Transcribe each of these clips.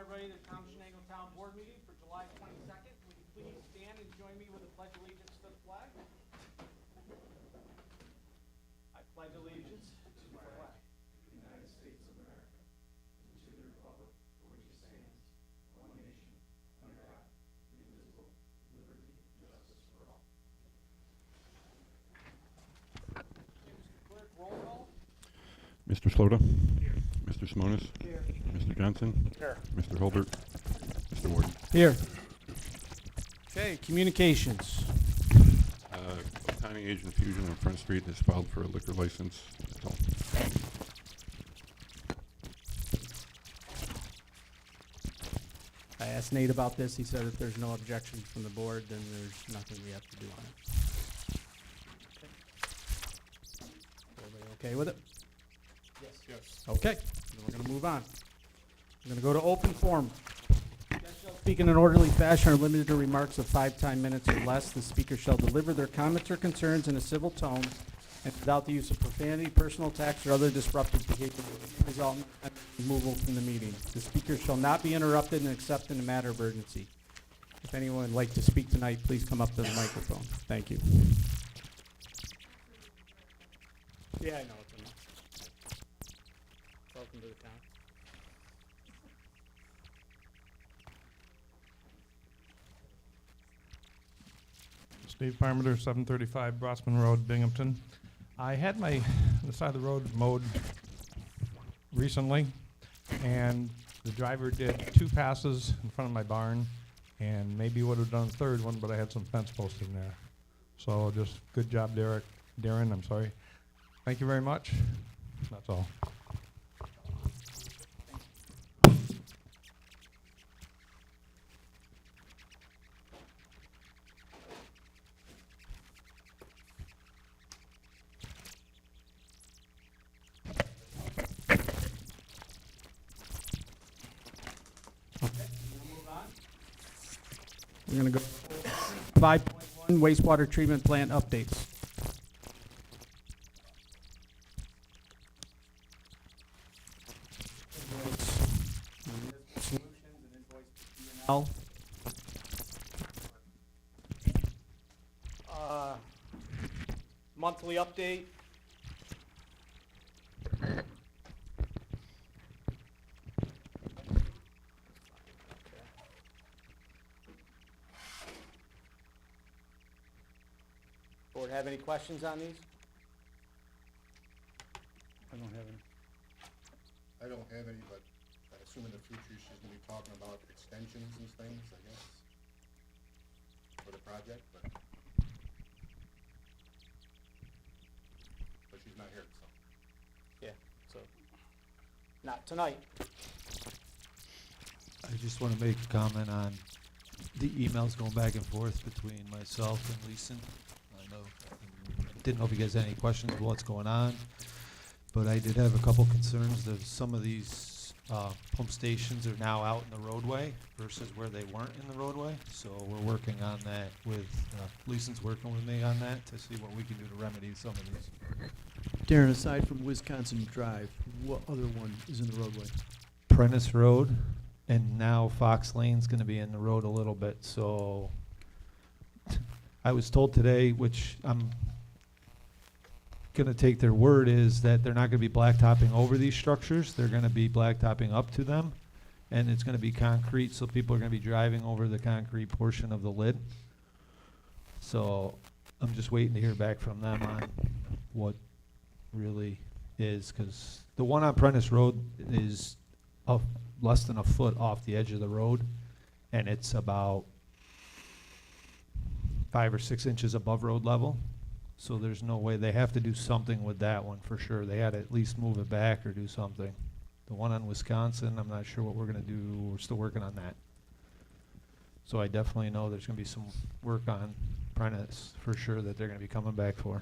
everybody to the Town of Shenango Town Board meeting for July 22nd. Would you please stand and join me with a pledge of allegiance to the flag? I pledge allegiance to the flag. Clerk, roll call. Mr. Slota? Mr. Simonis? Mr. Johnson? Here. Mr. Holbert? Mr. Warden? Here. Okay, communications. Tiny Asian Fusion on Front Street has filed for a liquor license. That's all. I asked Nate about this. He said if there's no objection from the board, then there's nothing we have to do on it. Everybody okay with it? Yes. Okay, then we're gonna move on. We're gonna go to open forum. Guests shall speak in an orderly fashion or limited to remarks of 5 minutes or less. The speaker shall deliver their comments or concerns in a civil tone and without the use of profanity, personal attacks, or other disruptive behavior that may result in removal from the meeting. The speaker shall not be interrupted and except in a matter of urgency. If anyone would like to speak tonight, please come up to the microphone. Thank you. Yeah, I know. It's enough. Welcome to the town. Steve Parmenter, 735 Brossman Road, Binghamton. I had the side of the road mowed recently, and the driver did 2 passes in front of my barn, and maybe would have done a third one, but I had some fence posts in there. So just good job, Darren, I'm sorry. Thank you very much. That's all. We're gonna go 5.1 wastewater treatment plant updates. Monthly update. Board have any questions on these? I don't have any. I don't have any, but I assume in the future she's gonna be talking about extensions and things, I guess, for the project, but she's not here, so. Yeah, so, not tonight. I just want to make a comment on the emails going back and forth between myself and Leeson. I didn't know if you guys had any questions about what's going on, but I did have a couple concerns that some of these pump stations are now out in the roadway versus where they weren't in the roadway. So we're working on that with, Leeson's working with me on that to see what we can do to remedy some of these. Darren, aside from Wisconsin Drive, what other one is in the roadway? Prentice Road, and now Fox Lane's gonna be in the road a little bit, so I was told today, which I'm gonna take their word, is that they're not gonna be blacktopping over these structures, they're gonna be blacktopping up to them, and it's gonna be concrete, so people are gonna be driving over the concrete portion of the lid. So I'm just waiting to hear back from them on what really is, because the one on Prentice Road is less than a foot off the edge of the road, and it's about 5 or 6 inches above road level. So there's no way, they have to do something with that one for sure. They had to at least move it back or do something. The one on Wisconsin, I'm not sure what we're gonna do. We're still working on that. So I definitely know there's gonna be some work on Prentice for sure that they're gonna be coming back for.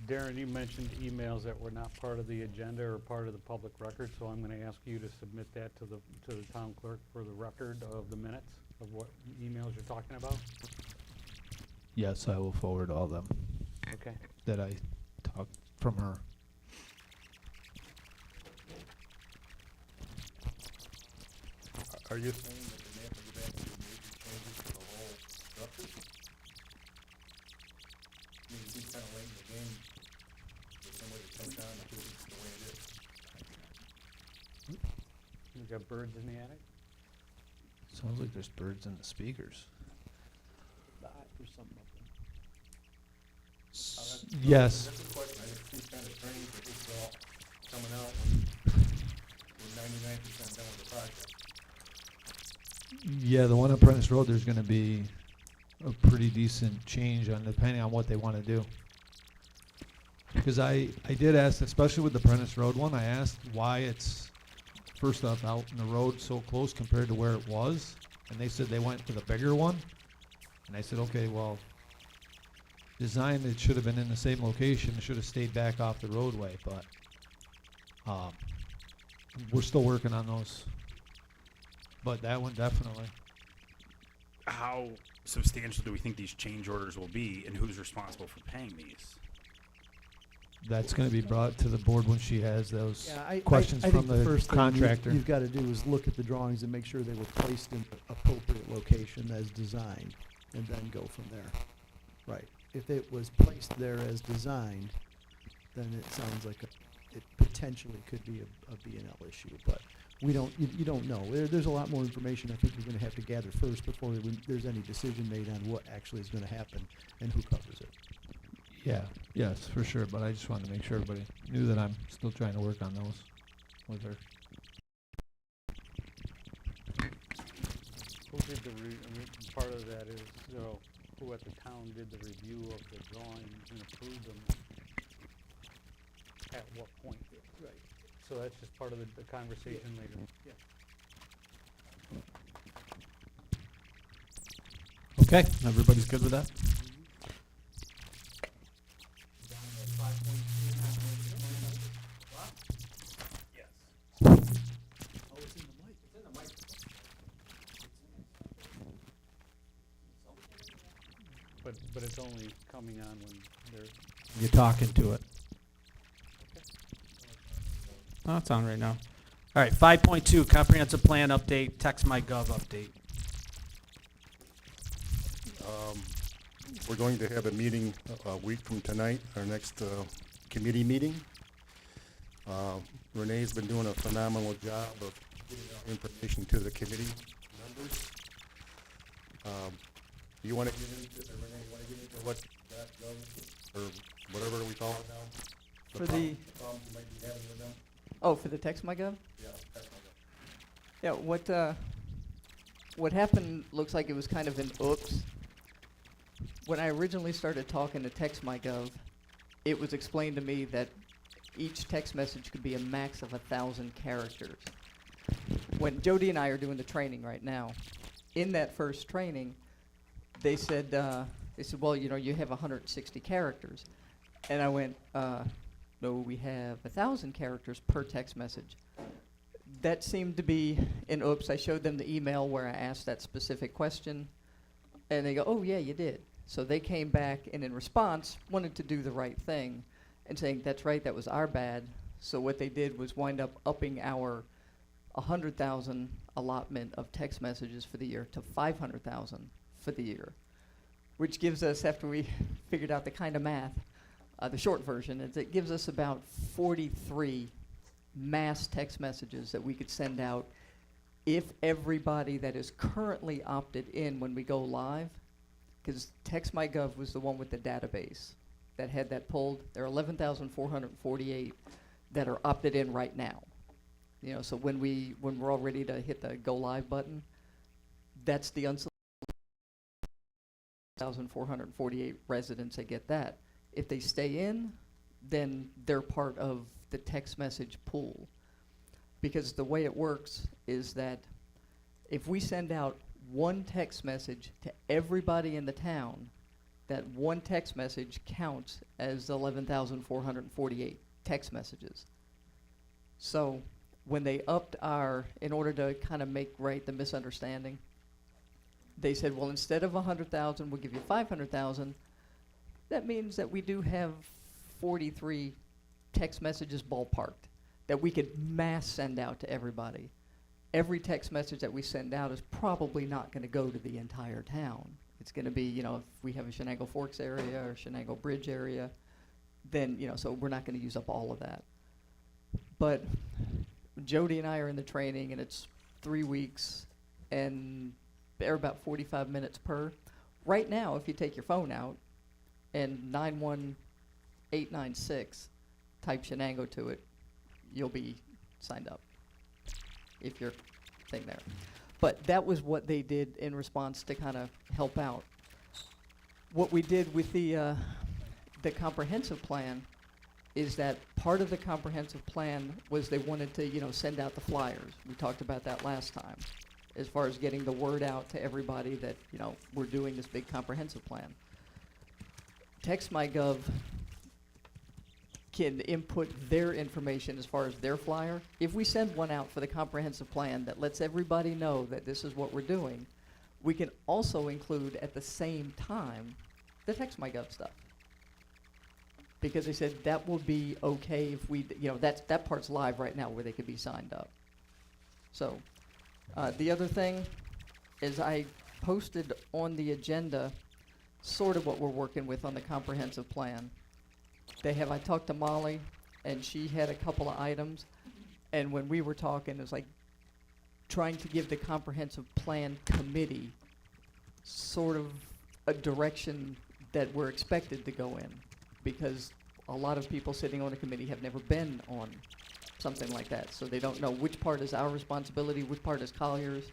Darren, you mentioned emails that were not part of the agenda or part of the public record, so I'm going to ask you to submit that to the town clerk for the record of the minutes of what emails you're talking about. Yes, I will forward all them Okay. that I talked from her. Are you saying that they may have to go back and do major changes to the whole structure? I mean, it seems kind of late in the game for somebody to take on the the way it is. You got birds in the attic? Sounds like there's birds in the speakers. There's something up there. Yes. That's a question. I just seems kind of strange that this is all coming out when we're 99% done with the project. Yeah, the one on Prentice Road, there's gonna be a pretty decent change on, depending on what they wanna do. Because I did ask, especially with the Prentice Road one, I asked why it's, first off, out in the road so close compared to where it was. And they said they went to the bigger one. And I said, okay, well, design, it should have been in the same location, it should have stayed back off the roadway, but, we're still working on those. But that one definitely. How substantial do we think these change orders will be, and who's responsible for paying these? That's gonna be brought to the board when she has those Yeah, I questions think from the first thing contractor. You've got to do is look at the drawings and make sure they were placed in the appropriate location as designed, and then go from there. Right. If it was placed there as designed, then it sounds like it potentially could be a B&L issue, but we don't, you don't know. There's a lot more information I think you're going to have to gather first before there's any decision made on what actually is going to happen and who covers it. Yeah, yes, for sure, but I just wanted to make sure everybody knew that I'm still trying to work on those with her. Who did the I mean, part of that is, you know, who at the town did the review of the drawings and approved them at what point? Right. So that's just part of the conversation later. Yeah. Okay, everybody's good with that? But it's only coming on when they're, You're talking to it. Oh, it's on right now. All right, 5.2, comprehensive plan update, text my gov update. We're going to have a meeting a week from tonight, our next committee meeting. Renee's been doing a phenomenal job of getting out information to the committee members. You want to get into, Renee, you want to get into what that goes, or whatever we call it now? For The the- problems you might be having with them? Oh, for the text my gov? Yeah, that's my Yeah, what happened looks like it was kind of an oops. When I originally started talking to text my gov, it was explained to me that each text message could be a max of 1,000 characters. When Jody and I are doing the training right now, in that first training, they said, well, you know, you have 160 characters. And I went, no, we have 1,000 characters per text message. That seemed to be an oops. I showed them the email where I asked that specific question, and they go, oh, yeah, you did. So they came back and in response wanted to do the right thing and saying, that's right, that was our bad. So what they did was wind up upping our 100,000 allotment of text messages for the year to 500,000 for the year, which gives us, after we figured out the kind of math, the short version is it gives us about 43 mass text messages that we could send out if everybody that is currently opted in when we go live, because TextMyGov was the one with the database that had that pulled. There are 11,448 that are opted in right now. You know, so when we're all ready to hit the go live button, that's the 1,448 residents that get that. If they stay in, then they're part of the text message pool. Because the way it works is that if we send out one text message to everybody in the town, that one text message counts as 11,448 text messages. So when they upped in order to kind of make right the misunderstanding, they said, well, instead of 100,000, we'll give you 500,000. That means that we do have 43 text messages ballparked that we could mass send out to everybody. every text message that we send out is probably not gonna go to the entire town. It's gonna be, you know, if we have a Shenango Forks area or Shenango Bridge area, then, you know, so we're not gonna use up all of that. But Jody and I are in the training, and it's 3 weeks, and they're about 45 minutes per. Right now, if you take your phone out and 91896, type Shenango to it, you'll be signed up if you're thing there. But that was what they did in response to kind of help out. What we did with the comprehensive plan is that part of the comprehensive plan was they wanted to, you know, send out the flyers. We talked about that last time, as far as getting the word out to everybody that, you know, we're doing this big comprehensive plan. TextMyGov can input their information as far as their flyer. If we send one out for the comprehensive plan that lets everybody know that this is what we're doing, we can also include at the same time the TextMyGov stuff. Because they said that will be okay if we, you know, that part's live right now where they could be signed up. So, the other thing is I posted on the agenda sort of what we're working with on the comprehensive plan. I talked to Molly, and she had a couple of items, and when we were talking, it was like trying to give the comprehensive plan committee sort of a direction that we're expected to go in, because a lot of people sitting on a committee have never been on something like that, so they don't know which part is our responsibility, which part is Collier's,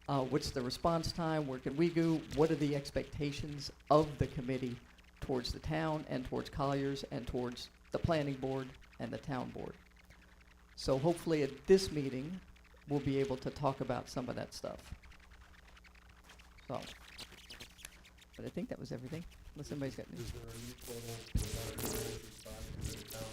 what's the response time, where can we go, what are the expectations of the committee towards the town and towards Collier's and towards the planning board and the town board. So hopefully at this meeting, we'll be able to talk about some of that stuff. So, but I think that was everything, unless somebody's got any. Is there a new total response to the town?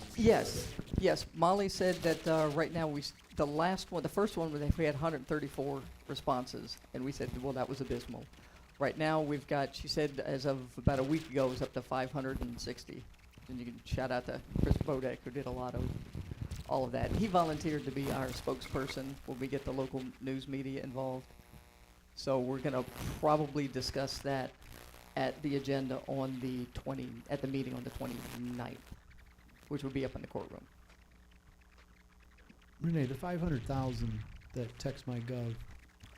Yes, Molly said that, right now the first one, we had 134 responses, and we said, well, that was abysmal. Right now, we've got, she said, as of about a week ago, it was up to 560. And you can shout out to Chris Bodek, who did a lot of all of that. He volunteered to be our spokesperson when we get the local news media involved. So we're gonna probably discuss that at the agenda on at the meeting on the 29th, which will be up in the courtroom. Renee, the 500,000 that TextMyGov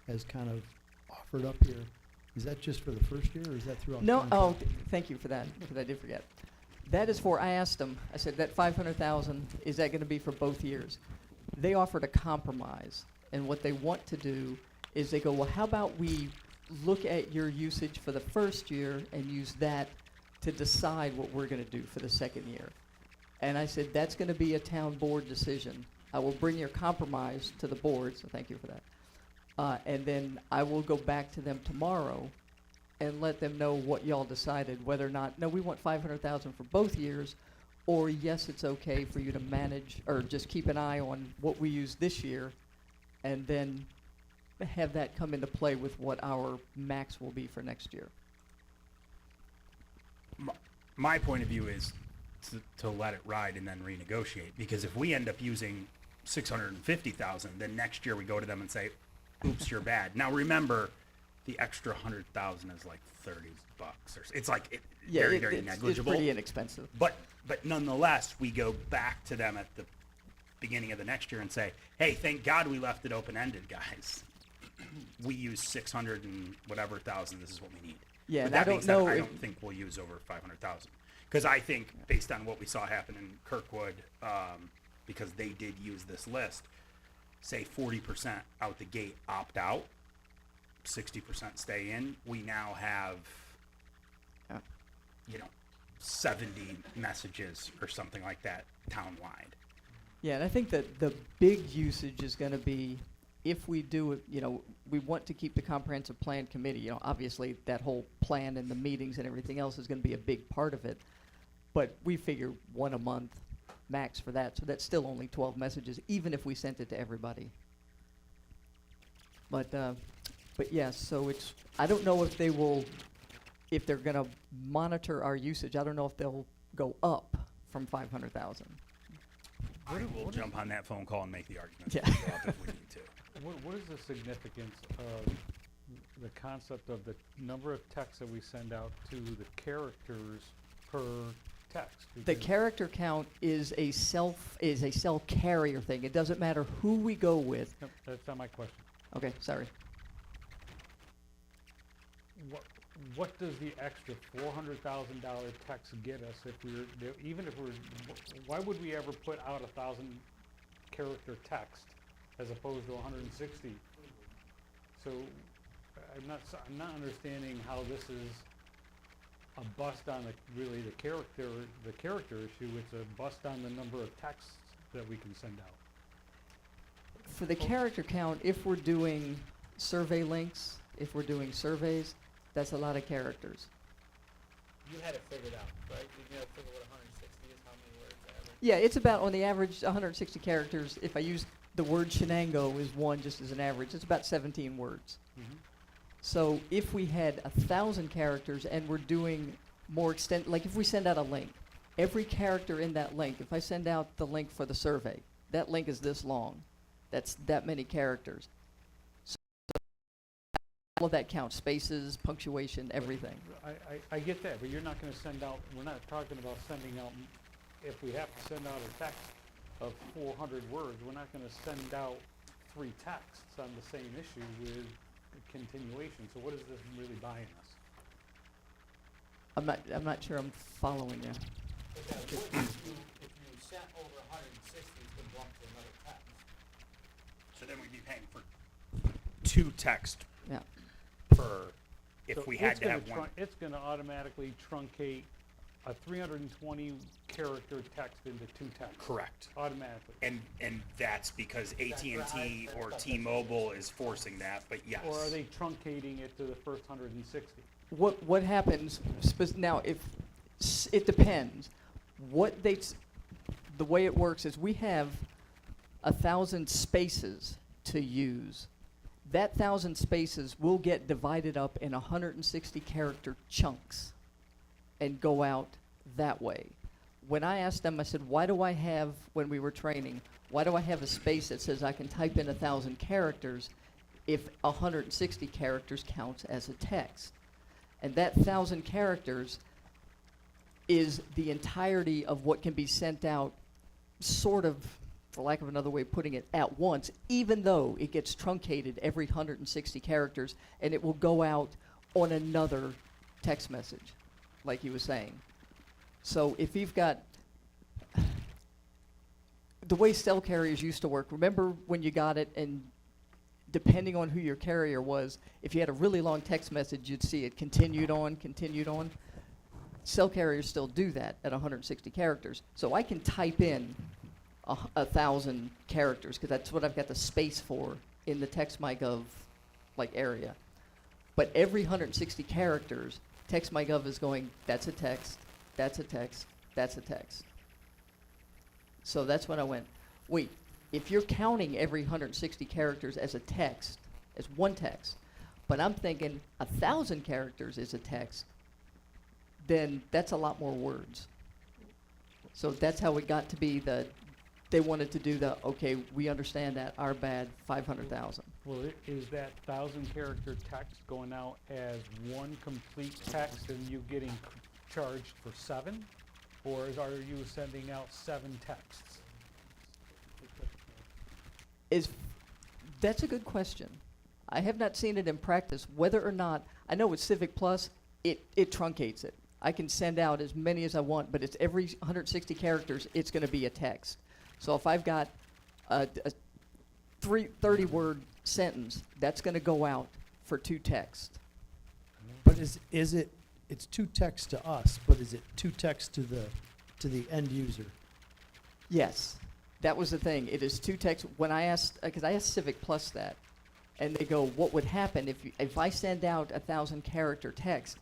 has kind of offered up here, is that just for the first year, or is that throughout? the No, contract? thank you for that, because I did forget. That is for, I asked them, I said, that 500,000, is that gonna be for both years? They offered a compromise, and what they want to do is they go, well, how about we look at your usage for the first year and use that to decide what we're gonna do for the second year. And I said, that's gonna be a town board decision. I will bring your compromise to the board, so thank you for that. And then I will go back to them tomorrow and let them know what y'all decided, whether or not, no, we want 500,000 for both years, or yes, it's okay for you to manage, or just keep an eye on what we use this year, and then have that come into play with what our max will be for next year. My point of view is to let it ride and then renegotiate, because if we end up using 650,000, then next year we go to them and say, oops, you're bad. Now remember, the extra 100,000 is like $30, or it's like very negligible. It's pretty inexpensive. But nonetheless, we go back to them at the beginning of the next year and say, hey, thank God we left it open-ended, guys. We use 600 and whatever thousand. This is what we need. Yeah, With and that I being don't said, know I if- don't think we'll use over 500,000, because I think based on what we saw happen in Kirkwood, because they did use this list, say 40% out the gate opt out, 60% stay in. We now have, Yeah. 70 messages or something like that town-wide. Yeah, and I think that the big usage is gonna be, if we do it, we want to keep the comprehensive plan committee, obviously that whole plan and the meetings and everything else is gonna be a big part of it. But we figure one a month max for that, so that's still only 12 messages, even if we sent it to everybody. But yes, so I don't know if if they're gonna monitor our usage, I don't know if they'll go up from 500,000. I will jump on that phone call and make the argument Yeah. that we go up if we need to. What is the significance of the concept of the number of texts that we send out to the characters per text? The Because- character count is a cell carrier thing. It doesn't matter who we go with. Yep, that's not my question. Okay, sorry. What does the extra $400,000 text get us if even if we're, why would we ever put out 1,000 character text as opposed to 160? So I'm not understanding how this is a bust on the character issue. It's a bust on the number of texts that we can send out. For the character count, if we're doing survey links, if we're doing surveys, that's a lot of characters. You had it figured out, right? You had to figure what 160 is, how many words average. Yeah, it's about, on the average, 160 characters. If I use the word Shenango as one, just as an average, it's about 17 words. So if we had 1,000 characters and we're doing more like if we send out a link, every character in that link, if I send out the link for the survey, that link is this long. That's that many characters. So all of that counts, spaces, punctuation, everything. I get that, but you're not gonna send out, we're not talking about sending out, if we have to send out a text of 400 words, we're not gonna send out 3 texts on the same issue with continuation. So what is this really buying us? I'm not sure I'm following you. Because if you sent over 160, it's been bumped to another text. So then we'd be paying for 2 texts Yeah. per, if So we had it's to gonna have one. It's gonna automatically truncate a 320 character text into 2 texts. Correct. Automatically. And that's because AT&T or T-Mobile is forcing that, but yes. Or are they truncating it to the first 160? What happens now? If it depends, the way it works is we have 1,000 spaces to use. That 1,000 spaces will get divided up in 160 character chunks and go out that way. When I asked them, I said, why do I have, when we were training, why do I have a space that says I can type in 1,000 characters if 160 characters counts as a text? And that 1,000 characters is the entirety of what can be sent out, sort of, for lack of another way of putting it, at once, even though it gets truncated every 160 characters, and it will go out on another text message, like he was saying. So if you've got, the way cell carriers used to work, remember when you got it and depending on who your carrier was, if you had a really long text message, you'd see it continued on, continued on. Cell carriers still do that at 160 characters. So I can type in 1,000 characters, because that's what I've got the space for in the TextMyGov area. But every 160 characters, TextMyGov is going, that's a text, that's a text, that's a text. So that's when I went, wait, if you're counting every 160 characters as a text, as one text, but I'm thinking 1,000 characters is a text, then that's a lot more words. So that's how it got to be they wanted to do okay, we understand that, our bad, 500,000. Well, is that 1,000 character text going out as one complete text and you getting charged for 7? Or are you sending out 7 texts? That's a good question. I have not seen it in practice, whether or not, I know with Civic Plus, it truncates it. I can send out as many as I want, but it's every 160 characters, it's going to be a text. So if I've got a 30-word sentence, that's going to go out for 2 texts. But is it, it's 2 texts to us, but is it 2 texts to the end user? Yes, that was the thing. It is 2 texts. When I asked, because I asked Civic Plus that, and they go, what would happen if I send out 1,000 character text?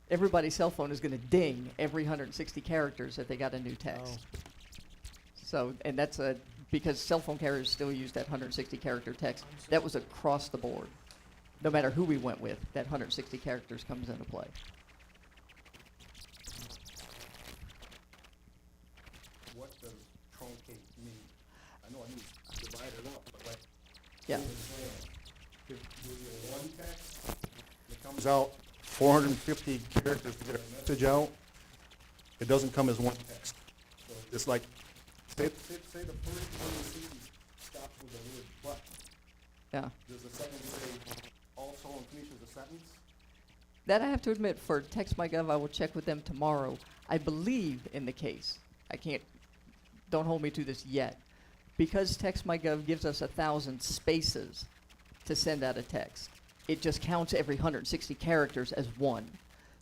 Everybody's cell phone is going to ding every 160 characters if they got a new text. Oh. So, and that's because cell phone carriers still use that 160 character text. That was across the board. No matter who we went with, that 160 characters comes into play. What does truncate mean? I know it means divide it up, but Yeah. Give you one text, it comes out 450 characters to get a message out. It doesn't come as one text. So it's like, say the first one you see stops with the word but. Yeah. Does the second say also and finishes the sentence? That I have to admit, for TextMyGov, I will check with them tomorrow. I believe in the case. I can't, don't hold me to this yet. Because TextMyGov gives us 1,000 spaces to send out a text, it just counts every 160 characters as one.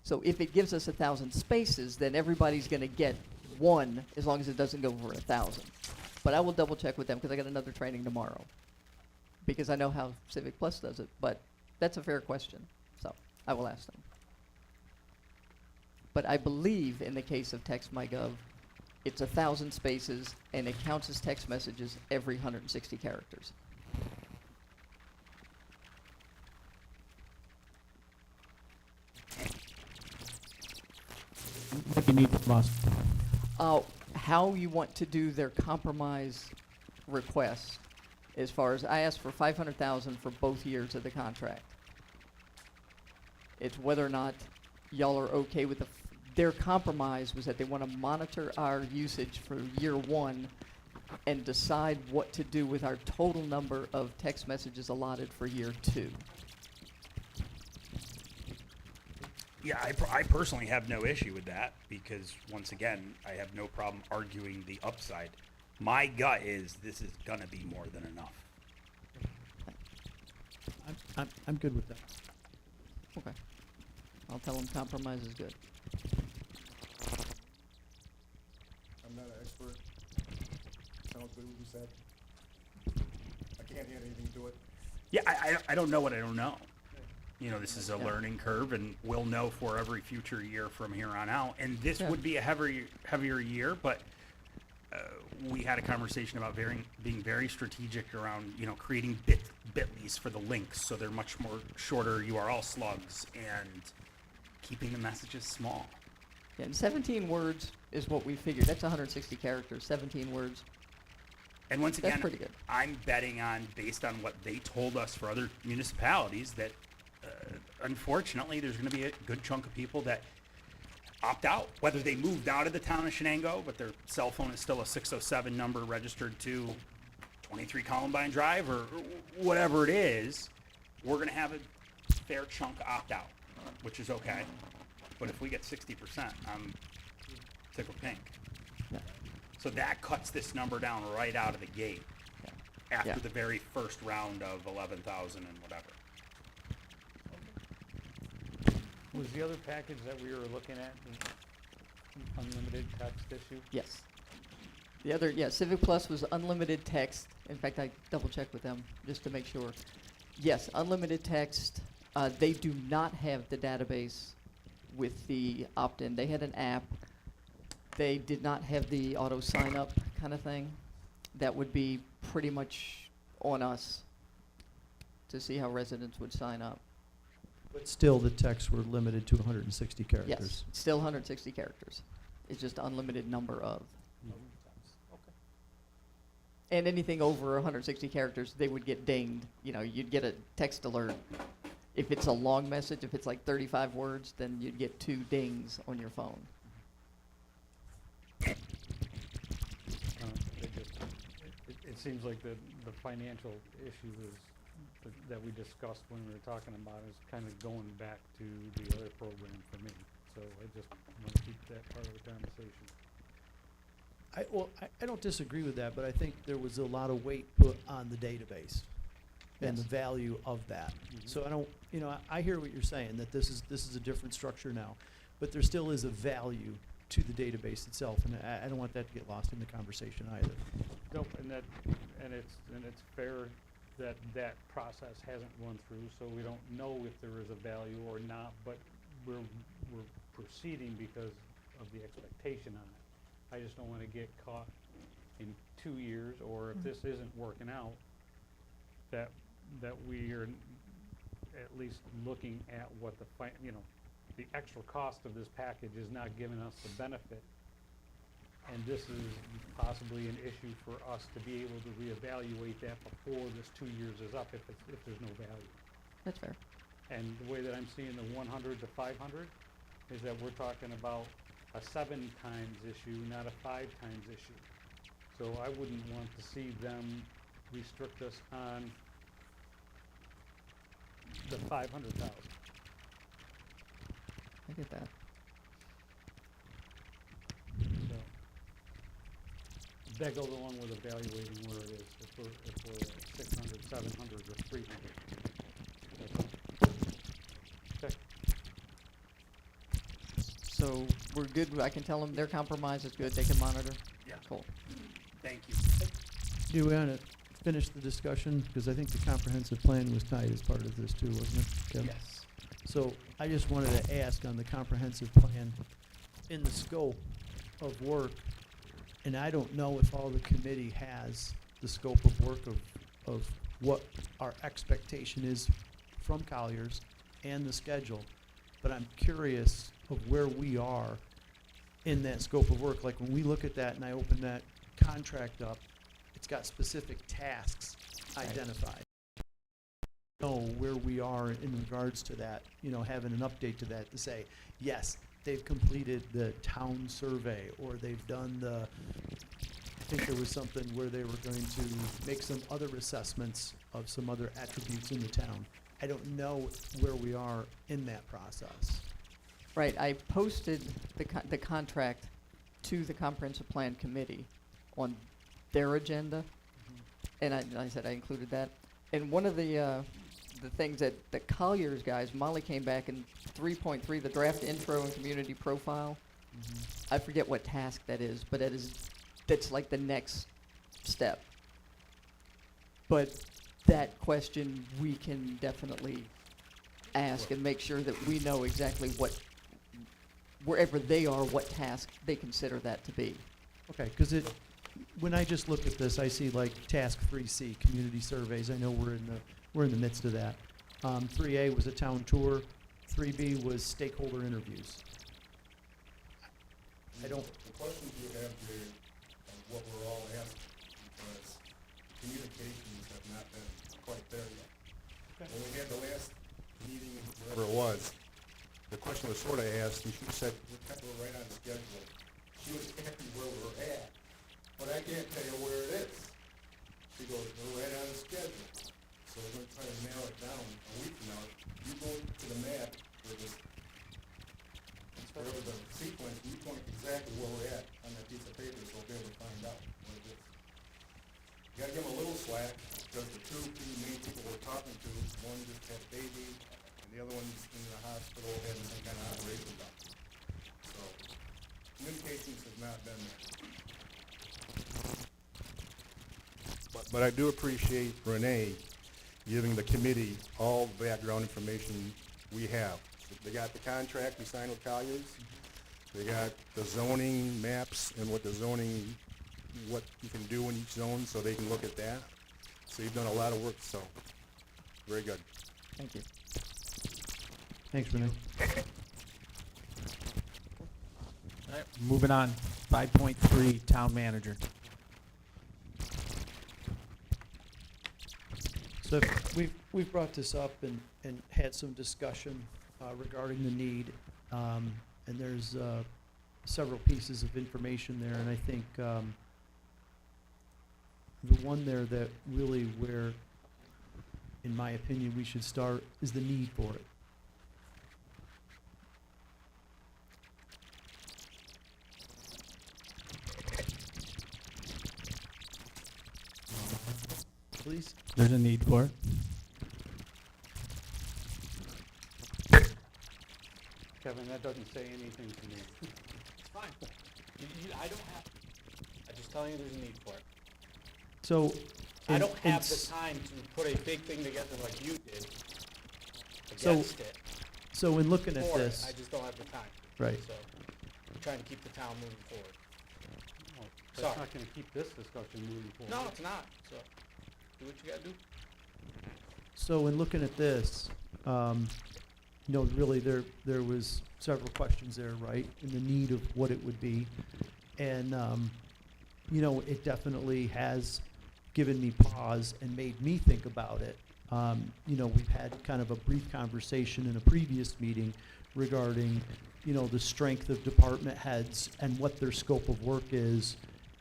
So if it gives us 1,000 spaces, then everybody's gonna get one, as long as it doesn't go over 1,000. But I will double check with them, because I got another training tomorrow. Because I know how Civic Plus does it, but that's a fair question, so I will ask them. But I believe in the case of TextMyGov, it's 1,000 spaces, and it counts as text messages every 160 characters. What do you need from us? How you want to do their compromise requests, as far as, I asked for 500,000 for both years of the contract. It's whether or not y'all are okay with their compromise was that they want to monitor our usage for year one and decide what to do with our total number of text messages allotted for year two. Yeah, I personally have no issue with that because, once again, I have no problem arguing the upside. My gut is this is going to be more than enough. I'm good with that. Okay. I'll tell them compromise is good. I'm not an expert. Sounds good what you said. I can't add anything to it. Yeah, I don't know what I don't know. You know, this is a Yeah. learning curve, and we'll know for every future year from here on out. And this Yeah. would be a heavier year, but we had a conversation about being very strategic around, you know, creating bit.lys for the links, so they're much more shorter URL slugs, and keeping the messages small. Yeah, and 17 words is what we figured. That's 160 characters, 17 words. And once That's again, pretty good. I'm betting on, based on what they told us for other municipalities, that unfortunately there's going to be a good chunk of people that opt out, whether they moved out of the town of Shenango, but their cell phone is still a 607 number registered to 23 Columbine Drive, or whatever it is. We're going to have a fair chunk opt out, which is okay. But if we get 60%, I'm tickled pink. Yeah. So that cuts this number down right out of the gate after Yeah. the very first round of 11,000 and whatever. Was the other package that we were looking at the unlimited text issue? Yes. The other, yeah, Civic Plus was unlimited text. In fact, I double checked with them just to make sure. Yes, unlimited text. They do not have the database with the opt-in. They had an app. They did not have the auto sign-up kind of thing. That would be pretty much on us to see how residents would sign up. But still, the texts were limited to 160 characters. Yes, still 160 characters. It's just unlimited number of. And anything over 160 characters, they would get dinged. You know, you'd get a text alert. If it's a long message, if it's like 35 words, then you'd get 2 dings on your phone. It seems like the financial issue that we discussed when we were talking about is kind of going back to the other program for me. So I just want to keep that part of the conversation. I don't disagree with that, but I think there was a lot of weight put on the database and the Yes. value of that. So I don't, you know, I hear what you're saying, that this is a different structure now, but there still is a value to the database itself, and I don't want that to get lost in the conversation either. Nope, and it's fair that that process hasn't gone through, so we don't know if there is a value or not, but we're proceeding because of the expectation on it. I just don't wanna get caught in 2 years, or if this isn't working out, that we are at least looking at what the extra cost of this package is not giving us the benefit And this is possibly an issue for us to be able to reevaluate that before this 2 years is up if there's no value. That's fair. And the way that I'm seeing the 100 to 500 is that we're talking about a 7 times issue, not a 5 times issue. So I wouldn't want to see them restrict us on the 500,000. I get that. So that goes along with evaluating where it is, if we're at 600, 700, or 300. That's all. Okay. So we're good. I can tell them their compromise is good. They can monitor. Yeah. Cool. Thank you. Do you want to finish the discussion? Because I think the comprehensive plan was tied as part of this too, wasn't it, Kevin? Yes. So I just wanted to ask on the comprehensive plan, in the scope of work, and I don't know if all the committee has the scope of work of what our expectation is from Colliers and the schedule, but I'm curious of where we are in that scope of work. Like when we look at that and I open that contract up, it's got specific tasks identified. Know where we are in regards to that, you know, having an update to that to say, yes, they've completed the town survey, or they've done the, I think there was something where they were going to make some other assessments of some other attributes in the town. I don't know where we are in that process. Right. I posted the contract to the comprehensive plan committee on their agenda, and I said I included that. And one of the things that the Colliers guys, Molly came back in 3.3, the draft intro and community profile. I forget what task that is, but that's like the next step. But that question we can definitely ask and make sure that we know exactly what, wherever they are, what task they consider that to be. Okay, because when I just look at this, I see like task 3C, community surveys. I know we're in the midst of that. 3A was a town tour. 3B was stakeholder interviews. I don't. The questions you have there are what we're all asking, because communications have not been quite there yet. When we had the last meeting, whatever it was, the question was sort of asked, and she said, we're right on schedule. She was happy where we're at, but I can't tell you where it is. She goes, we're right on schedule. So we're going to try to narrow it down a week from now. You go to the map for this, wherever the sequence, you point exactly where we're at on that piece of paper, so we'll be able to find out what it is. You gotta give them a little slack, because the two main people we're talking to, one just had a baby, and the other one's in the hospital having some kind of operation done. So, communications has not been there. But I do appreciate Renee giving the committee all the background information we have. They got the contract we signed with Colliers. They got the zoning maps and what you can do in each zone, so they can look at that. So you've done a lot of work, so very good. Thank you. Thanks, Renee. All right, moving on. 5.3, town manager. So we've brought this up and had some discussion regarding the need, and there's several pieces of information there, and I think the one there that really where, in my opinion, we should start is the need for it. Please? There's a need for it. Kevin, that doesn't say anything to me. It's fine. I don't have, I'm just telling you there's a need for it. So. I in- don't in have the s- time to put a big thing together like you did So, against it. So in looking at For it. this, I just don't have the time. Right. So, I'm trying to keep the town moving forward. That's Sorry. not gonna keep this discussion moving forward. No, it's not, so, do what you gotta do. so in looking at this, you know, really there was several questions there, right? And the need of what it would be. And, you know, it definitely has given me pause and made me think about it. You know, we've had kind of a brief conversation in a previous meeting regarding, you know, the strength of department heads and what their scope of work is,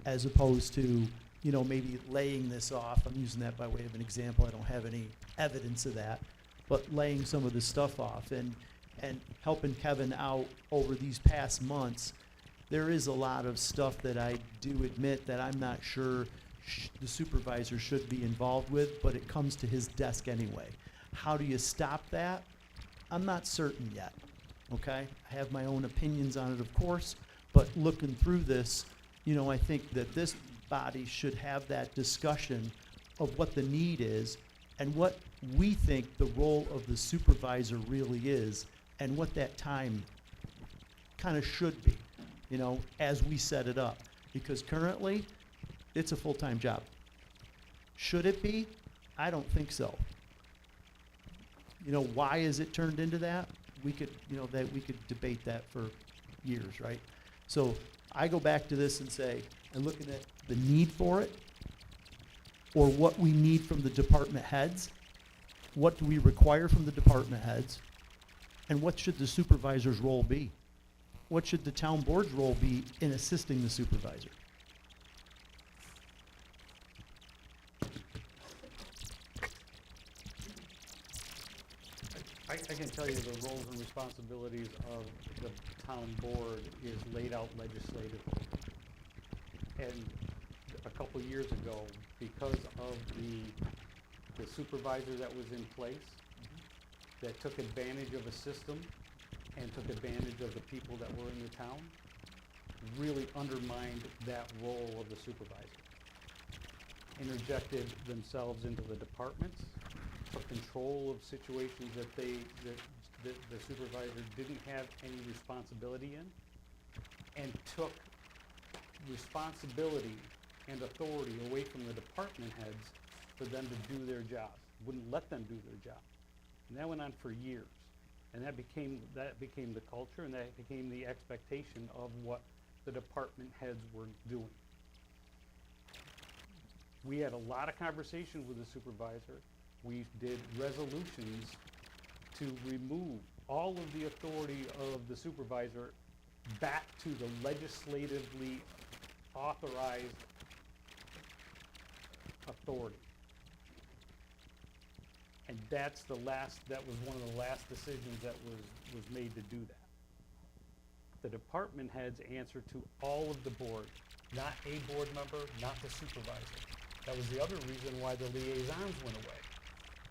as opposed to, you know, maybe laying this off. I'm using that by way of an example. I don't have any evidence of that, but laying some of this stuff off and helping Kevin out over these past months. There is a lot of stuff that I do admit that I'm not sure the supervisor should be involved with, but it comes to his desk anyway. How do you stop that? I'm not certain yet, okay? I have my own opinions on it, of course, but looking through this, you know, I think that this body should have that discussion of what the need is and what we think the role of the supervisor really is and what that time kind of should be, you know, as we set it up. Because currently, it's a full-time job. Should it be? I don't think so. You know, why is it turned into that? We could, you know, that we could debate that for years, right? So I go back to this and say, I'm looking at the need for it, or what we need from the department heads. What do we require from the department heads? And what should the supervisor's role be? What should the town board's role be in assisting the supervisor? I can tell you the roles and responsibilities of the town board is laid out legislatively. And a couple years ago, because of the supervisor that was in place, that took advantage of a system and took advantage of the people that were in the town, really undermined that role of the supervisor. Interjected themselves into the departments, took control of situations that the supervisor didn't have any responsibility in, and took responsibility and authority away from the department heads for them to do their jobs. Wouldn't let them do their job. And that went on for years. And that became the culture, and that became the expectation of what the department heads were doing. We had a lot of conversations with the supervisor. We did resolutions to remove all of the authority of the supervisor back to the legislatively authorized authority. And that was one of the last decisions that was made to do that. The department heads answer to all of the board, not a board member, not the supervisor. That was the other reason why the liaisons went away,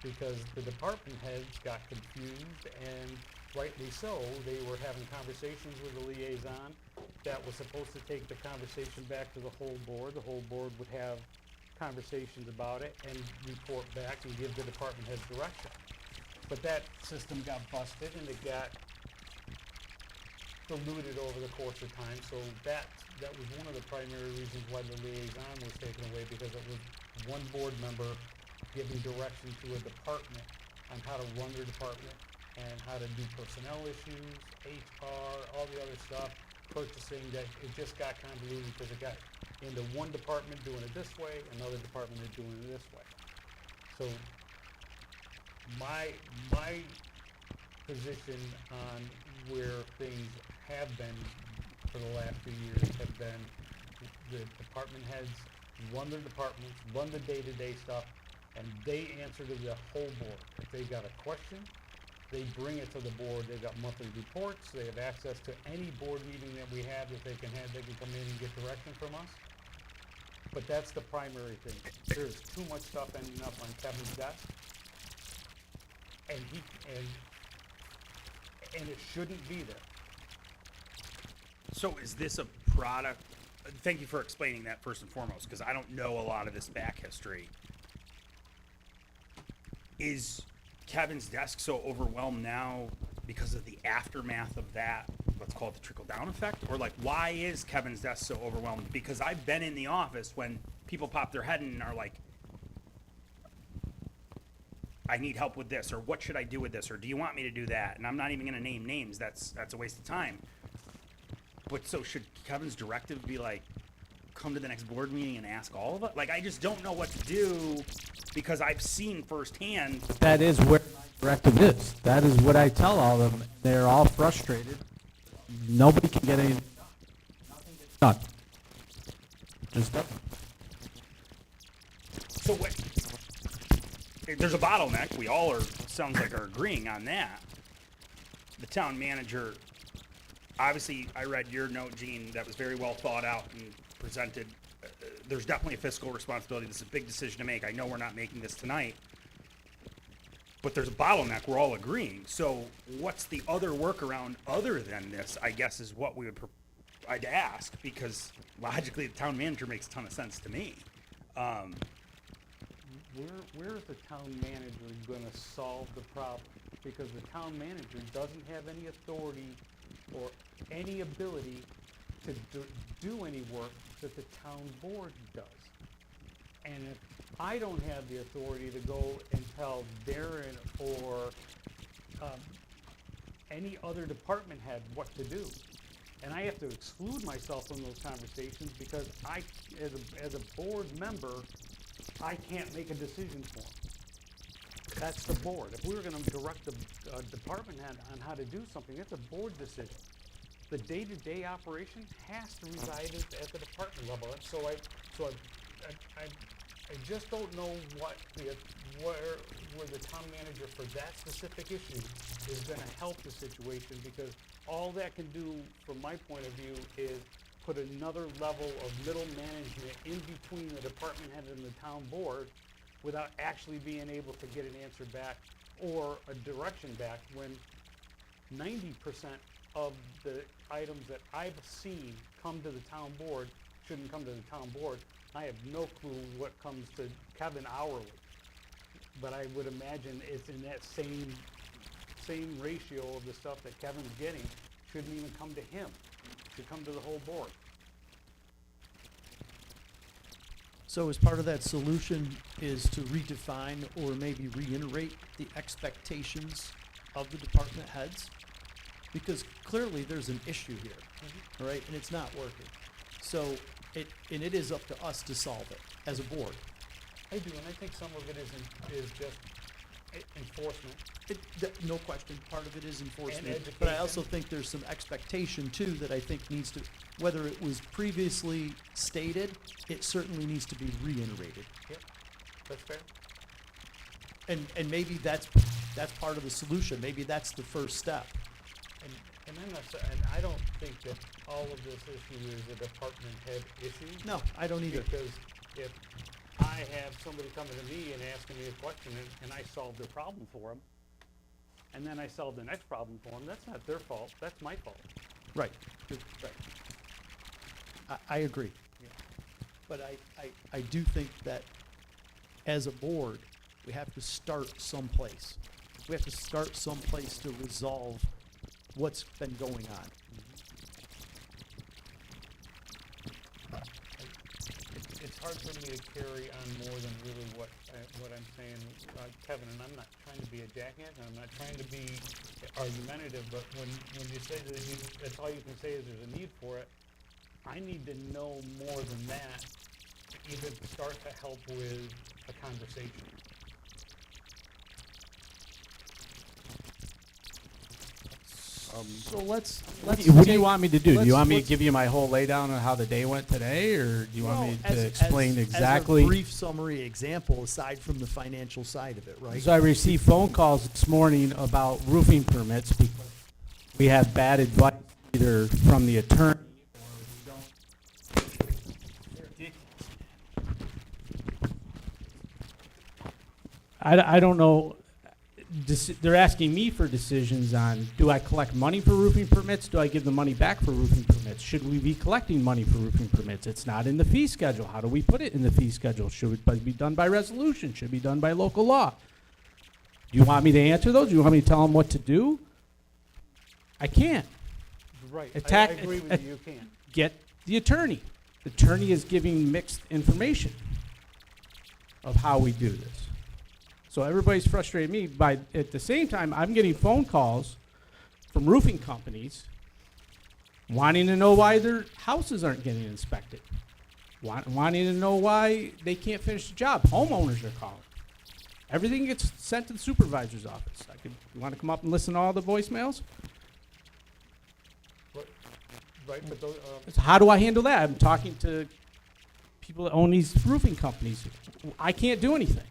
because the department heads got confused, and rightly so. They were having conversations with the liaison that was supposed to take the conversation back to the whole board. The whole board would have conversations about it and report back and give the department heads direction. But that system got busted, and it got diluted over the course of time. So that was one of the primary reasons why the liaison was taken away, because it was one board member giving direction to a department on how to run their department and how to do personnel issues, HR, all the other stuff, purchasing, that it just got convoluted because it got into one department doing it this way, another department is doing it this way. So my position on where things have been for the last few years have been the department heads run their departments, run the day-to-day stuff, and they answer to the whole board. If they've got a question, they bring it to the board. They've got monthly reports. They have access to any board meeting that we have that they can come in and get direction from us. But that's the primary thing. There's too much stuff ending up on Kevin's desk, and it shouldn't be there. So is this a product? Thank you for explaining that first and foremost, because I don't know a lot of this back history. Is Kevin's desk so overwhelmed now because of the aftermath of that, let's call it the trickle-down effect? Or like, why is Kevin's desk so overwhelmed? Because I've been in the office when people pop their head in and are like, I need help with this, or what should I do with this, or do you want me to do that? And I'm not even gonna name names, that's a waste of time. But so should Kevin's directive be like, come to the next board meeting and ask all of it? Like, I just don't know what to do because I've seen firsthand. That is where my directive is. That is what I tell all of them. They're all frustrated. Nobody can get anything done. Just nothing. So what? There's a bottleneck. We all sounds like are agreeing on that. The town manager, obviously, I read your note, Gene, that was very well thought out and presented. There's definitely a fiscal responsibility. This is a big decision to make. I know we're not making this tonight, but there's a bottleneck. We're all agreeing. So what's the other workaround other than this, I guess, is what we would, I'd ask, because logically, the town manager makes a ton of sense to me. Where is the town manager gonna solve the problem? Because the town manager doesn't have any authority or any ability to do any work that the town board does. And if I don't have the authority to go and tell Darren or any other department head what to do, and I have to exclude myself from those conversations because I, as a board member, I can't make a decision for them. That's the board. If we were gonna direct the department head on how to do something, it's a board decision. The day-to-day operation has to reside at the department level. And so I just don't know where the town manager for that specific issue is gonna help the situation, because all that can do, from my point of view, is put another level of middle management in between the department head and the town board without actually being able to get an answer back or a direction back, when 90% of the items that I've seen come to the town board shouldn't come to the town board. I have no clue what comes to Kevin hourly, but I would imagine it's in that same ratio of the stuff that Kevin's getting shouldn't even come to him. To come to the whole board. So as part of that solution is to redefine or maybe reiterate the expectations of the department heads? Because clearly there's an issue here, all right, and it's not working. So it is up to us to solve it as a board. I do, and I think some of it is just enforcement. No question, part of it is enforcement. And But I also think there's some expectation too that I think needs to, whether it was previously stated, it certainly needs to be reiterated. Yep, that's fair. And maybe that's part of the solution. Maybe that's the first step. And I don't think that all of this issue is a department head issue. No, I don't either. Because if I have somebody coming to me and asking me a question and I solve their problem for them, and then I solve the next problem for them, that's not their fault, that's my fault. Right. I agree. Yeah. But I do think that as a board, we have to start someplace. We have to start someplace to resolve what's been going on. It's hard for me to carry on more than really what I'm saying, Kevin, and I'm not trying to be a jackass, and I'm not trying to be argumentative, but when you say that that's all you can say is there's a need for it, I need to know more than that to even start to help with a conversation. So let's What do you take- want me to do? Do you want me to let's- give you my whole laydown on how the day went today, or do you want me Well, to explain exactly? As a brief summary example, aside from the financial side of it, right? So I received phone calls this morning about roofing permits because we have bad advice either from the attorney or we don't. I don't know. They're asking me for decisions on, do I collect money for roofing permits? Do I give the money back for roofing permits? Should we be collecting money for roofing permits? It's not in the fee schedule. How do we put it in the fee schedule? Should it be done by resolution? Should it be done by local law? Do you want me to answer those? Do you want me to tell them what to do? I can't. Right, I Attack- agree with you, you can't. Get the attorney. The attorney is giving mixed information of how we do this. So everybody's frustrating me, by at the same time, I'm getting phone calls from roofing companies wanting to know why their houses aren't getting inspected, wanting to know why they can't finish the job. Homeowners are calling. Everything gets sent to the supervisor's office. You want to come up and listen to all the voicemails? Right, but those, So how do I handle that? I'm talking to people that own these roofing companies. I can't do anything.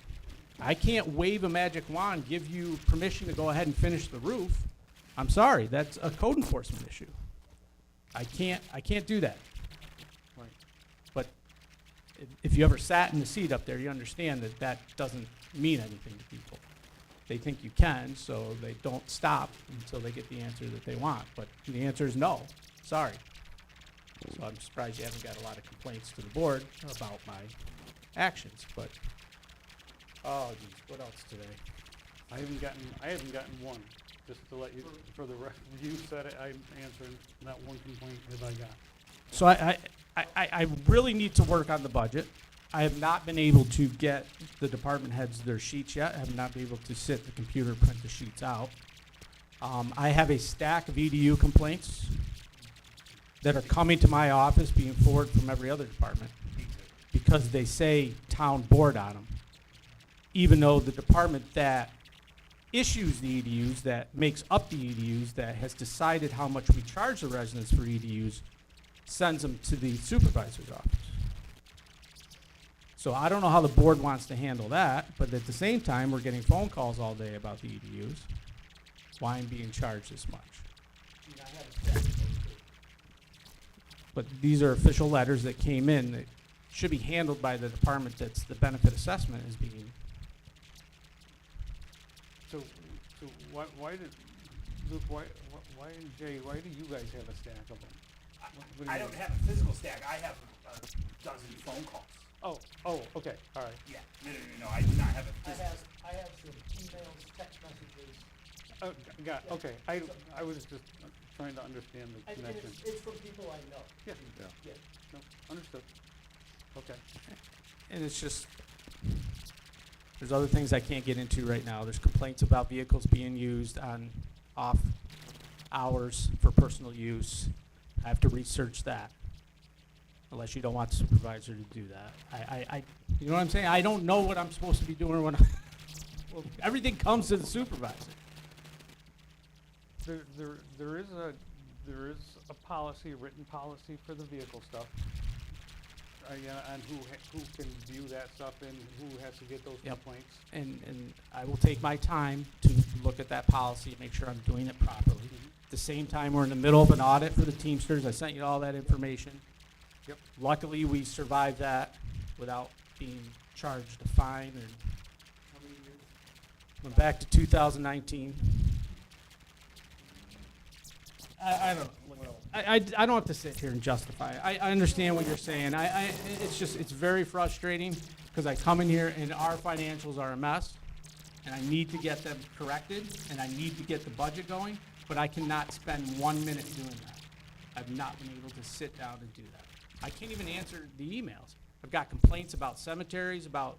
I can't wave a magic wand, give you permission to go ahead and finish the roof. I'm sorry, that's a code enforcement issue. I can't do that. Right. But if you ever sat in the seat up there, you understand that that doesn't mean anything to people. They think you can, so they don't stop until they get the answer that they want. But the answer is no. Sorry. So I'm surprised you haven't got a lot of complaints to the board about my actions, but, oh geez, what else today? I haven't gotten one, just to let you, for the record, you said it, I'm answering, not one complaint have I got. So I really need to work on the budget. I have not been able to get the department heads their sheets yet. I have not been able to sit at the computer and print the sheets out. I have a stack of EDU complaints that are coming to my office, being forwarded from every other department, because they say town board on them, even though the department that issues the EDUs, that makes up the EDUs, that has decided how much we charge the residents for EDUs, sends them to the supervisor's office. So I don't know how the board wants to handle that, but at the same time, we're getting phone calls all day about the EDUs. Why I'm being charged this much. But these are official letters that came in that should be handled by the department that's the benefit assessment is being. So why did, Luke, why, Jay, why do you guys have a stack of them? What do I you don't mean? have a physical stack, I have a dozen phone calls. Oh, okay, all right. Yeah, no, I do not have a I physical. have some emails, text messages, Okay, I was just trying to understand the and connection. it's from people I know. Yeah, Yeah. no, understood. Okay. And it's just, there's other things I can't get into right now. There's complaints about vehicles being used on off hours for personal use. I have to research that, unless you don't want the supervisor to do that. You know what I'm saying? I don't know what I'm supposed to be doing when well, everything comes to the supervisor. There is a policy, a written policy for the vehicle stuff. Yeah, and who can view that stuff and who has to get those Yep. complaints. And I will take my time to look at that policy and make sure I'm doing it properly. At the same time, we're in the middle of an audit for the Teamsters. I sent you all that information. Yep. Luckily, we survived that without being charged a fine, and went back to 2019. I don't know. I don't have to sit here and justify it. I understand what you're saying. It's very frustrating because I come in here and our financials are a mess, and I need to get them corrected, and I need to get the budget going, but I cannot spend 1 minute doing that. I've not been able to sit down and do that. I can't even answer the emails. I've got complaints about cemeteries, about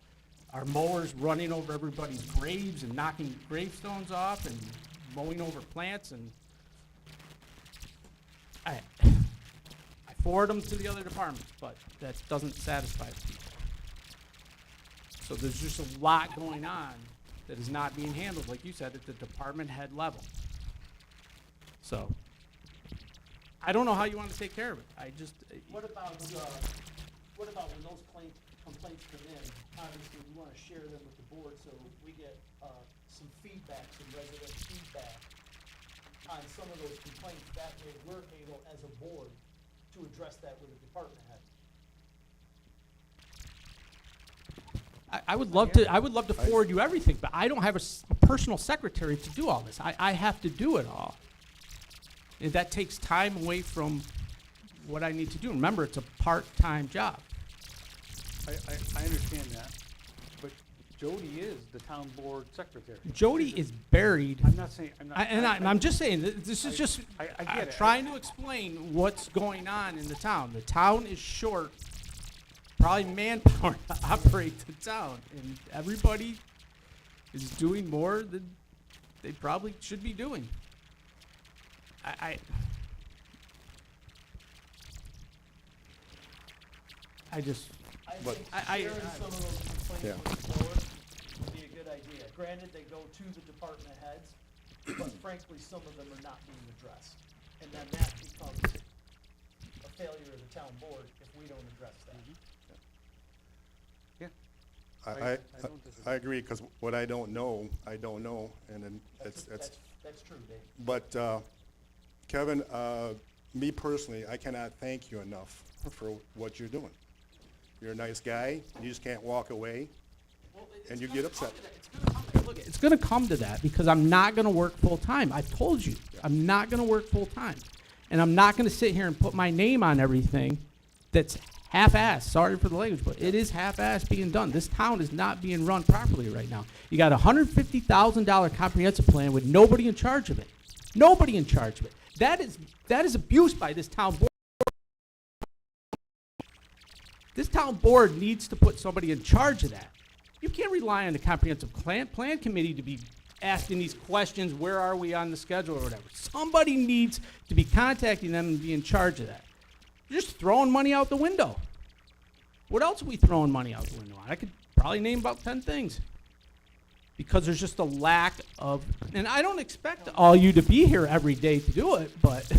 our mowers running over everybody's graves and knocking gravestones off and mowing over plants, and I forward them to the other departments, but that doesn't satisfy the people. So there's just a lot going on that is not being handled, like you said, at the department head level. So I don't know how you want to take care of it. What about when those complaints come in? Obviously, we want to share them with the board, so we get some feedback, some resident feedback on some of those complaints. That way, we're able, as a board, to address that with the department head. I would love to forward you everything, but I don't have a personal secretary to do all this. I have to do it all. And that takes time away from what I need to do. Remember, it's a part-time job. I understand that, but Jody is the town board secretary. Jody is buried. I'm not saying, I'm not. I'm just saying, this is just I get it. trying to explain what's going on in the town. The town is short, probably manpower to operate the town, and everybody is doing more than they probably should be doing. I just, I But- think I- sharing some of those Yeah. complaints with the board would be a good idea. Granted, they go to the department heads, but frankly, some of them are not being addressed. And then that becomes a failure of the town board if we don't address that. I agree, because what I don't know, and then it's, That's true, Dave. but, Kevin, me personally, I cannot thank you enough for what you're doing. You're a nice guy, you just can't walk away, and you get upset. it's gonna come to that because I'm not gonna work full-time. I've told you, I'm not gonna work full-time. And I'm not gonna sit here and put my name on everything that's half-assed. Sorry for the language, but it is half-assed being done. This town is not being run properly right now. You got a $150,000 comprehensive plan with nobody in charge of it. Nobody in charge of it. That is abuse by this town board. This town board needs to put somebody in charge of that. You can't rely on the comprehensive plan committee to be asking these questions, where are we on the schedule or whatever. Somebody needs to be contacting them and be in charge of that. You're just throwing money out the window. What else are we throwing money out the window on? I could probably name about 10 things. Because there's just a lack of, and I don't expect all you to be here every day to do it, but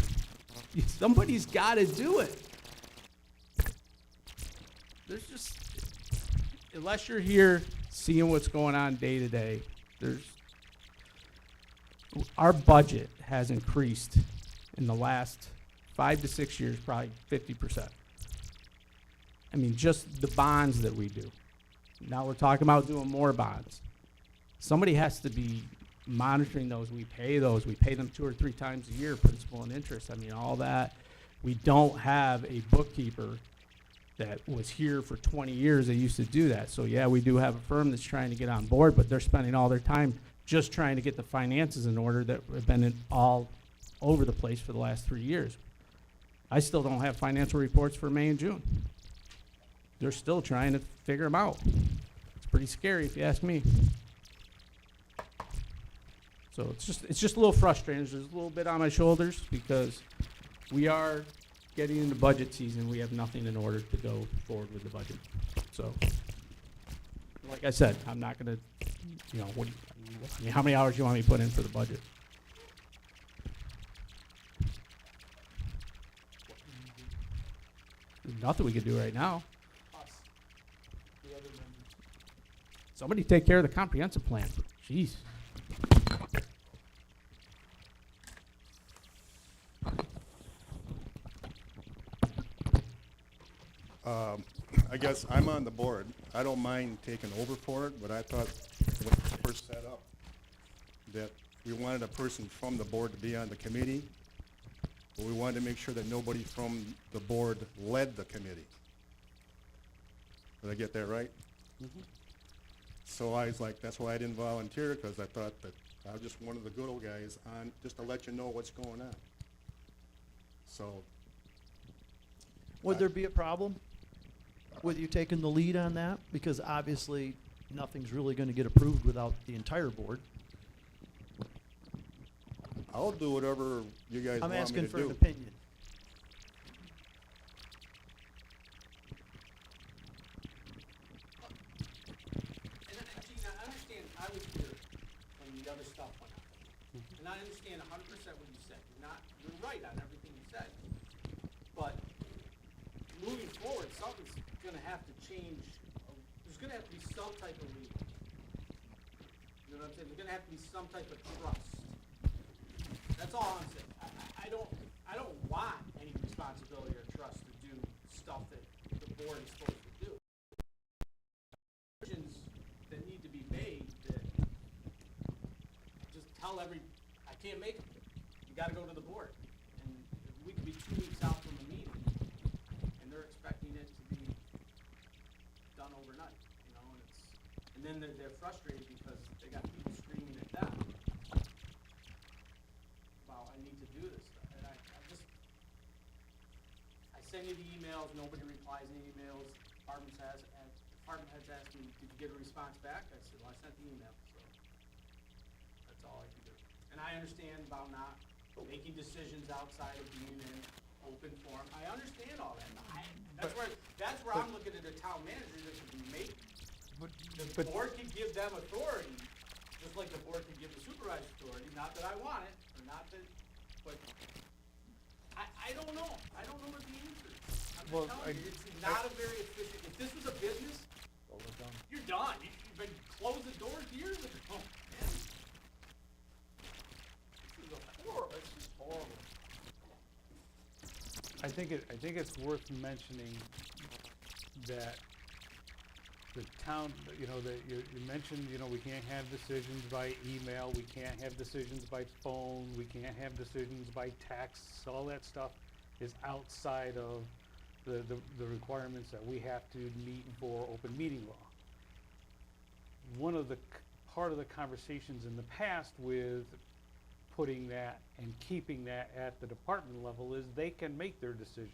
somebody's got to do it. There's just, unless you're here seeing what's going on day to day, our budget has increased in the last 5 to 6 years, probably 50%. I mean, just the bonds that we do. Now we're talking about doing more bonds. Somebody has to be monitoring those. We pay those. We pay them 2 or 3 times a year, principal and interest. I mean, all that. We don't have a bookkeeper that was here for 20 years. They used to do that. So yeah, we do have a firm that's trying to get on board, but they're spending all their time just trying to get the finances in order that have been all over the place for the last 3 years. I still don't have financial reports for May and June. They're still trying to figure them out. It's pretty scary if you ask me. So it's just a little frustrating. There's a little bit on my shoulders because we are getting into budget season. We have nothing in order to go forward with the budget. So, like I said, I'm not gonna, how many hours do you want me to put in for the budget? There's nothing we can do right now. Us, the other members. Somebody take care of the comprehensive plan. Jeez. I guess I'm on the board. I don't mind taking over for it, but I thought when it was first set up that we wanted a person from the board to be on the committee, but we wanted to make sure that nobody from the board led the committee. Did I get that right? So I was like, that's why I didn't volunteer, because I thought that I was just one of the good old guys on, just to let you know what's going on. So, Would there be a problem with you taking the lead on that? Because obviously, nothing's really gonna get approved without the entire board. I'll do whatever you guys I'm want me asking to for an do. opinion. And Gene, I understand, I was here when the other stuff went on. And I understand 100% what you said. You're right on everything you said. But moving forward, something's gonna have to change. There's gonna have to be some type of lead. You know what I'm saying? There's gonna have to be some type of trust. That's all I'm saying. I don't want any responsibility or trust to do stuff that the board is supposed to do. Decisions that need to be made that just tell I can't make it. You gotta go to the board. And we could be 2 weeks out from a meeting, and they're expecting it to be done overnight, and then they're frustrated because they got people screaming at them about, I need to do this stuff. And I send you the emails, nobody replies to the emails. Department heads asked me, did you get a response back? I said, well, I sent the email, so that's all I can do. And I understand about not making decisions outside of being in open forum. I understand all that. That's where I'm looking at the town manager that should be making. The but- board can give them authority, just like the board can give the supervisor authority, not that I want it, or not that, but I don't know. I don't know what the answer is. I'm Well, just telling you, it's not a very efficient, if this was a business, you're done. You've been closed the doors years ago. Man. This is horrible, it's just horrible. I think it's worth mentioning that the town, you know, that you mentioned, you know, we can't have decisions by email, we can't have decisions by phone, we can't have decisions by text, all that stuff is outside of the requirements that we have to meet for open meeting law. One of the, part of the conversations in the past with putting that and keeping that at the department level is they can make their decisions.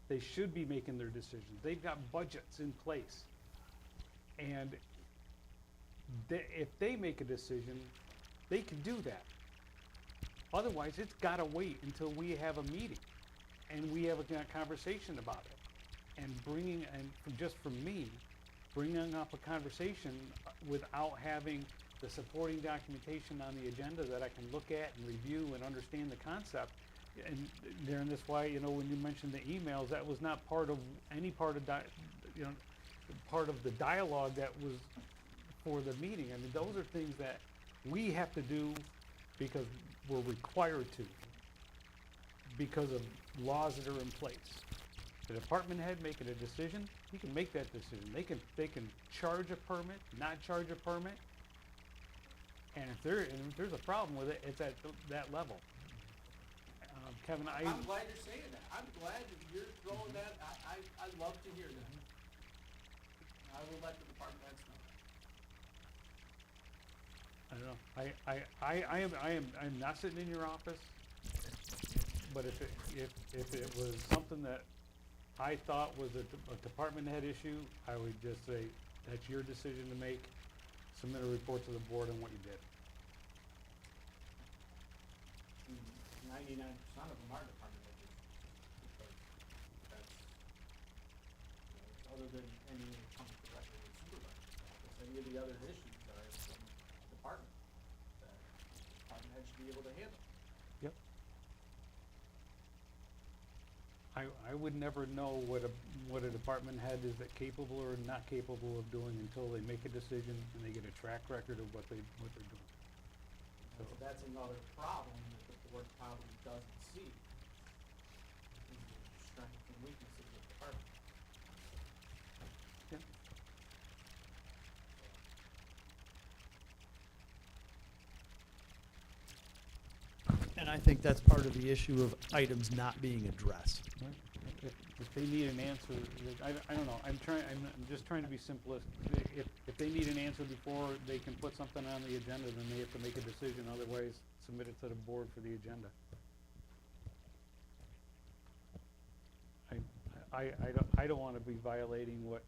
They should be making their decisions. They've got budgets in place. And if they make a decision, they can do that. Otherwise, it's gotta wait until we have a meeting and we have a conversation about it. And bringing, and just from me, bringing up a conversation without having the supporting documentation on the agenda that I can look at and review and understand the concept. And Darren, that's why, you know, when you mentioned the emails, that was not part of any part of, part of the dialogue that was for the meeting. I mean, those are things that we have to do because we're required to, because of laws that are in place. The department head making a decision, he can make that decision. They can charge a permit, not charge a permit. And if there's a problem with it, it's at that level. Kevin, I'm glad you're saying that. I'm glad that you're throwing that. I love to hear that. I will let the department heads know. I don't know. I'm not sitting in your office, but if it was something that I thought was a department head issue, I would just say, that's your decision to make. Submit a report to the board on what you did. 99% of them are department heads. Because that's, other than any that comes directly with supervisor's office, any of the other issues are from the department, that department head should be able to handle. Yep. I would never know what a department head is that capable or not capable of doing until they make a decision and they get a track record of what they're doing. So that's another problem that the board probably doesn't see. Is the strengths and weaknesses of the department. Yeah. And I think that's part of the issue of items not being addressed. If they need an answer, I don't know, I'm just trying to be simplistic. If they need an answer before they can put something on the agenda, then they have to make a decision, otherwise submit it to the board for the agenda. I don't wanna be violating what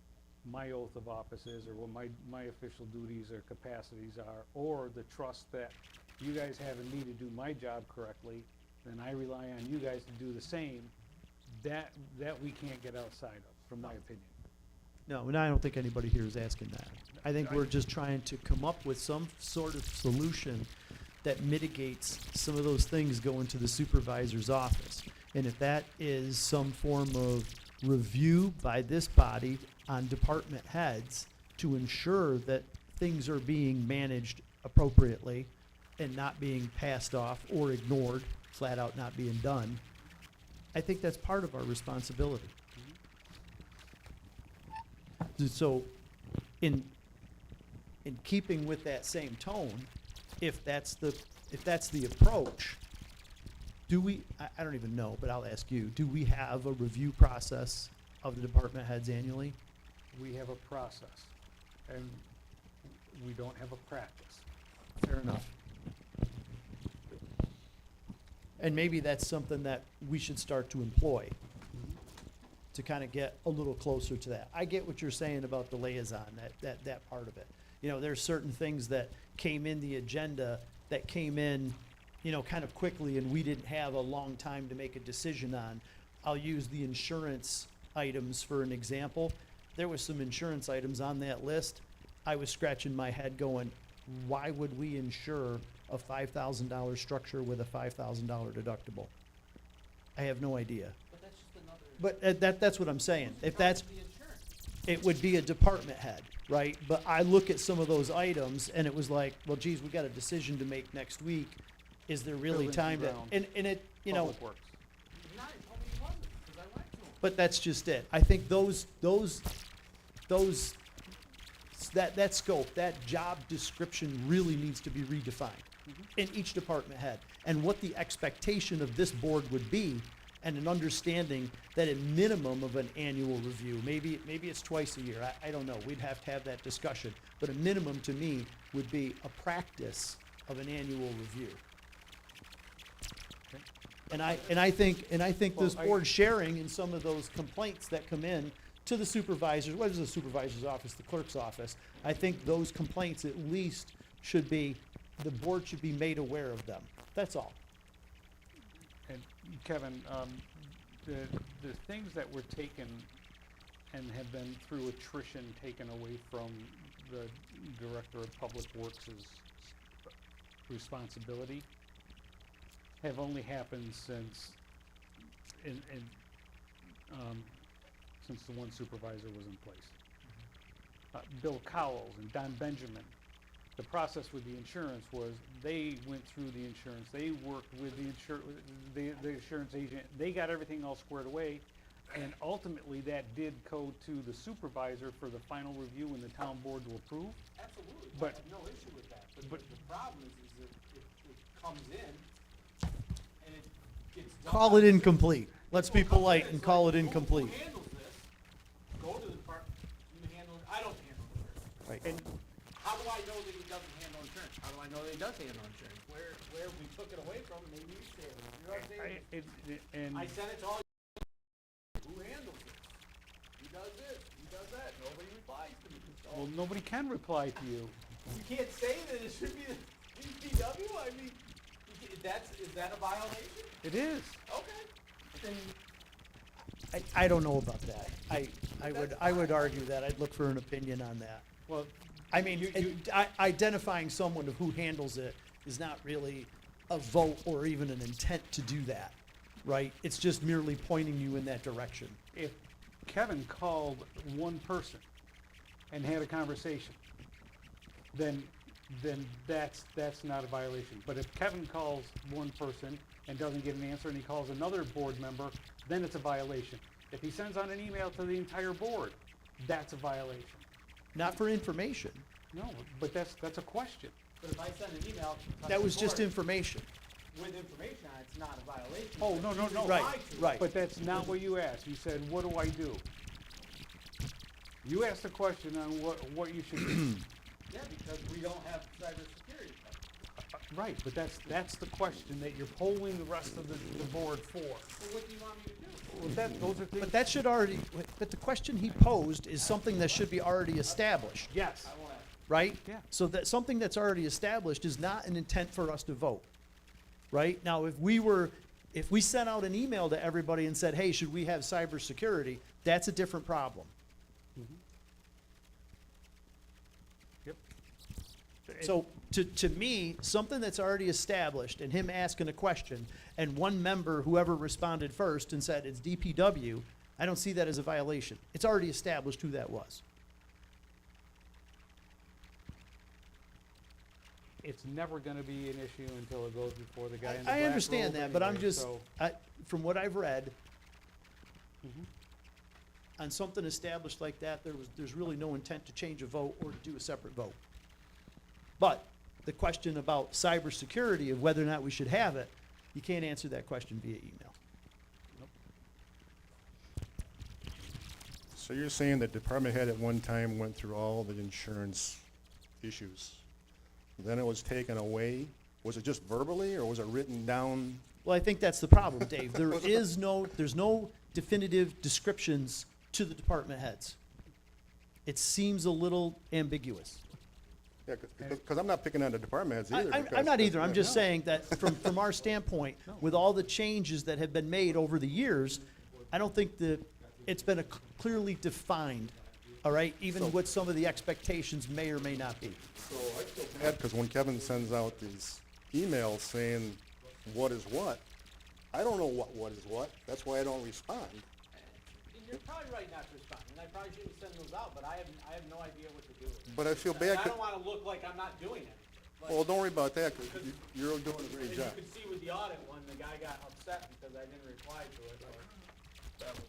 my oath of office is, or what my official duties or capacities are, or the trust that you guys have in me to do my job correctly, then I rely on you guys to do the same. That we can't get outside of, from my opinion. No, and I don't think anybody here is asking that. I think we're just trying to come up with some sort of solution that mitigates some of those things going to the supervisor's office. And if that is some form of review by this body on department heads to ensure that things are being managed appropriately and not being passed off or ignored, flat out not being done, I think that's part of our responsibility. So, in keeping with that same tone, if that's the approach, do we, I don't even know, but I'll ask you, do we have a review process of the department heads annually? We have a process, and we don't have a practice. Fair enough. And maybe that's something that we should start to employ to kind of get a little closer to that. I get what you're saying about the liaison, that part of it. You know, there's certain things that came in the agenda that came in, you know, kind of quickly, and we didn't have a long time to make a decision on. I'll use the insurance items, for an example, there was some insurance items on that list. I was scratching my head going, why would we insure a $5,000 structure with a $5,000 deductible? I have no idea. But that's just another. But that's what I'm saying. If that's, The insurance. it would be a department head, right? But I look at some of those items and it was like, well, geez, we got a decision to make next week. Is there really Buildings time and to, grounds. and it, you know, Public Works. He's not, he told me he wasn't, because I went to him. but that's just it. I think that scope, that job description really needs to be redefined in each department head. And what the expectation of this board would be, and an understanding that a minimum of an annual review, maybe it's twice a year, I don't know, we'd have to have that discussion. But a minimum to me would be a practice of an annual review. And I think this Well, board sharing in some of those complaints that come in to the supervisors, whether it's the supervisor's office, the clerk's office, I think those complaints at least should be, the board should be made aware of them. That's all. And Kevin, the things that were taken and have been through attrition taken away from the Director of Public Works' responsibility have only happened since since the one supervisor was in place. Bill Cowles and Don Benjamin, the process with the insurance was they went through the insurance, they worked with the insurance agent, they got everything all squared away, and ultimately that did go to the supervisor for the final review and the town board to approve. Absolutely, I But- have no issue with that, but but- the problem is that it comes in and it gets done. Call it incomplete. Let's be polite and call it incomplete. Who handles this? Go to the department, you handle it, I don't handle it. Right. And How do I know that he doesn't handle insurance? How do I know that he does handle insurance? Where we took it away from, maybe you say it. You know what I'm saying? and I sent it to all you. Who handles this? He does this, he does that, nobody replies to me. So, well, nobody can reply to you. you can't say that it should be the DPW, I mean, is that a violation? It is. Okay, then I don't know about that. I would argue that. I'd look for an opinion on that. Well, I mean, identifying someone of who handles it is not really a vote or even an intent to do that, right? It's just merely pointing you in that direction. if Kevin called one person and had a conversation, then that's not a violation. But if Kevin calls one person and doesn't get an answer and he calls another board member, then it's a violation. If he sends out an email to the entire board, that's a violation. Not for information. No, but that's a question. but if I send an email. to That the was just board information. With information on it, it's not a violation. Oh, no, no, no. Right, Reply to it. right. But that's not what you asked. You said, what do I do? You asked a question on what you should do. Yeah, because we don't have cybersecurity coverage. Right, but that's the question that you're polling the rest of the board for. Well, what do you want me to do? Well, those are things. But that should already, but the question he posed is something that should be already established, Yes. I won't ask. right? Yeah. So that something that's already established is not an intent for us to vote, right? Now, if we sent out an email to everybody and said, hey, should we have cybersecurity, that's a different problem. Yep. So to me, something that's already established and him asking a question and one member, whoever responded first and said it's DPW, I don't see that as a violation. It's already established who that was. It's never gonna be an issue until it goes before the guy in the I black understand robe that, but I'm anyway, just, so- from what I've read, Mhm. on something established like that, there's really no intent to change a vote or to do a separate vote. But the question about cybersecurity of whether or not we should have it, you can't answer that question via email. So you're saying that department head at one time went through all the insurance issues? Then it was taken away? Was it just verbally, or was it written down? Well, I think that's the problem, Dave. There's no definitive descriptions to the department heads. It seems a little ambiguous. Yeah, because I'm not picking on the department heads either. I'm because- not either. I'm just No. saying that from our standpoint, with all the changes that have been made over the years, I don't think it's been clearly defined, all right? Even So- what some of the expectations may or may not be. So I feel bad, because when Kevin sends out these emails saying what is what, I don't know what is what. That's why I don't respond. And you're probably right not to respond, and I probably shouldn't send those out, but I have no idea what to do with it. But I feel And bad, I don't wanna look like I'm not doing it. Like, well, don't worry about that, because you're doing a and great you job. could see with the audit one, the guy got upset because I didn't reply to it, or that was,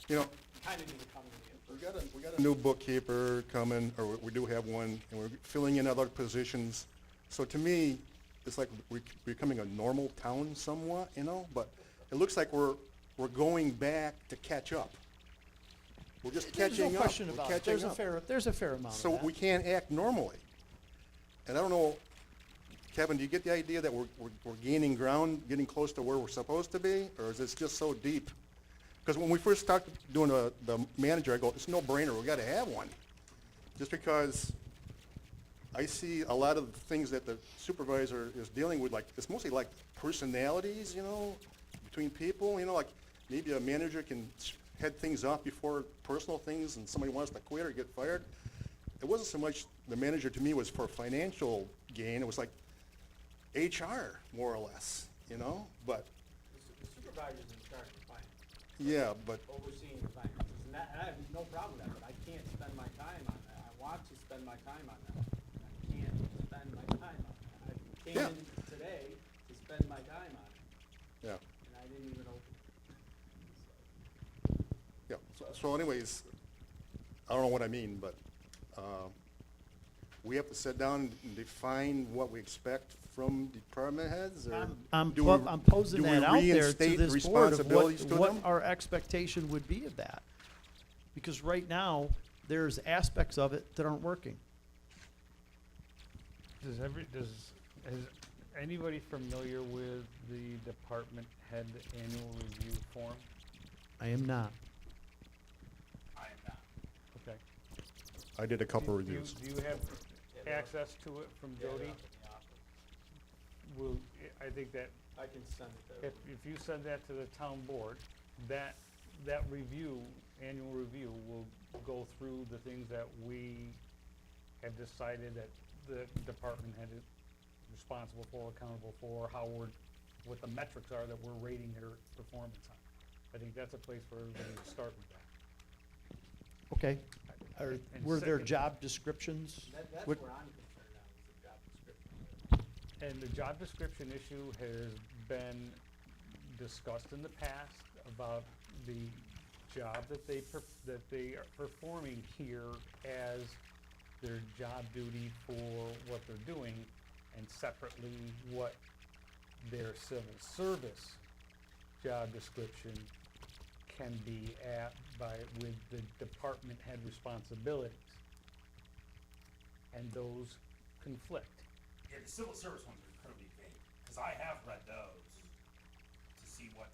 You know, kinda need to come to me at first. we got a new bookkeeper coming, or we do have one, and we're filling in other positions. So to me, it's like we're becoming a normal town somewhat, you know, but it looks like we're going back to catch up. We're just catching There's no up. question We're about it. catching There's a fair amount of So that. we can't act normally. And I don't know, Kevin, do you get the idea that we're gaining ground, getting close to where we're supposed to be? Or is this just so deep? Because when we first started doing the manager, I go, it's no brainer, we gotta have one. Just because I see a lot of the things that the supervisor is dealing with, like, it's mostly like personalities, you know, between people, you know, like maybe a manager can head things off before personal things and somebody wants to quit or get fired. It wasn't so much, the manager to me was for financial gain, it was like HR, more or less, you know, but, The supervisor's in charge of finance, yeah, but, overseeing the finances, and I have no problem with that, but I can't spend my time on that. I want to spend my time on that. I can't spend my time on that. I came Yeah. in today to spend my time on it, yeah, and I didn't even open it. yeah. So anyways, I don't know what I mean, but, we have to sit down and define what we expect from department heads, or? I'm do we- posing do we that out there to reinstate this board of responsibilities to what them? our expectation would be of that. Because right now, there's aspects of it that aren't working. Is anybody familiar with the department head annual review form? I am not. I am not. Okay. I did a couple Do you- reviews. Do you have access to it from Jody? Will, I think that I can send it there. if you send that to the town board, that review, annual review, will go through the things that we have decided that the department head is responsible for, accountable for, what the metrics are that we're rating their performance on. I think that's a place for everybody to start with that. Okay. And Were there second- job descriptions? That's What- where I'm concerned on, is the job description. And the job description issue has been discussed in the past about the job that they are performing here as their job duty for what they're doing, and separately what their civil service job description can be with the department head responsibilities. And those conflict. Yeah, the civil service ones are incredibly vague, because I have read those to see what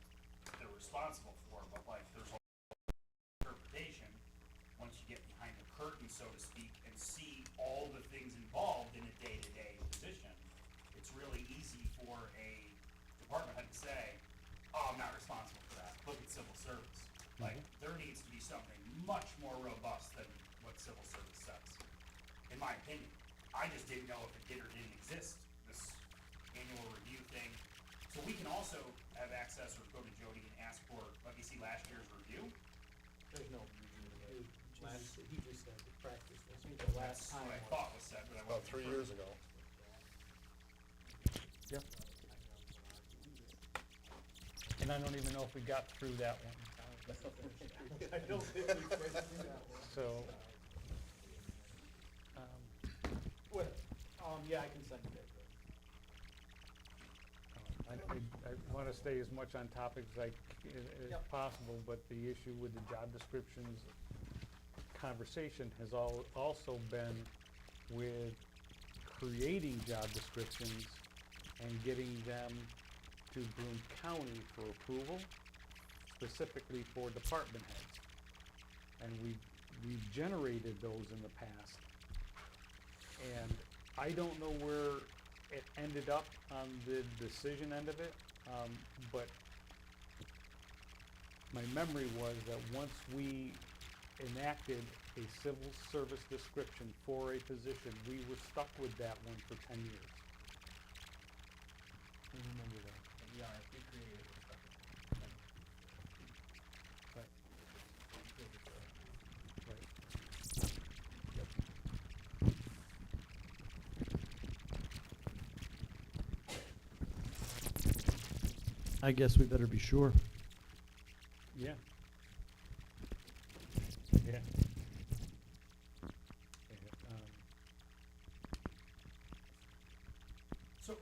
they're responsible for, but like, there's a interpretation, once you get behind the curtain, so to speak, and see all the things involved in a day-to-day position, it's really easy for a department head to say, oh, I'm not responsible for that, look at civil service. Like, there needs to be something much more robust than what civil service says, in my opinion. I just didn't know if it did or didn't exist, this annual review thing. So we can also have access or go to Jody and ask for, let me see last year's review. There's no review of it. He just said the practice, I think the last That's time what I was. thought was said, but I About wasn't 3 sure. years ago. And I don't even know if we got through that one. I don't think we went through that one. So, What, yeah, I can send it there. I want to stay as much on topic as Yep. possible, but the issue with the job descriptions conversation has also been with creating job descriptions and getting them to Broome County for approval, specifically for department heads. And we've generated those in the past. And I don't know where it ended up on the decision end of it, but my memory was that once we enacted a civil service description for a position, we were stuck with that one for 10 years. I remember that. Right. I guess we better be sure. Yeah. Yeah.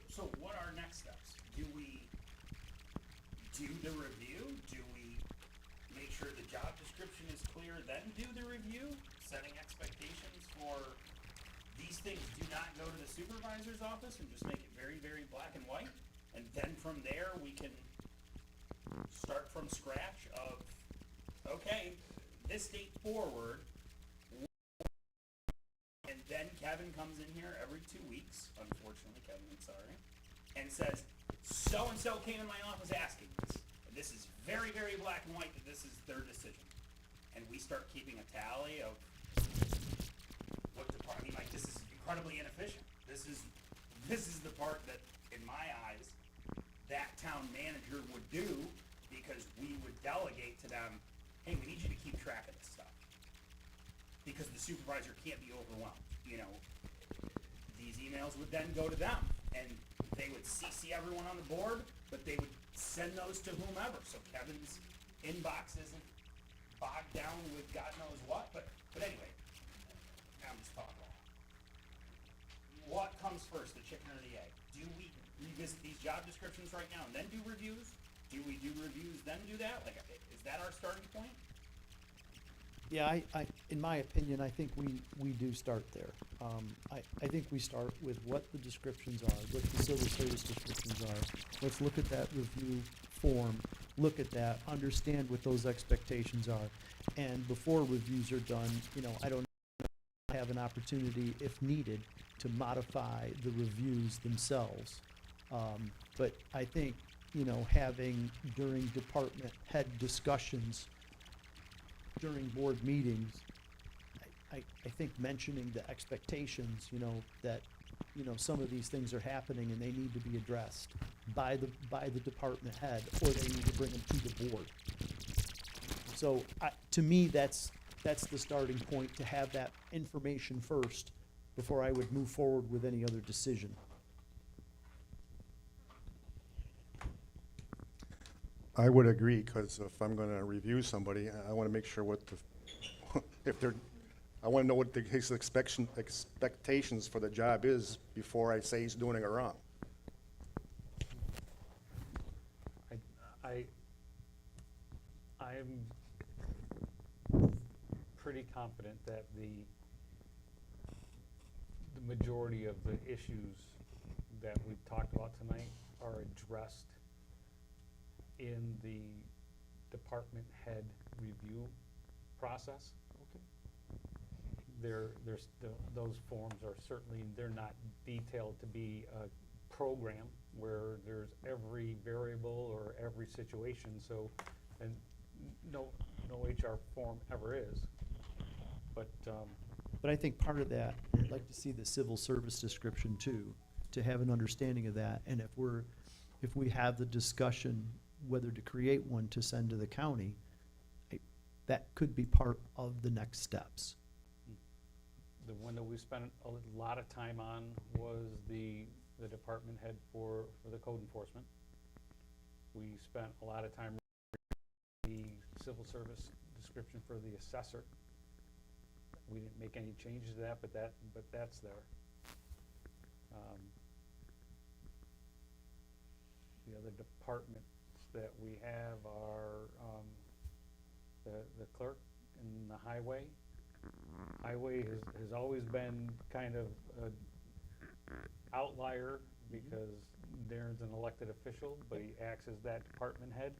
So what are next steps? Do we do the review? Do we make sure the job description is clear, then do the review? Setting expectations for these things do not go to the supervisor's office and just make it very, very black and white? And then from there, we can start from scratch of, okay, this date forward. And then Kevin comes in here every 2 weeks, unfortunately, Kevin, I'm sorry, and says, so-and-so came in my office asking this. And this is very, very black and white that this is their decision. And we start keeping a tally of what department, like, this is incredibly inefficient. This is the part that, in my eyes, that town manager would do, because we would delegate to them, hey, we need you to keep track of this stuff. Because the supervisor can't be overwhelmed, you know. These emails would then go to them, and they would CC everyone on the board, but they would send those to whomever. So Kevin's inbox isn't bogged down with God knows what, but anyway, I'm just talking. What comes first, the chicken or the egg? Do we revisit these job descriptions right now and then do reviews? Do we do reviews, then do that? Like, is that our starting point? Yeah, I, in my opinion, I think we do start there. I think we start with what the descriptions are, what the civil service descriptions are. Let's look at that review form, look at that, understand what those expectations are. And before reviews are done, you know, I don't have an opportunity, if needed, to modify the reviews themselves. But I think, you know, having during department head discussions, during board meetings, I think mentioning the expectations, you know, that, you know, some of these things are happening and they need to be addressed by the department head, or they need to bring them to the board. So to me, that's the starting point, to have that information first before I would move forward with any other decision. I would agree, because if I'm gonna review somebody, I wanna make sure what the, if they're, I wanna know what his expectations for the job is before I say he's doing it wrong. I'm pretty confident that the majority of the issues that we've talked about tonight are addressed in the department head review process. Those forms are certainly, they're not detailed to be a program where there's every variable or every situation, so, and no HR form ever is. But I think part of that, I'd like to see the civil service description too, to have an understanding of that. And if we have the discussion whether to create one to send to the county, that could be part of the next steps. the one that we spent a lot of time on was the department head for the code enforcement. We spent a lot of time reading the civil service description for the assessor. We didn't make any changes to that, but that's there. The other departments that we have are the clerk and the highway. Highway has always been kind of an outlier because Darren's an elected official, but he acts as that department head.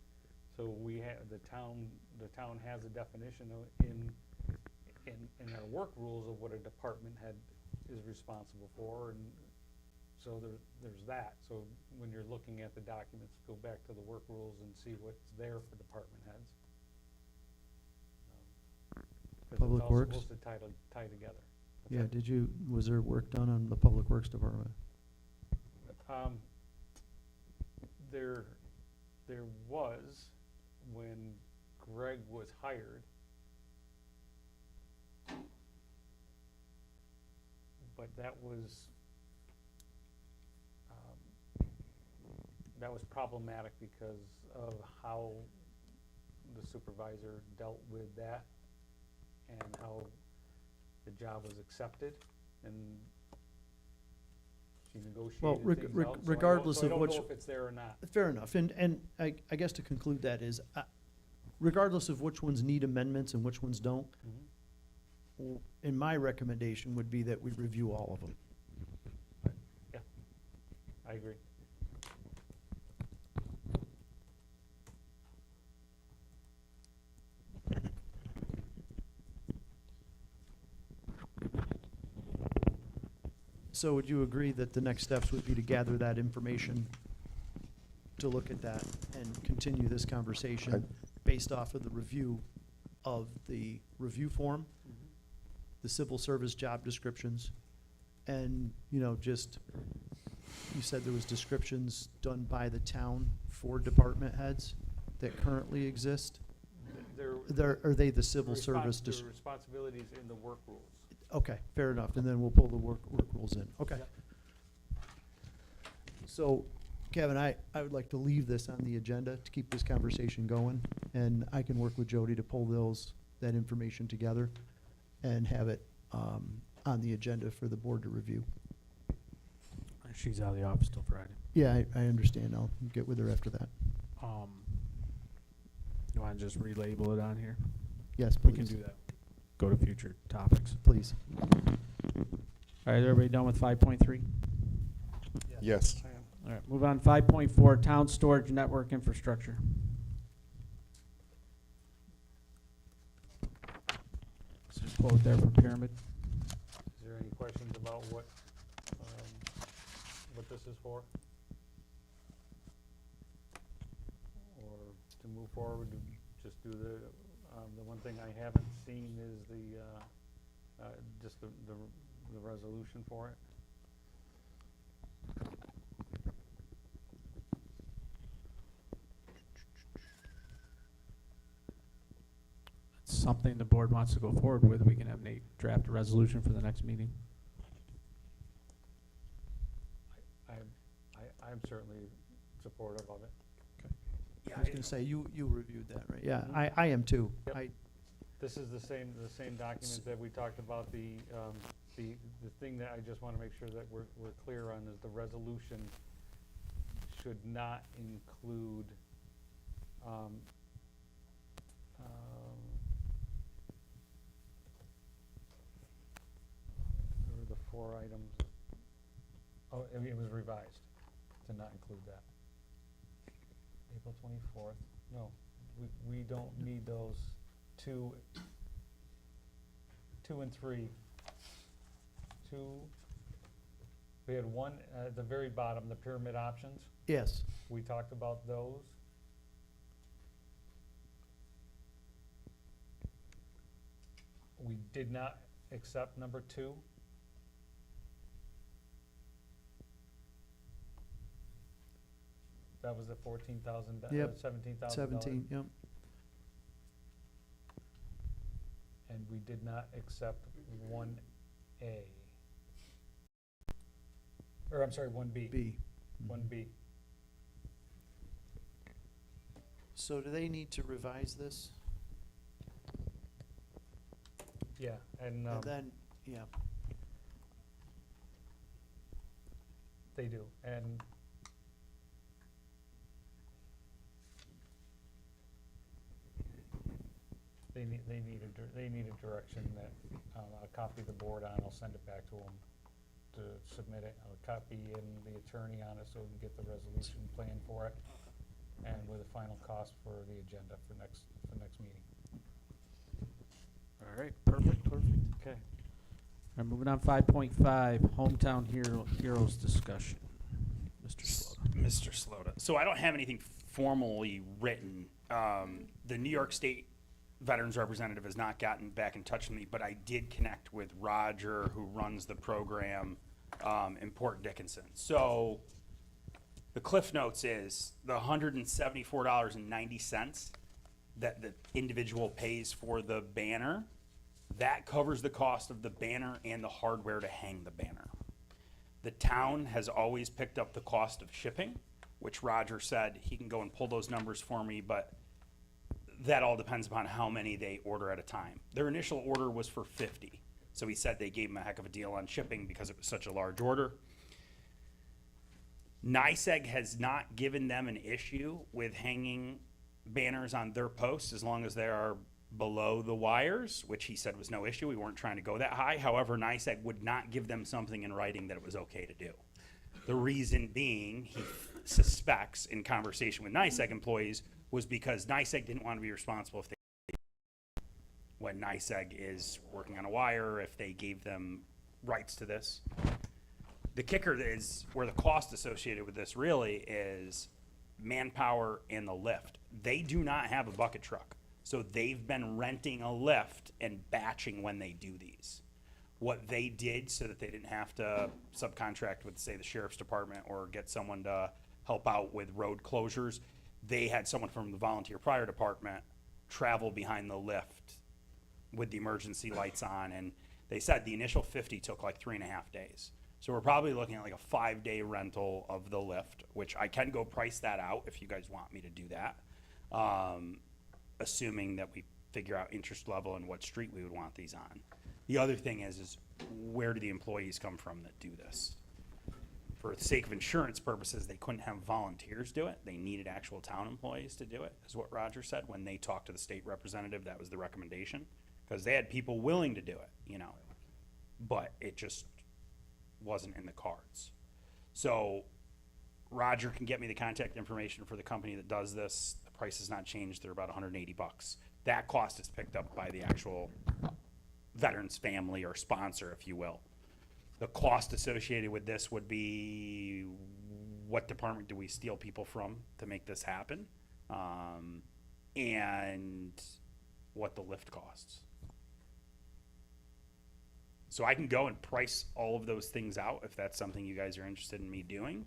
So we have the town has a definition in our work rules of what a department head is responsible for, and so there's that. So when you're looking at the documents, go back to the work rules and see what's there for department heads. 'cause Public it's all Works? supposed to tie together. What's Yeah, that? was there work done on the Public Works Department? There was, when Greg was hired. But that was problematic because of how the supervisor dealt with that and how the job was accepted, and she negotiated Well, things out. So I don't- regardless so I of don't which- know if it's there or not. Fair enough, and I guess to conclude that is, regardless of which ones need amendments and which ones don't, in my recommendation would be that we review all of them. I agree. So would you agree that the next steps would be to gather that information, to look at that, and continue this conversation based off of the review of the review form, the civil service job descriptions, and, just, you said there was descriptions done by the town for department heads that currently exist? Are they the civil service? The responsibilities in the work rules. Okay, fair enough, and then we'll pull the work rules in, okay. Yep. So, Kevin, I would like to leave this on the agenda to keep this conversation going, and I can work with Jody to pull that information together and have it, on the agenda for the board to review. She's out of the office till Friday. Yeah, I understand, I'll get with her after that. You wanna just relabel it on here? Yes, We please. can do that. Go to future topics. Please. All right, everybody done with 5.3? Yes. All right, move on, 5.4, town storage network infrastructure. So just quote there for Pyramid. Is there any questions about what this is for? Or to move forward, just do the one thing I haven't seen is just the resolution for it. It's something the board wants to go forward with. We can have Nate draft a resolution for the next meeting. I'm certainly supportive of it. I was gonna say, you reviewed that, right? Yeah, I am too. Yep. This is the same document that we talked about. The thing that I just want to make sure that we're clear on is the resolution should not include there were the 4 items. Oh, it was revised to not include that. April 24th. No, we don't need those 2 and 3. 2. We had 1 at the very bottom, the pyramid options. Yes. We talked about those. We did not accept number 2. That was the $14,000, Yep. $17,000. 17, yep. And we did not accept 1A. Or, I'm sorry, 1B. B. 1B. So do they need to revise this? Yeah, and And then, yeah, they do. And they need a direction that I'll copy the board on. I'll send it back to them to submit it. I'll copy in the attorney on it so we can get the resolution plan for it, and with a final cost for the agenda for next meeting. All right, perfect. Okay. All right, moving on, 5.5, hometown heroes discussion. Mr. Slaughter. Mr. Slota. So I don't have anything formally written. The New York State veterans representative has not gotten back in touch with me, but I did connect with Roger, who runs the program in Port Dickinson. So the Cliff Notes is the $174.90 that the individual pays for the banner. That covers the cost of the banner and the hardware to hang the banner. The town has always picked up the cost of shipping, which Roger said he can go and pull those numbers for me, but that all depends upon how many they order at a time. Their initial order was for 50. So he said they gave him a heck of a deal on shipping because it was such a large order. NYSEG has not given them an issue with hanging banners on their posts as long as they are below the wires, which he said was no issue. We weren't trying to go that high. However, NYSEG would not give them something in writing that it was okay to do. The reason being, he suspects in conversation with NYSEG employees, was because NYSEG didn't want to be responsible if they, when NYSEG is working on a wire, if they gave them rights to this. The kicker is where the cost associated with this really is manpower and the lift. They do not have a bucket truck, so they've been renting a lift and batching when they do these. What they did so that they didn't have to subcontract with, say, the sheriff's department or get someone to help out with road closures, they had someone from the volunteer fire department travel behind the lift with the emergency lights on, and they said the initial 50 took like 3.5 days. So we're probably looking at like a 5-day rental of the lift, which I can go price that out if you guys want me to do that, assuming that we figure out interest level and what street we would want these on. The other thing is where do the employees come from that do this? For the sake of insurance purposes, they couldn't have volunteers do it. They needed actual town employees to do it, is what Roger said. When they talked to the state representative, that was the recommendation. Because they had people willing to do it, you know, but it just wasn't in the cards. So Roger can get me the contact information for the company that does this. The price has not changed. They're about $180. That cost is picked up by the actual veteran's family or sponsor, if you will. The cost associated with this would be what department do we steal people from to make this happen, and what the lift costs. So I can go and price all of those things out if that's something you guys are interested in me doing.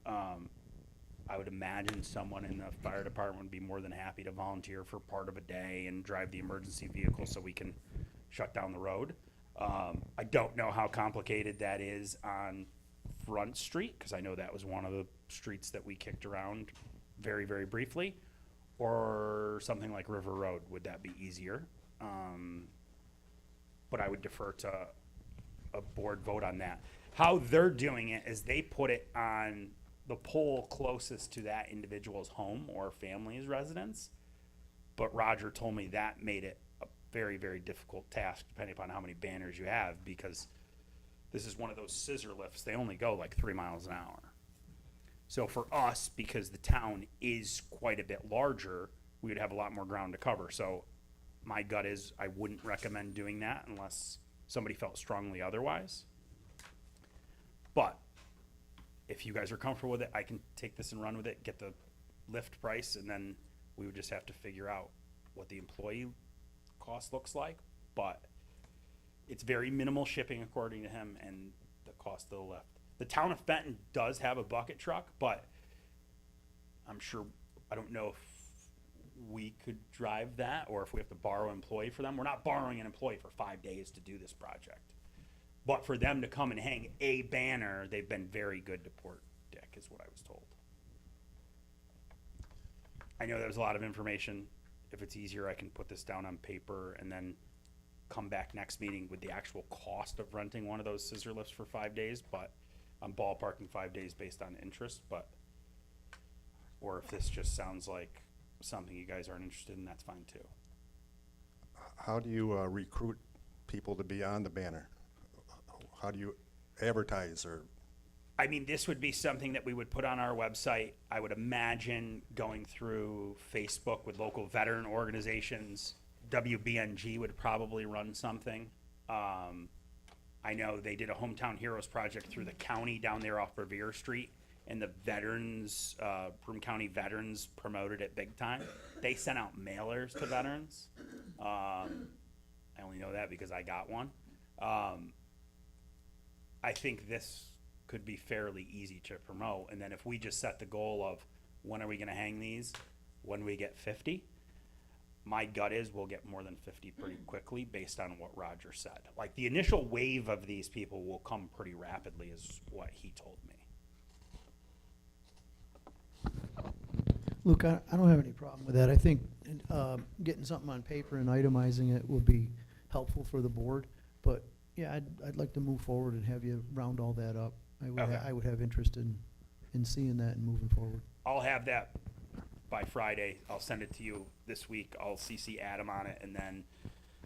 I would imagine someone in the fire department would be more than happy to volunteer for part of a day and drive the emergency vehicle so we can shut down the road. I don't know how complicated that is on Front Street, because I know that was one of the streets that we kicked around very, very briefly, or something like River Road. Would that be easier? But I would defer to a board vote on that. How they're doing it is they put it on the pole closest to that individual's home or family's residence. But Roger told me that made it a very, very difficult task depending upon how many banners you have, because this is one of those scissor lifts. They only go like 3 miles an hour. So for us, because the town is quite a bit larger, we would have a lot more ground to cover. So my gut is I wouldn't recommend doing that unless somebody felt strongly otherwise. But if you guys are comfortable with it, I can take this and run with it, get the lift price, and then we would just have to figure out what the employee cost looks like. But it's very minimal shipping according to him, and the cost of the lift. The town of Fenton does have a bucket truck, but I'm sure, I don't know if we could drive that or if we have to borrow an employee for them. We're not borrowing an employee for 5 days to do this project. But for them to come and hang a banner, they've been very good to Port Dick, is what I was told. I know there's a lot of information. If it's easier, I can put this down on paper and then come back next meeting with the actual cost of renting one of those scissor lifts for 5 days, but I'm ballparking 5 days based on interest, but, or if this just sounds like something you guys aren't interested in, that's fine too. How do you recruit people to be on the banner? How do you advertise? Or I mean, this would be something that we would put on our website. I would imagine going through Facebook with local veteran organizations. WBNG would probably run something. I know they did a Hometown Heroes project through the county down there off Revere Street, and the veterans, Broome County veterans promoted it big time. They sent out mailers to veterans I only know that because I got one. I think this could be fairly easy to promote, and then if we just set the goal of when are we gonna hang these, when we get 50, my gut is we'll get more than 50 pretty quickly based on what Roger said. Like, the initial wave of these people will come pretty rapidly is what he told me. Luke, I don't have any problem with that. I think getting something on paper and itemizing it will be helpful for the board. But yeah, I'd like to move forward and have you round all that up. Okay. I would have interest in seeing that and moving forward. I'll have that by Friday. I'll send it to you this week. I'll CC Adam on it, and then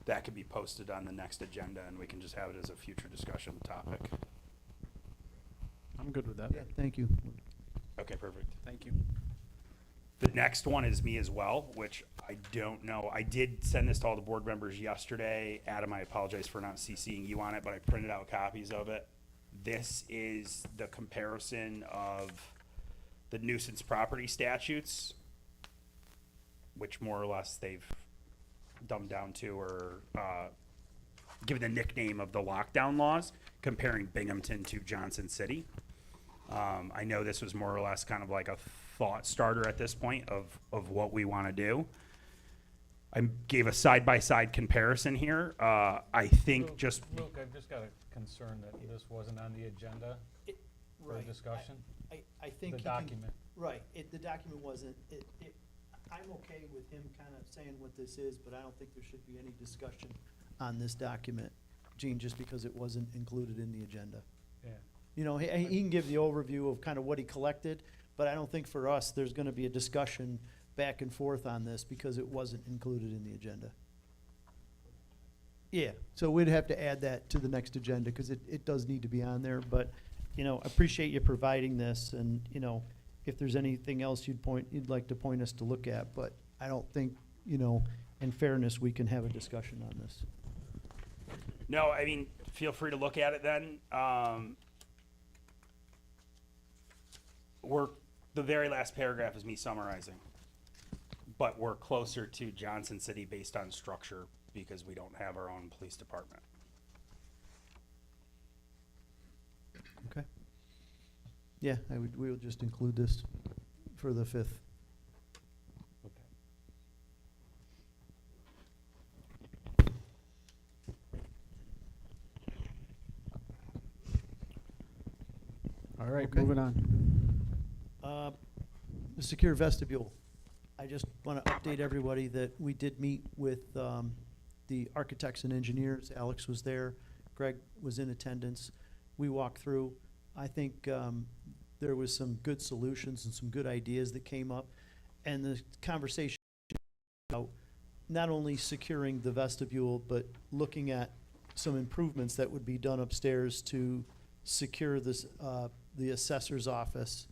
that could be posted on the next agenda, and we can just have it as a future discussion topic. I'm good with that. Yeah, thank you. Okay, perfect. Thank you. The next one is me as well, which I don't know. I did send this to all the board members yesterday. Adam, I apologize for not CCing you on it, but I printed out copies of it. This is the comparison of the nuisance property statutes, which more or less they've dumbed down to or given the nickname of the lockdown laws, comparing Binghamton to Johnson City. I know this was more or less kind of like a thought starter at this point of what we want to do. I gave a side-by-side comparison here. I think Luke, just, Luke, I've just got a concern that this wasn't on the agenda for discussion. I think The he can- document. Right, the document wasn't, I'm okay with him kind of saying what this is, but I don't think there should be any discussion on this document, Gene, just because it wasn't included in the agenda. Yeah. You know, he can give the overview of kind of what he collected, but I don't think for us, there's gonna be a discussion back and forth on this because it wasn't included in the agenda. Yeah, so we'd have to add that to the next agenda, because it does need to be on there, but, you know, appreciate you providing this, and, you know, if there's anything else you'd like to point us to look at, but I don't think, you know, in fairness, we can have a discussion on this. no, I mean, feel free to look at it then. The very last paragraph is me summarizing. But we're closer to Johnson City based on structure because we don't have our own police department. Okay. Yeah, we'll just include this for the 5th. Okay. All right, Okay. moving on. The secure vestibule. I just want to update everybody that we did meet with the architects and engineers. Alex was there. Greg was in attendance. We walked through. I think there was some good solutions and some good ideas that came up. And the conversation about not only securing the vestibule, but looking at some improvements that would be done upstairs to secure this, the assessor's office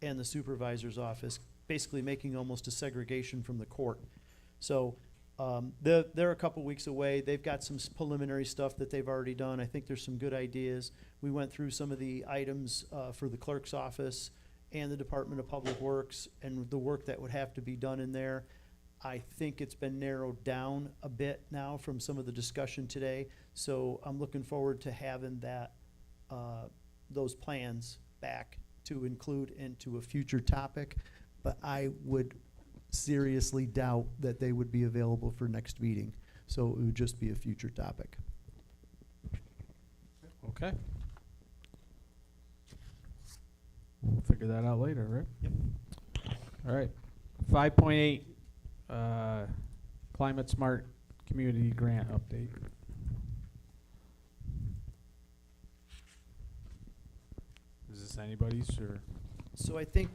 and the supervisor's office, basically making almost a segregation from the court. So they're a couple weeks away. They've got some preliminary stuff that they've already done. I think there's some good ideas. We went through some of the items for the clerk's office and the Department of Public Works and the work that would have to be done in there. I think it's been narrowed down a bit now from some of the discussion today. So I'm looking forward to having that, those plans back to include into a future topic. But I would seriously doubt that they would be available for next meeting. So it would just be a future topic. Okay. We'll figure that out later, right? Yep. All right. 5.8, Climate Smart Community Grant Update. Is this anybody's, or? So I think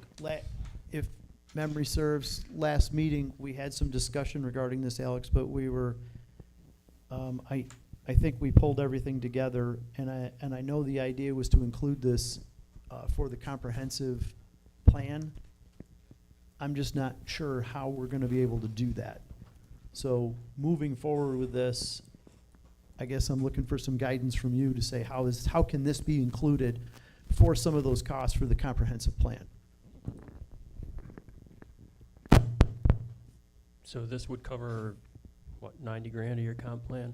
if memory serves, last meeting, we had some discussion regarding this, Alex, but we were, I think we pulled everything together, and I know the idea was to include this for the comprehensive plan. I'm just not sure how we're gonna be able to do that. So moving forward with this, I guess I'm looking for some guidance from you to say how can this be included for some of those costs for the comprehensive plan? So this would cover what, 90 grand of your comp plan.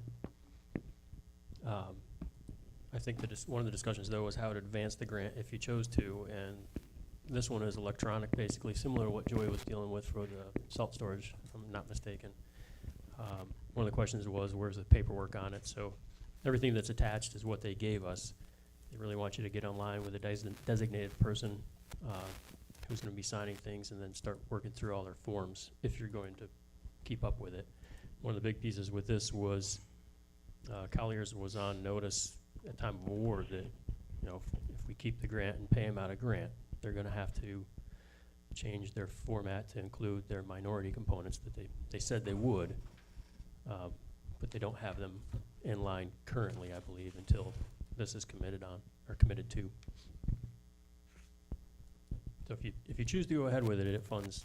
I think one of the discussions though was how to advance the grant if you chose to, and this one is electronic, basically similar to what Joy was dealing with for the salt storage, if I'm not mistaken. One of the questions was, where's the paperwork on it? So everything that's attached is what they gave us. They really want you to get online with a designated person who's going to be signing things, and then start working through all their forms if you're going to keep up with it. One of the big pieces with this was Colliers was on notice at time of award that, you know, if we keep the grant and pay them out of grant, they're going to have to change their format to include their minority components that they said they would, but they don't have them in line currently, I believe, until this is committed on or committed to. So if you choose to go ahead with it, it funds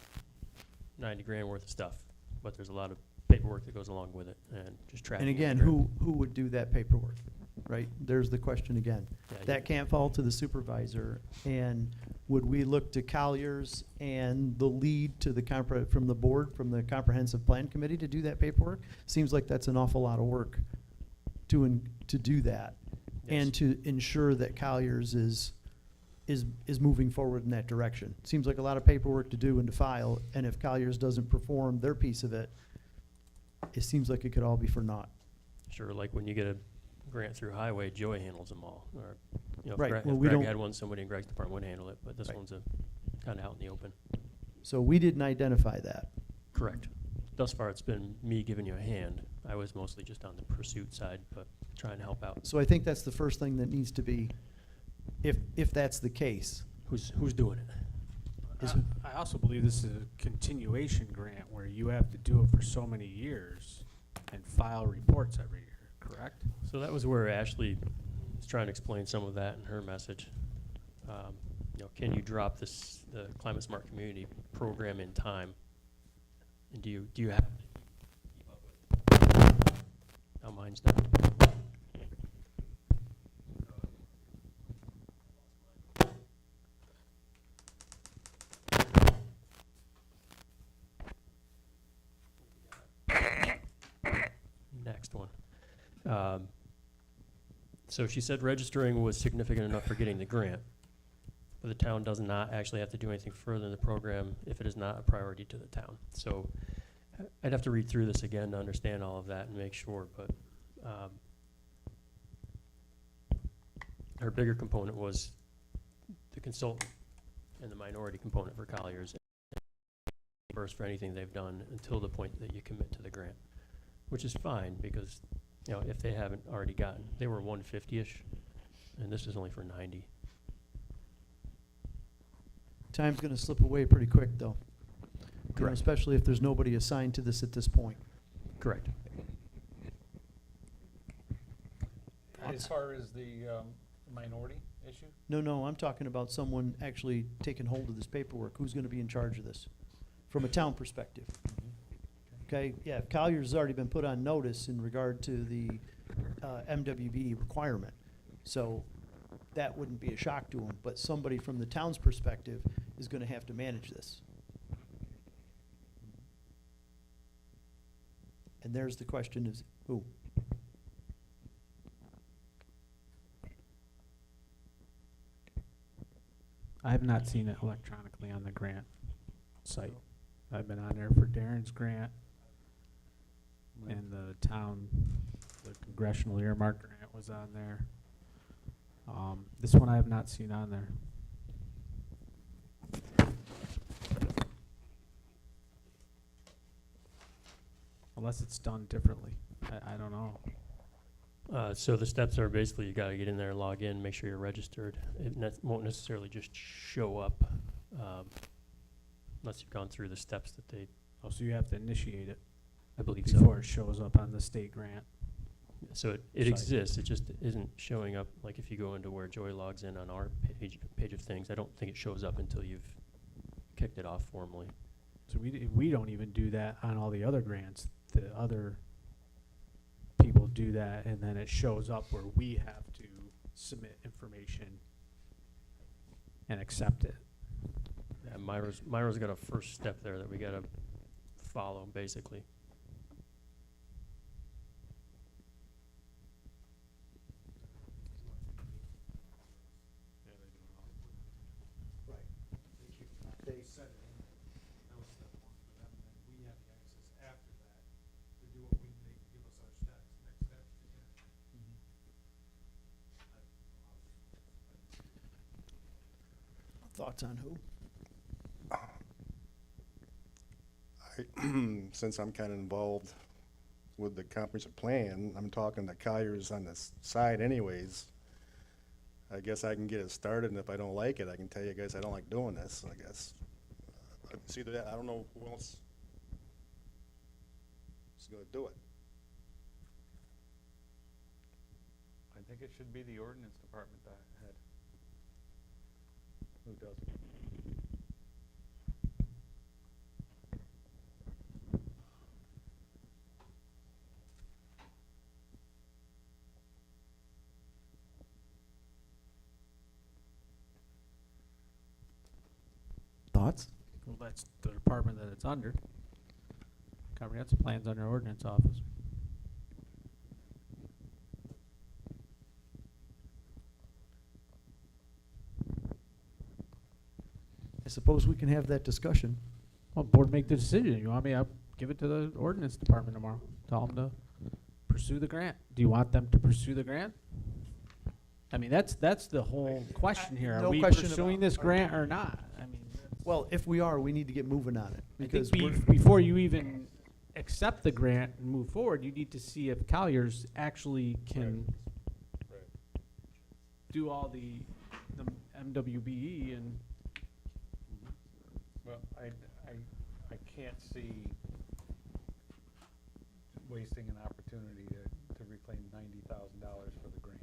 90 grand worth of stuff, but there's a lot of paperwork that goes along with it, and just tracking. And again, who would do that paperwork, right? There's the question again. Yeah, That can't fall to the supervisor, and would we look to Colliers and the lead to the from the board, from the comprehensive plan committee to do that paperwork? Seems like that's an awful lot of work to do that, and to ensure that Colliers is moving forward in that direction. Seems like a lot of paperwork to do and to file, and if Colliers doesn't perform their piece of it, it seems like it could all be for naught. Sure, like when you get a grant through highway, Joy handles them all. Or, you know, Right, if well, Greg, we if Greg don't- had one, somebody in Greg's department would handle it, but this Right. one's kind of out in the open. So we didn't identify that. Correct. Thus far, it's been me giving you a hand. I was mostly just on the pursuit side, but trying to help out. So I think that's the first thing that needs to be, if that's the case. Who's doing it? I also believe this is a continuation grant where you have to do it for so many years and file reports every year, correct? So that was where Ashley was trying to explain some of that in her message. You know, can you drop the Climate Smart Community program in time? And do you have to keep up with it? Now mine's done. Next one. So she said registering was significant enough for getting the grant, but the town does not actually have to do anything further in the program if it is not a priority to the town. So I'd have to read through this again to understand all of that and make sure, but her bigger component was the consultant and the minority component for Colliers. Reimbursed for anything they've done until the point that you commit to the grant, which is fine because, you know, if they haven't already gotten, they were 150-ish, and this is only for 90. Time's gonna slip away pretty quick, though. You know, Correct. especially if there's nobody assigned to this at this point. Correct. As far as the minority issue? No, I'm talking about someone actually taking hold of this paperwork. Who's gonna be in charge of this, from a town perspective? Okay, yeah, if Colliers has already been put on notice in regard to the MWB requirement, so that wouldn't be a shock to them, but somebody from the town's perspective is gonna have to manage this. And there's the question is, who? I have not seen it electronically on the grant site. I've been on there for Darren's grant and the town, the congressional earmark grant was on there. This one I have not seen on there. Unless it's done differently. I don't know. So the steps are basically you got to get in there, log in, make sure you're registered. It won't necessarily just show up unless you've gone through the steps that they, Oh, so you have to initiate it I believe before so. it shows up on the state grant. So it site. exists, it just isn't showing up, like if you go into where Joy logs in on our page of things, I don't think it shows up until you've kicked it off formally. So we don't even do that on all the other grants. The other people do that, and then it shows up where we have to submit information and accept it. Yeah, Myra's got a first step there that we got to follow, basically. Thoughts on who? Since I'm kind of involved with the comprehensive plan, I'm talking to Colliers on this side anyways. I guess I can get it started, and if I don't like it, I can tell you guys I don't like doing this, I guess. It's either that, I don't know who else is gonna do it. I think it should be the ordinance department that head. Who does it? Thoughts? Well, that's the department that it's under. Comprehensive plan's under ordinance office. I suppose we can have that discussion. Well, board make the decision. You want me, I'll give it to the ordinance department tomorrow. Tell them to pursue the grant. Do you want them to pursue the grant? I mean, that's the whole question here. Are No we question pursuing about- this grant or not? I mean, Well, if we are, we need to get moving on it. I Because think before you even accept the grant and move forward, you need to see if Colliers actually can do all the MWBE and Well, I can't see wasting an opportunity to reclaim $90,000 for the grant.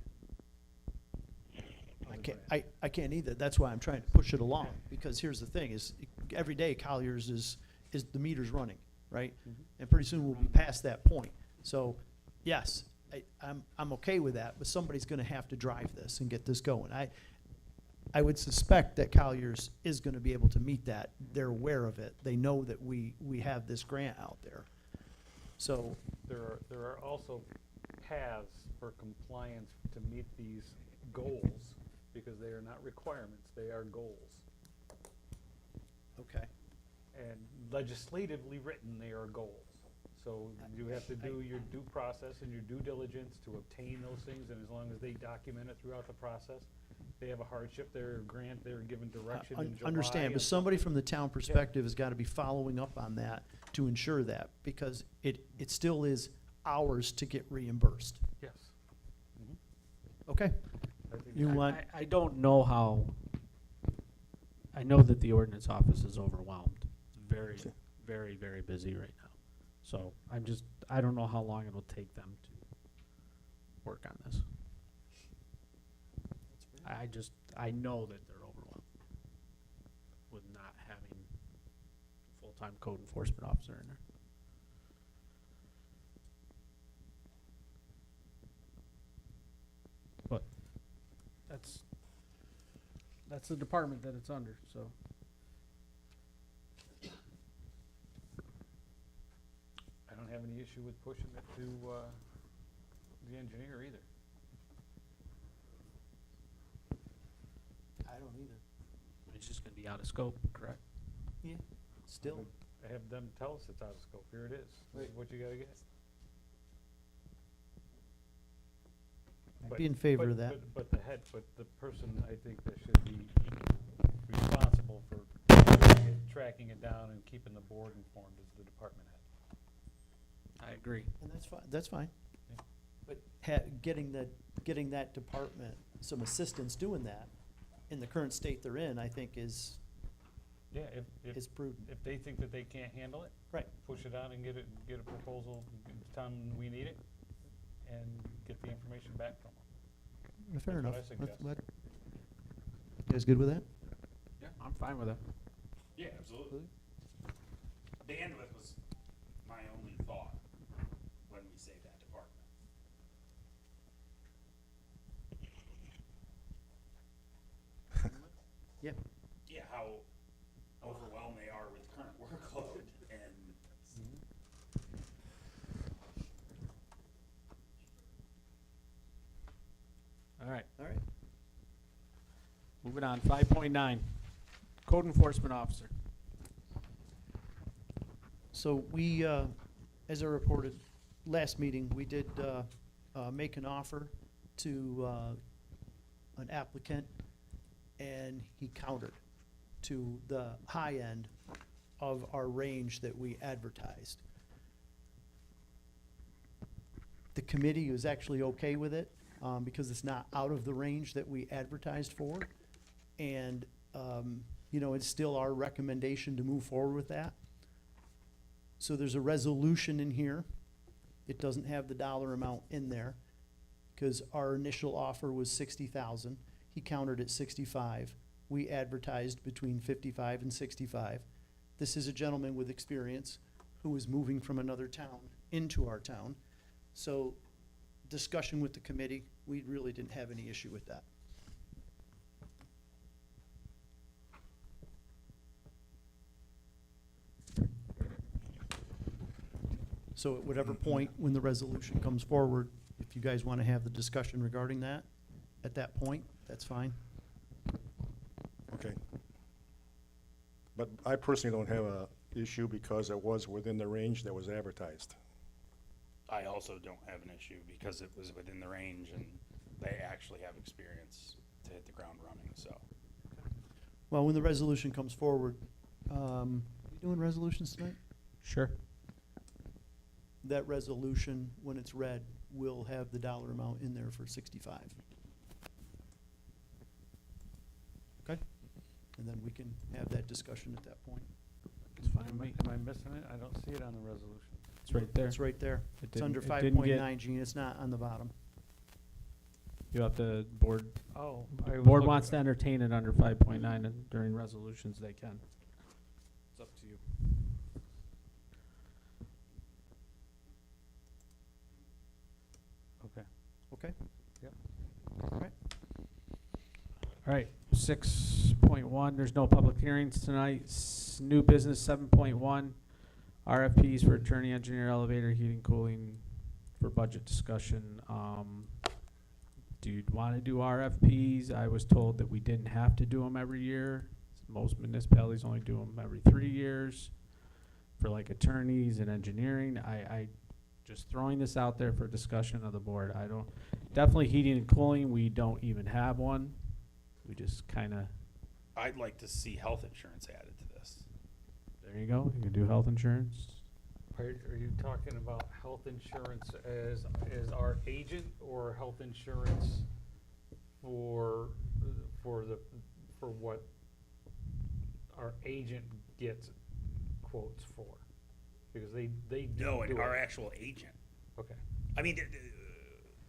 I can't either. That's why I'm trying to push it along, because here's the thing, is every day Colliers is the meter's running, right? And pretty soon we'll be past that point. So, yes, I'm okay with that, but somebody's gonna have to drive this and get this going. I would suspect that Colliers is gonna be able to meet that. They're aware of it. They know that we have this grant out there. So, There are also paths for compliance to meet these goals, because they are not requirements, they are goals. okay. And legislatively written, they are goals. So you have to do your due process and your due diligence to obtain those things, and as long as they document it throughout the process, they have a hardship, they're given direction in July. Understand, but and- somebody from the town perspective has gotta be following up on that to ensure that, because it still is ours to get reimbursed. Yes. Okay? I think You that- want, I don't know how, I know that the ordinance office is overwhelmed. It's very, very, very busy right now. So I don't know how long it'll take them to work on this. I know that they're overwhelmed with not having a full-time code enforcement officer in there. But that's the department that it's under, so. I don't have any issue with pushing it to the engineer either. I don't either. It's just gonna be out of scope, correct? Yeah, still. Have them tell us it's out of scope. Here it is. This is what you gotta get. I'd But- be in favor but- of that. But the person I think that should be responsible for tracking it down and keeping the board informed is the department head. I agree. And that's fine. Yeah. But getting that department some assistance doing that in the current state they're in, I think is Yeah, if prudent. if they think that they can't handle it. Right. Push it out and get a proposal, tell them we need it, and get the information back from them. Fair That's what enough. I suggest. You guys good with that? Yeah, I'm fine with it. Yeah, absolutely. Bandwidth was my only thought when we say that department. Yeah. Yeah, how overwhelmed they are with current workload and All right, All right. moving on, 5.9, code enforcement officer. So we, as I reported last meeting, we did make an offer to an applicant, and he countered. to the high end of our range that we advertised. The committee was actually okay with it, because it's not out of the range that we advertised for. And, you know, it's still our recommendation to move forward with that. So there's a resolution in here. It doesn't have the dollar amount in there, because our initial offer was 60,000. He countered at 65. We advertised between 55 and 65. This is a gentleman with experience who is moving from another town into our town. So discussion with the committee, we really didn't have any issue with that. So at whatever point when the resolution comes forward, if you guys want to have the discussion regarding that, at that point, that's fine. Okay. But I personally don't have a issue because it was within the range that was advertised. I also don't have an issue because it was within the range and they actually have experience to hit the ground running, so. Well, when the resolution comes forward, we doing resolutions tonight? Sure. That resolution, when it's read, will have the dollar amount in there for 65. Okay? And then we can have that discussion at that point. It's fine with me. Am I missing it? I don't see it on the resolution. It's right there. It's right there. It It's under didn't- it didn't get- 5.9, Gene, it's not on the bottom. You have the board, Oh. board wants to entertain it under 5.9 and during resolutions they can. It's up to you. Okay. Okay? Yep. All right. All right, 6.1, there's no public hearings tonight. New business 7.1, RFPs for attorney, engineer, elevator, heating, cooling for budget discussion. Do you want to do RFPs? I was told that we didn't have to do them every year. Most municipalities only do them every 3 years for like attorneys and engineering. I just throwing this out there for discussion of the board. I don't, definitely heating and cooling, we don't even have one. We just kind of, I'd like to see health insurance added to this. there you go, you can do health insurance. Are you talking about health insurance as our agent or health insurance for what our agent gets quotes for? Because they do No, and do our it. actual agent. Okay. I mean,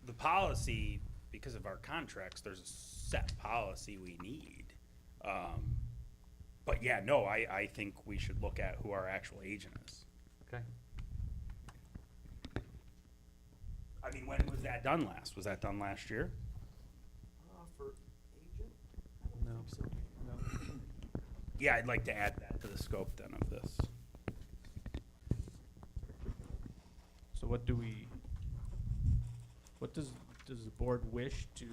the policy, because of our contracts, there's a set policy we need. But yeah, no, I think we should look at who our actual agent is. Okay. I mean, when was that done last? Was that done last year? For agent? I don't think so. No. Yeah, I'd like to add that to the scope then of this. So what do we, what does the board wish to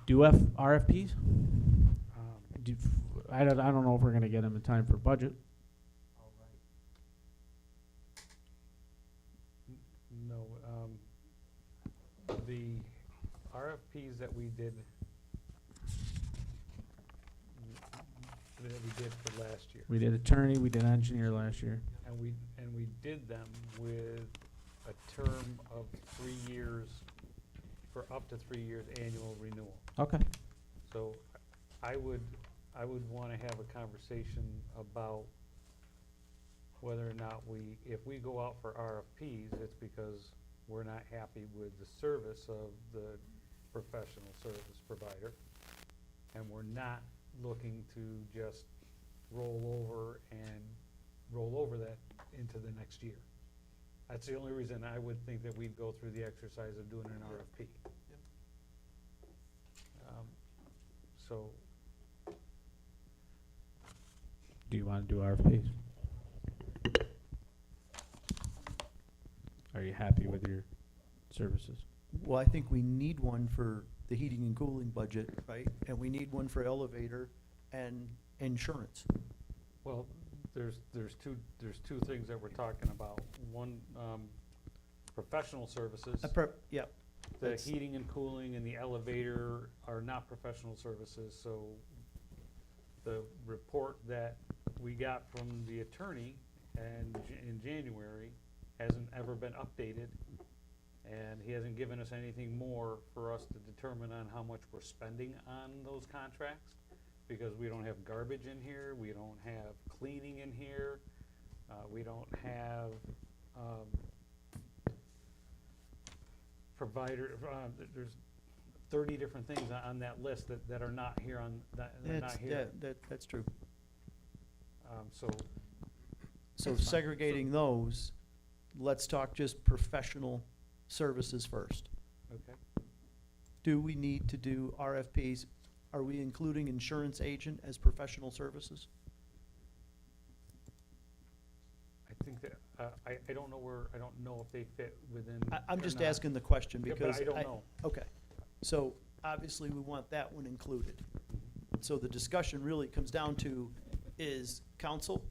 do RFPs? I don't know if we're gonna get them in time for budget. No, the RFPs that we did for last year. We did attorney, we did engineer last year. And we did them with a term of 3 years, for up to 3 years annual renewal. Okay. So I would wanna have a conversation about whether or not if we go out for RFPs, it's because we're not happy with the service of the professional service provider. And we're not looking to just roll over that into the next year. That's the only reason I would think that we'd go through the exercise of doing an RFP. So, Do you wanna do RFPs? Are you happy with your services? Well, I think we need one for the heating and cooling budget, right? And we need one for elevator and insurance. well, there's two things that we're talking about. One, professional services, Yeah, The That's- heating and cooling and the elevator are not professional services, so the report that we got from the attorney in January hasn't ever been updated, and he hasn't given us anything more for us to determine on how much we're spending on those contracts, because we don't have garbage in here, we don't have cleaning in here, we don't have, provider, there's 30 different things on that list that are not here that are not here. That's true. So, So That's fine. segregating those, let's talk just professional services first. okay. Do we need to do RFPs? Are we including insurance agent as professional services? I think that, I don't know where, I don't know if they fit within. I'm or just not. asking the question Yeah, because but I don't know. Okay, so obviously we want that one included. So the discussion really comes down to, is council,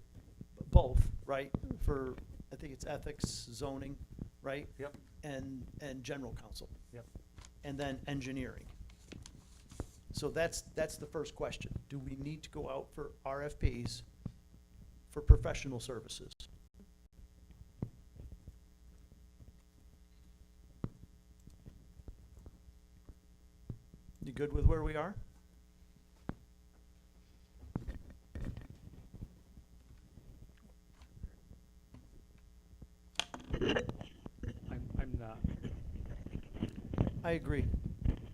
both, right? For, I think it's ethics, zoning, right? Yep. And general counsel. Yep. And then engineering. So that's the first question. Do we need to go out for RFPs for professional services? You good with where we are? I'm not. I agree.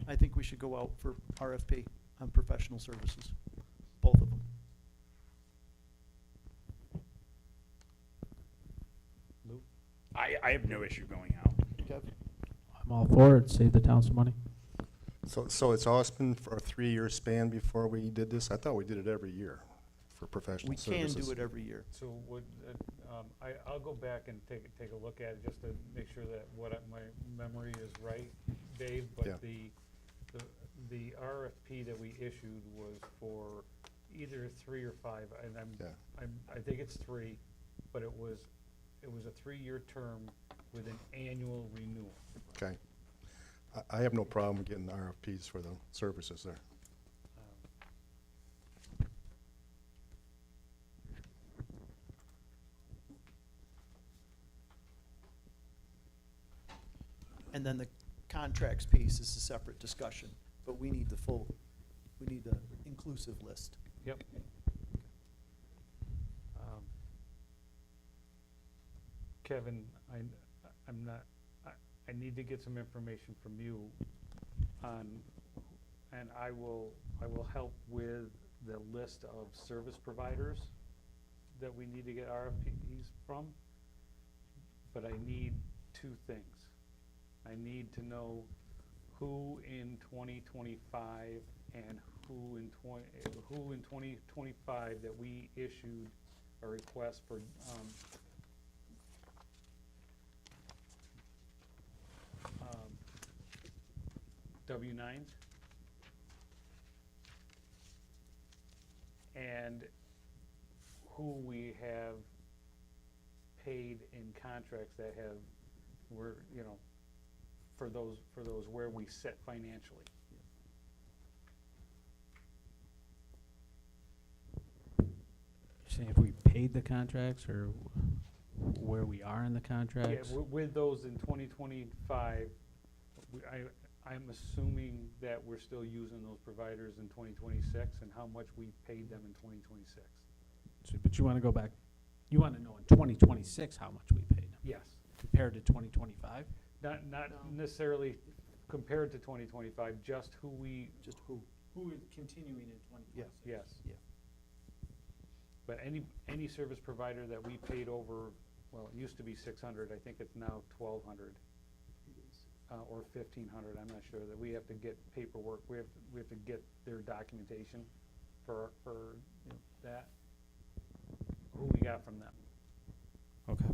I think we should go out for RFP on professional services, both of them. Lou? I have no issue going out. Kev? I'm all for it, save the town some money. So it's always been for a 3-year span before we did this? I thought we did it every year for professional We can services. do it every year. So would, I'll go back and take a look at it just to make sure that my memory is right, Dave. Yeah. But the RFP that we issued was for either 3 or 5, and I think it's 3, but it was a 3-year term with an annual renewal. Okay. I have no problem getting RFPs for the services there. And then the contracts piece is a separate discussion, but we need we need the inclusive list. Yep. Kevin, I'm not, I need to get some information from you on, and I will help with the list of service providers that we need to get RFPs from. But I need 2 things. I need to know who in 2025 and who in 2025 that we issued a request for W-9s. And who we have paid in contracts that were, for those where we sit financially. You're saying if we paid the contracts or where we are in the Yeah, contracts? with those in 2025, I'm assuming that we're still using those providers in 2026 and how much we paid them in 2026. But you wanna go back, you wanna know in 2026 how much we paid them Yes. compared to 2025? Not No. necessarily compared to 2025, just who we, Just who? Who is continuing in 2026? yes. Yeah. But any service provider that we paid over, well, it used to be 600, I think it's now 1,200. Or 1,500, I'm not sure, that we have to get paperwork, we have to get their documentation for that, who we got from them. Okay.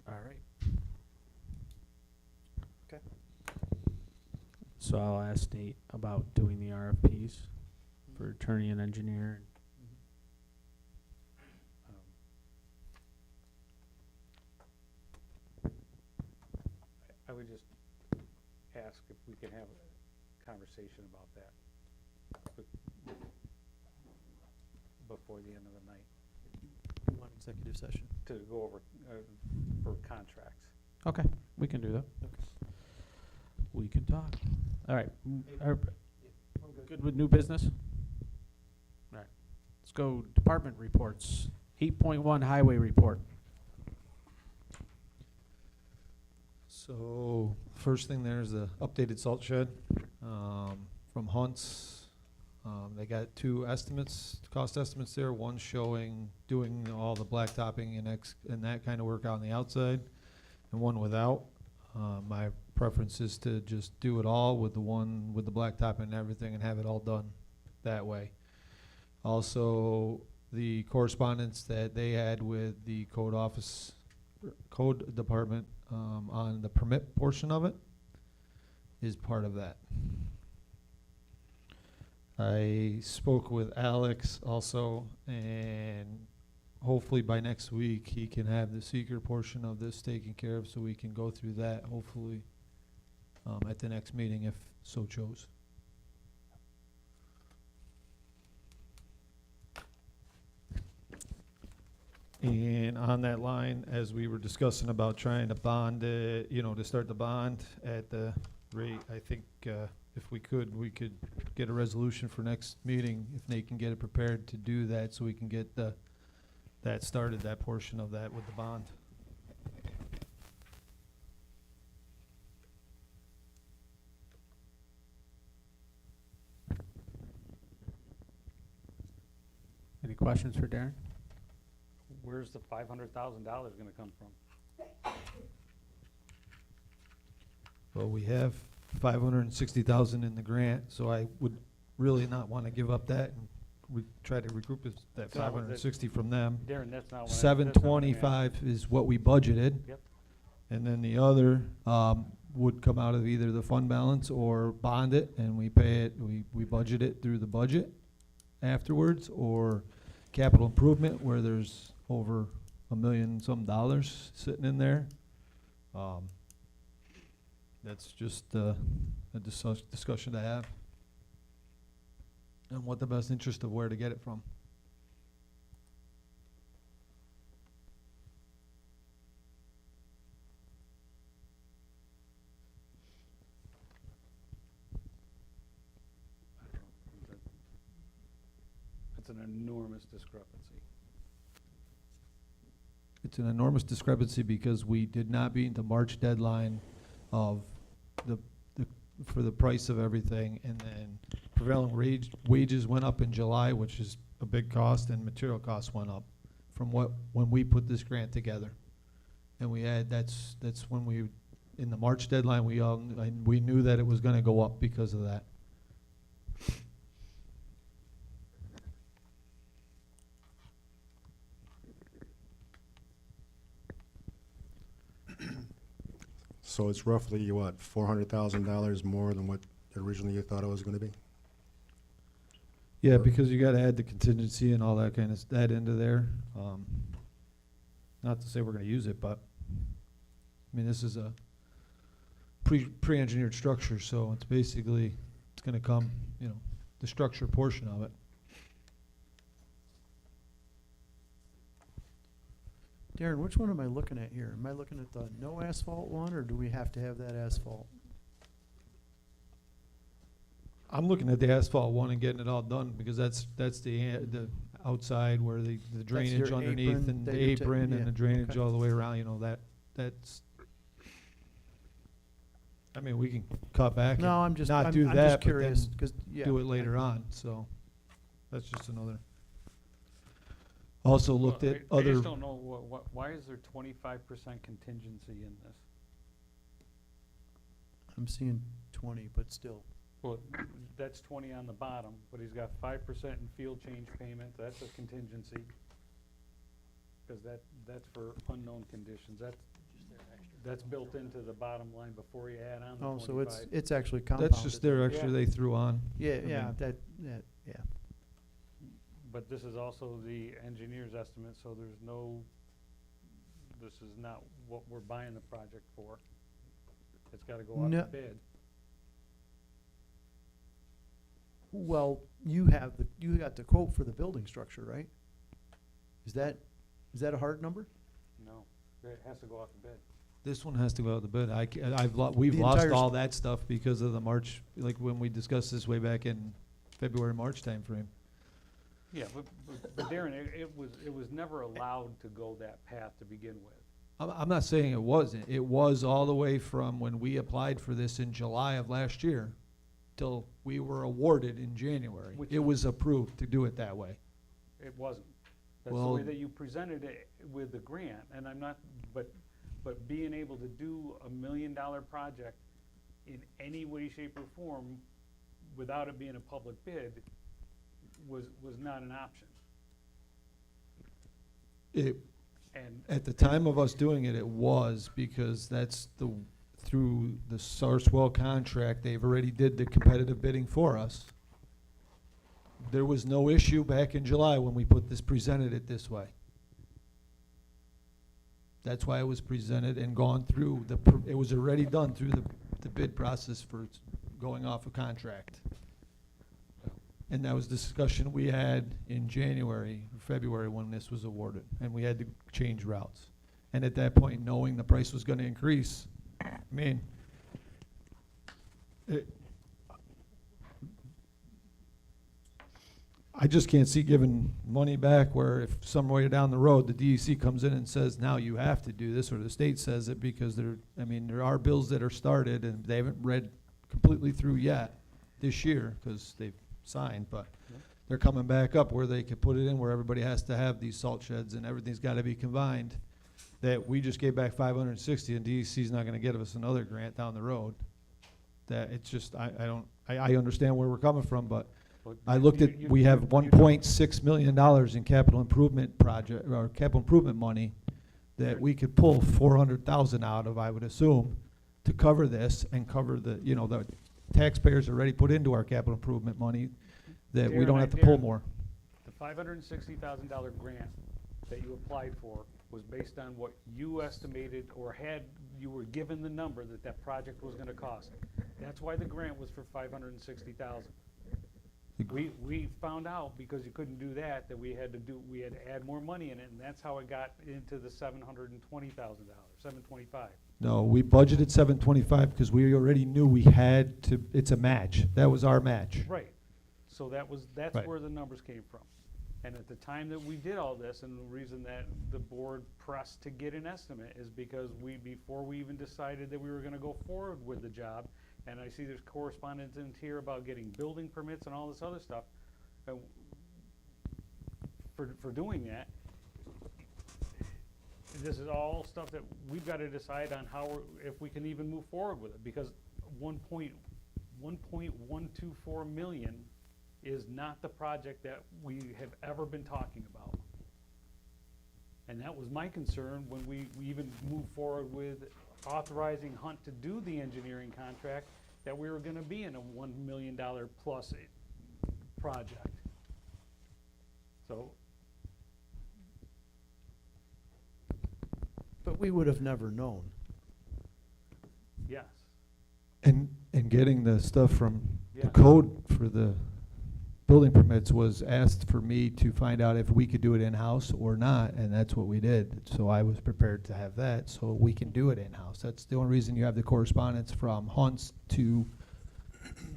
All right. Okay. So I'll ask Nate about doing the RFPs for attorney and engineer. I would just ask if we can have a conversation about that before the end of the night, Want executive session? to go over, for contracts. Okay, we can do that. We can talk. All right, good with new business? All right, let's go department reports. 8.1 highway report. So, first thing there's the updated salt shed, from Hunt's. They got two estimates, cost estimates there, one showing doing all the blacktopping and that kind of work on the outside, and one without. My preference is to just do it all with the one with the blacktop and everything and have it all done that way. Also, the correspondence that they had with the code department, on the permit portion of it is part of that. I spoke with Alex also, and hopefully by next week he can have the seeker portion of this taken care of, so we can go through that hopefully at the next meeting if so chose. And on that line, as we were discussing about trying to bond it, to start the bond at the rate, I think if we could get a resolution for next meeting, if Nate can get it prepared to do that, so we can get that started, that portion of that with the bond. Any questions for Darren? Where's the $500,000 gonna come from? Well, we have 560,000 in the grant, so I would really not want to give up that, and we try to regroup that No, that- 560 from them. Darren, that's not what I. 725 is what we budgeted. Yep. And then the other would come out of either the fund balance or bond it, and we pay it, we budget it through the budget afterwards, or capital improvement where there's over $1 million some dollars sitting in there. That's just a discussion to have, and what the best interest of where to get it from. That's an enormous discrepancy. It's an enormous discrepancy because we did not meet the March deadline of for the price of everything, and then prevailing wages went up in July, which is a big cost, and material costs went up from when we put this grant together. And we had, that's when we, in the March deadline, we knew that it was gonna go up because of that. So it's roughly, what, $400,000 more than what originally you thought it was gonna be? Yeah, because you gotta add the contingency and all that kind of, that into there. Not to say we're gonna use it, but, I mean, this is a pre-engineered structure, so it's basically, it's gonna come, the structure portion of it. Darren, which one am I looking at here? Am I looking at the no asphalt one, or do we have to have that asphalt? I'm looking at the asphalt one and getting it all done, because that's the outside where the drainage your underneath, apron and that the you're ta- apron yeah, and the drainage okay. all the way around, that's, I mean, we can cut back No, and I'm just, not I'm do I'm that, just but curious, then 'cause, yeah. do it later on, so that's just another. Also looked Well, at I other, just don't know why is there 25% contingency in this? I'm seeing 20, but still. Well, that's 20 on the bottom, but he's got 5% in field change payment, that's a contingency. Cause that's for unknown conditions, that's built into the bottom line before you add on the 25. Oh, so it's actually compounded. that's just their extra Yeah. they threw on. Yeah, I yeah, mean- yeah. But this is also the engineer's estimate, so there's no, this is not what we're buying the project for. It's gotta go out No. to bid. Well, you got the quote for the building structure, right? Is that a hard number? No, it has to go out to bid. This one has to go out the bid. We've The lost entire all that stuff because of the March, like when we discussed this way back in February, March timeframe. Yeah, but Darren, it was never allowed to go that path to begin with. I'm not saying it wasn't. It was all the way from when we applied for this in July of last year till we were awarded in January. Which- It was approved to do it that way. It wasn't. That's the Well- way that you presented it with the grant, and I'm not, but being able to do $1 million project in any way, shape, or form without it being a public bid was not an option. And At the time of us doing it, it was because that's through the Sarswell contract, they've already did the competitive bidding for us. There was no issue back in July when we presented it this way. That's why it was presented and gone through it was already done through the bid process for going off a contract. And that was the discussion we had in January, or February when this was awarded, and we had to change routes. And at that point, knowing the price was gonna increase, I mean, I just can't see giving money back where if some way down the road, the DEC comes in and says, now you have to do this, or the state says it, because there are bills that are started and they haven't read completely through yet this year, because they've signed, but they're coming back up where they could put it in where everybody has to have these salt sheds and everything's gotta be combined, that we just gave back 560 and DEC's not gonna give us another grant down the road. That it's just, I understand where we're coming from, but I looked at, we have $1.6 million in capital improvement project, or capital improvement money that we could pull 400,000 out of, I would assume, to cover this and cover the taxpayers already put into our capital improvement money, that we don't have to pull more. the $560,000 grant that you applied for was based on what you estimated or you were given the number that project was gonna cost. That's why the grant was for $560,000. We found out, because you couldn't do that we had to add more money in it, and that's how it got into the $720,000, $725,000. No, we budgeted 725 because we already knew we had to, it's a match. That was our match. Right. So that's Right. where the numbers came from. And at the time that we did all this, and the reason that the board pressed to get an estimate is because before we even decided that we were gonna go forward with the job, and I see there's correspondence in here about getting building permits and all this other stuff, for doing that. This is all stuff that we've gotta decide on if we can even move forward with it, because 1.124 million is not the project that we have ever been talking about. And that was my concern when we even moved forward with authorizing Hunt to do the engineering contract, that we were gonna be in a $1 million plus project. So, But we would have never known. yes. And getting the stuff from the Yeah. code for the building permits was asked for me to find out if we could do it in-house or not, and that's what we did. So I was prepared to have that, so we can do it in-house. That's the only reason you have the correspondence from Hunt's to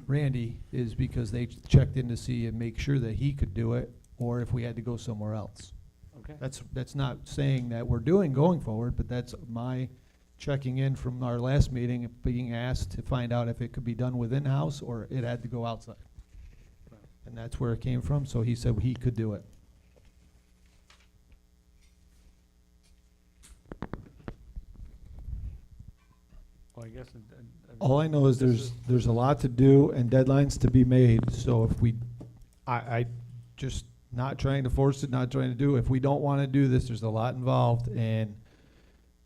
Randy, is because they checked in to see and make sure that he could do it, or if we had to go somewhere else. Okay. That's not saying that we're going forward, but that's my checking in from our last meeting, being asked to find out if it could be done within house or it had to go outside. And that's where it came from, so he said he could do it. Well, I guess. All I know is there's a lot to do and deadlines to be made, so if I just not trying to force it, not trying to do, if we don't want to do this, there's a lot involved, and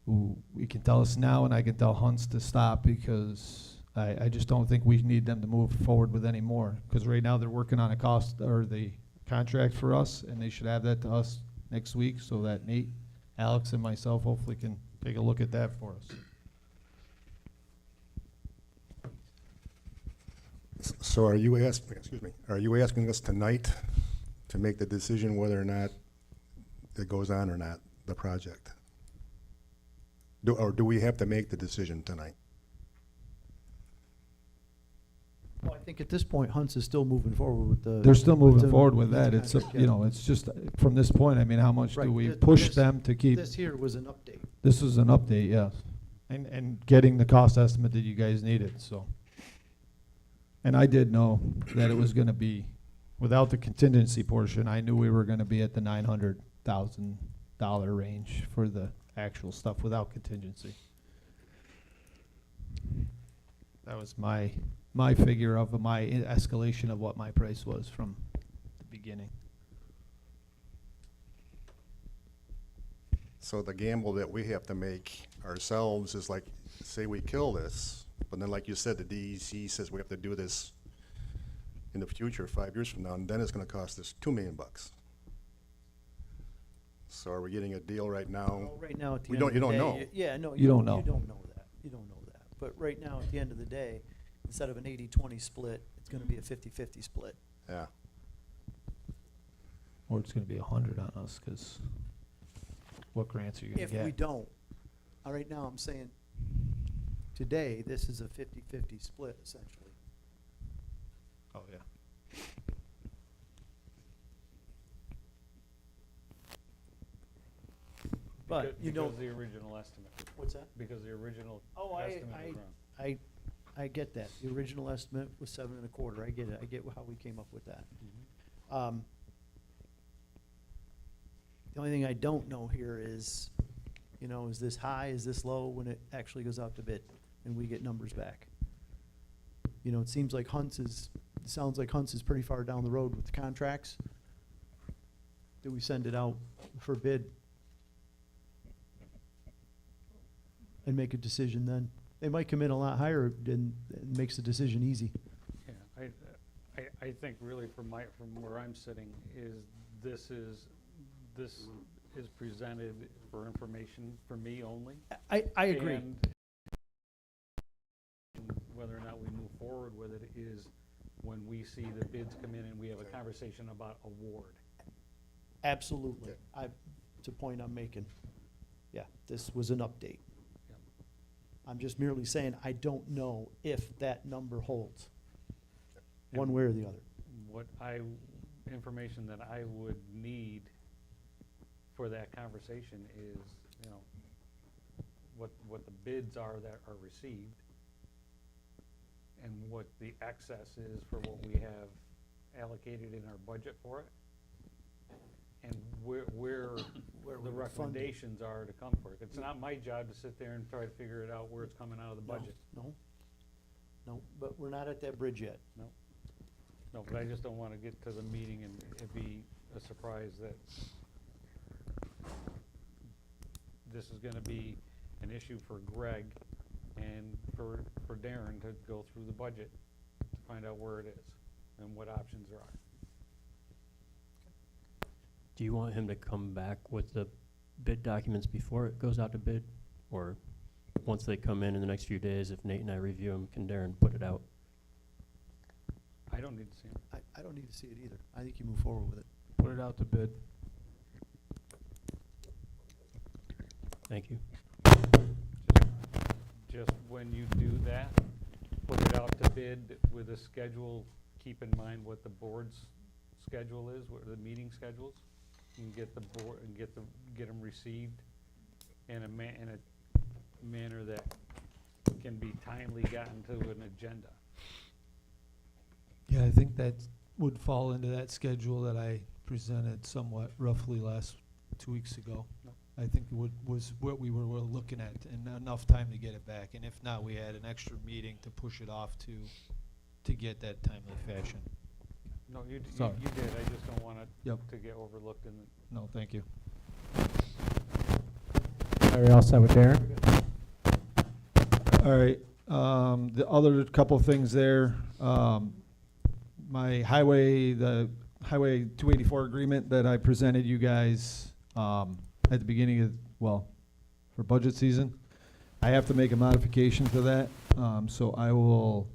we can tell us now, and I can tell Hunts to stop, because I just don't think we need them to move forward with any more, because right now they're working on the contract for us, and they should have that to us next week, so that Nate, Alex, and myself hopefully can take a look at that for us. So are you asking us tonight to make the decision whether or not it goes on or not, the project? Or do we have to make the decision tonight? Well, I think at this point, Hunts is still moving forward with the. They're still moving with forward with the that. It's, contract, you yeah. know, it's just, from this point, I mean, how much do Right, we thi- push this- them to keep? This here was an update. This is an update, yes. And getting the cost estimate that you guys needed, so. And I did know that it was gonna be, without the contingency portion, I knew we were gonna be at the $900,000 range for the actual stuff without contingency. That was my figure of my escalation of what my price was from the beginning. So the gamble that we have to make ourselves is like, say we kill this, but then like you said, the DEC says we have to do this in the future, 5 years from now, and then it's gonna cost us $2 million. So are we getting a deal right now? Well, right now, at the We end don't- of you the don't day, know. Yeah, no, You don't know. You don't know that. You don't know that. But right now, at the end of the day, instead of an 80-20 split, it's gonna be a 50-50 split. Yeah. Or it's gonna be 100 on us, cause what grants are you gonna If get? we don't, right now, I'm saying, today, this is a 50-50 split, essentially. Oh, yeah. But, you know, Because the original estimate. what's that? Because the original Oh, estimate was wrong. I get that. The original estimate was 7.25. I get it. I get how we came up with that. The only thing I don't know here is, you know, is this high, is this low when it actually goes out to bid and we get numbers back? You know, it seems like it sounds like Hunts is pretty far down the road with the contracts. Do we send it out for bid? And make a decision then? They might come in a lot higher and it makes the decision easy. Yeah, I think really from where I'm sitting this is presented for information for me only. I agree. And whether or not we move forward with it is when we see the bids come in and we have a conversation about award. Absolutely. It's a point I'm making. Yeah, this was an update. Yep. I'm just merely saying, I don't know if that number holds, one way or the other. Information that I would need for that conversation is, you know, what the bids are that are received and what the excess is for what we have allocated in our budget for it. And where Where the we would fund it. recommendations are to come for it. It's not my job to sit there and try to figure it out where it's coming out of the budget. No, but we're not at that bridge yet. No, but I just don't wanna get to the meeting and it be a surprise that this is gonna be an issue for Greg and for Darren to go through the budget to find out where it is and what options there are. Do you want him to come back with the bid documents before it goes out to bid? Or once they come in the next few days, if Nate and I review them, can Darren put it out? I don't need to see them. I don't need to see it either. I think you move forward with it. Put it out to bid. Thank you. Just when you do that, put it out to bid with a schedule, keep in mind what the board's schedule is, what the meeting schedules. And get the board, and get them received in a manner that can be timely gotten to an agenda. Yeah, I think that would fall into that schedule that I presented somewhat roughly 2 weeks ago. No. I think was what we were looking at, and enough time to get it back. And if not, we had an extra meeting to push it off to get that timely fashion. No, you Sorry. did, I just don't want it Yep. to get overlooked in the. No, thank you. Are we all set with Darren? All right, the other couple things there, my the Highway 284 agreement that I presented you guys, at the beginning of, for budget season. I have to make a modification to that, so I will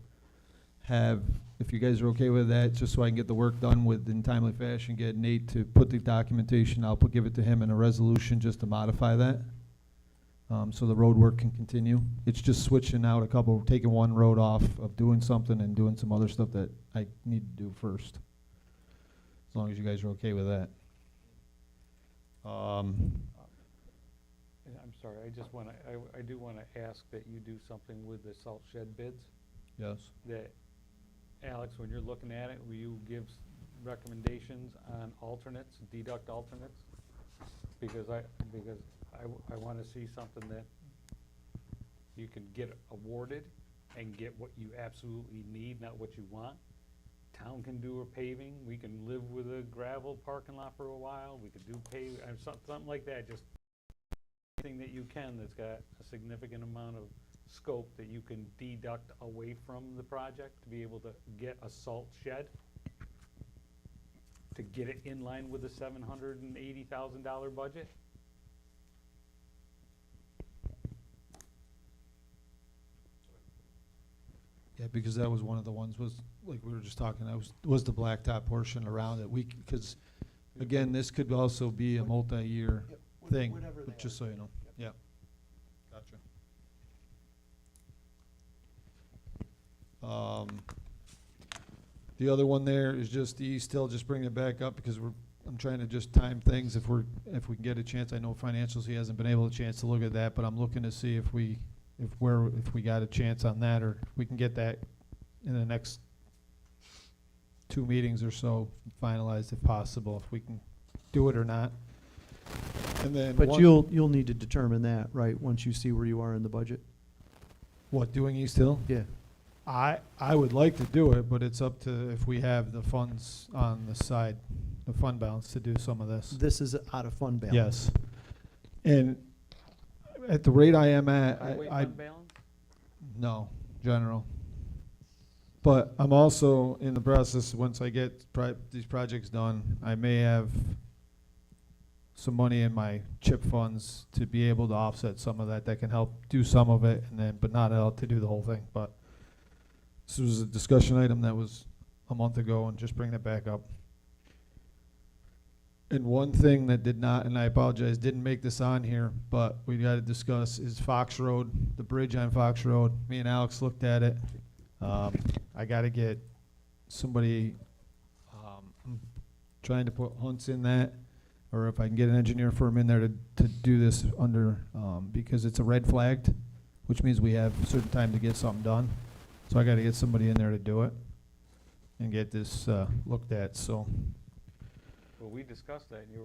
have if you guys are okay with that, just so I can get the work done with in timely fashion, get Nate to put the documentation, give it to him in a resolution just to modify that. So the road work can continue. It's just switching out taking one road off of doing something and doing some other stuff that I need to do first. As long as you guys are okay with that. I'm sorry, I do wanna ask that you do something with the salt shed bids. Yes. That, Alex, when you're looking at it, will you give recommendations on alternates, deduct alternates? Because I wanna see something that you can get awarded and get what you absolutely need, not what you want. Town can do a paving, we can live with a gravel parking lot for a while, we could do something like that, just anything that you can that's got a significant amount of scope that you can deduct away from the project to be able to get a salt shed, to get it in line with the $780,000 budget. Yeah, because that was one of the ones like we were just talking, was the blacktop portion around it. Because, again, this could also be a multi-year thing, but just so you know. Yeah. Gotcha. The other one there is just the East Hill, just bringing it back up because I'm trying to just time things if we can get a chance. I know financials, he hasn't been able a chance to look at that, but I'm looking to see if we got a chance on that, or if we can get that in the next 2 meetings or so finalized if possible, if we can do it or not. And then But you'll need to determine that, right, once you see where you are in the budget? What, doing East Hill? Yeah. I would like to do it, but it's up to if we have the funds on the side, the fund balance to do some of this. This is out of fund balance. Yes. And at the rate I am at, Highway fund balance? No, general. But I'm also in the process, once I get these projects done, I may have some money in my CHIP funds to be able to offset some of that can help do some of it, but not help to do the whole thing. But this was a discussion item that was a month ago, and just bringing it back up. And one thing that did not, and I apologize, didn't make this on here, but we got to discuss is Fox Road, the bridge on Fox Road. Me and Alex looked at it. I got to get somebody, I'm trying to put Hunts in that, or if I can get an engineer firm in there to do this under, because it's a red flagged, which means we have a certain time to get something done. So I got to get somebody in there to do it and get this looked at. So. Well, we discussed that, and you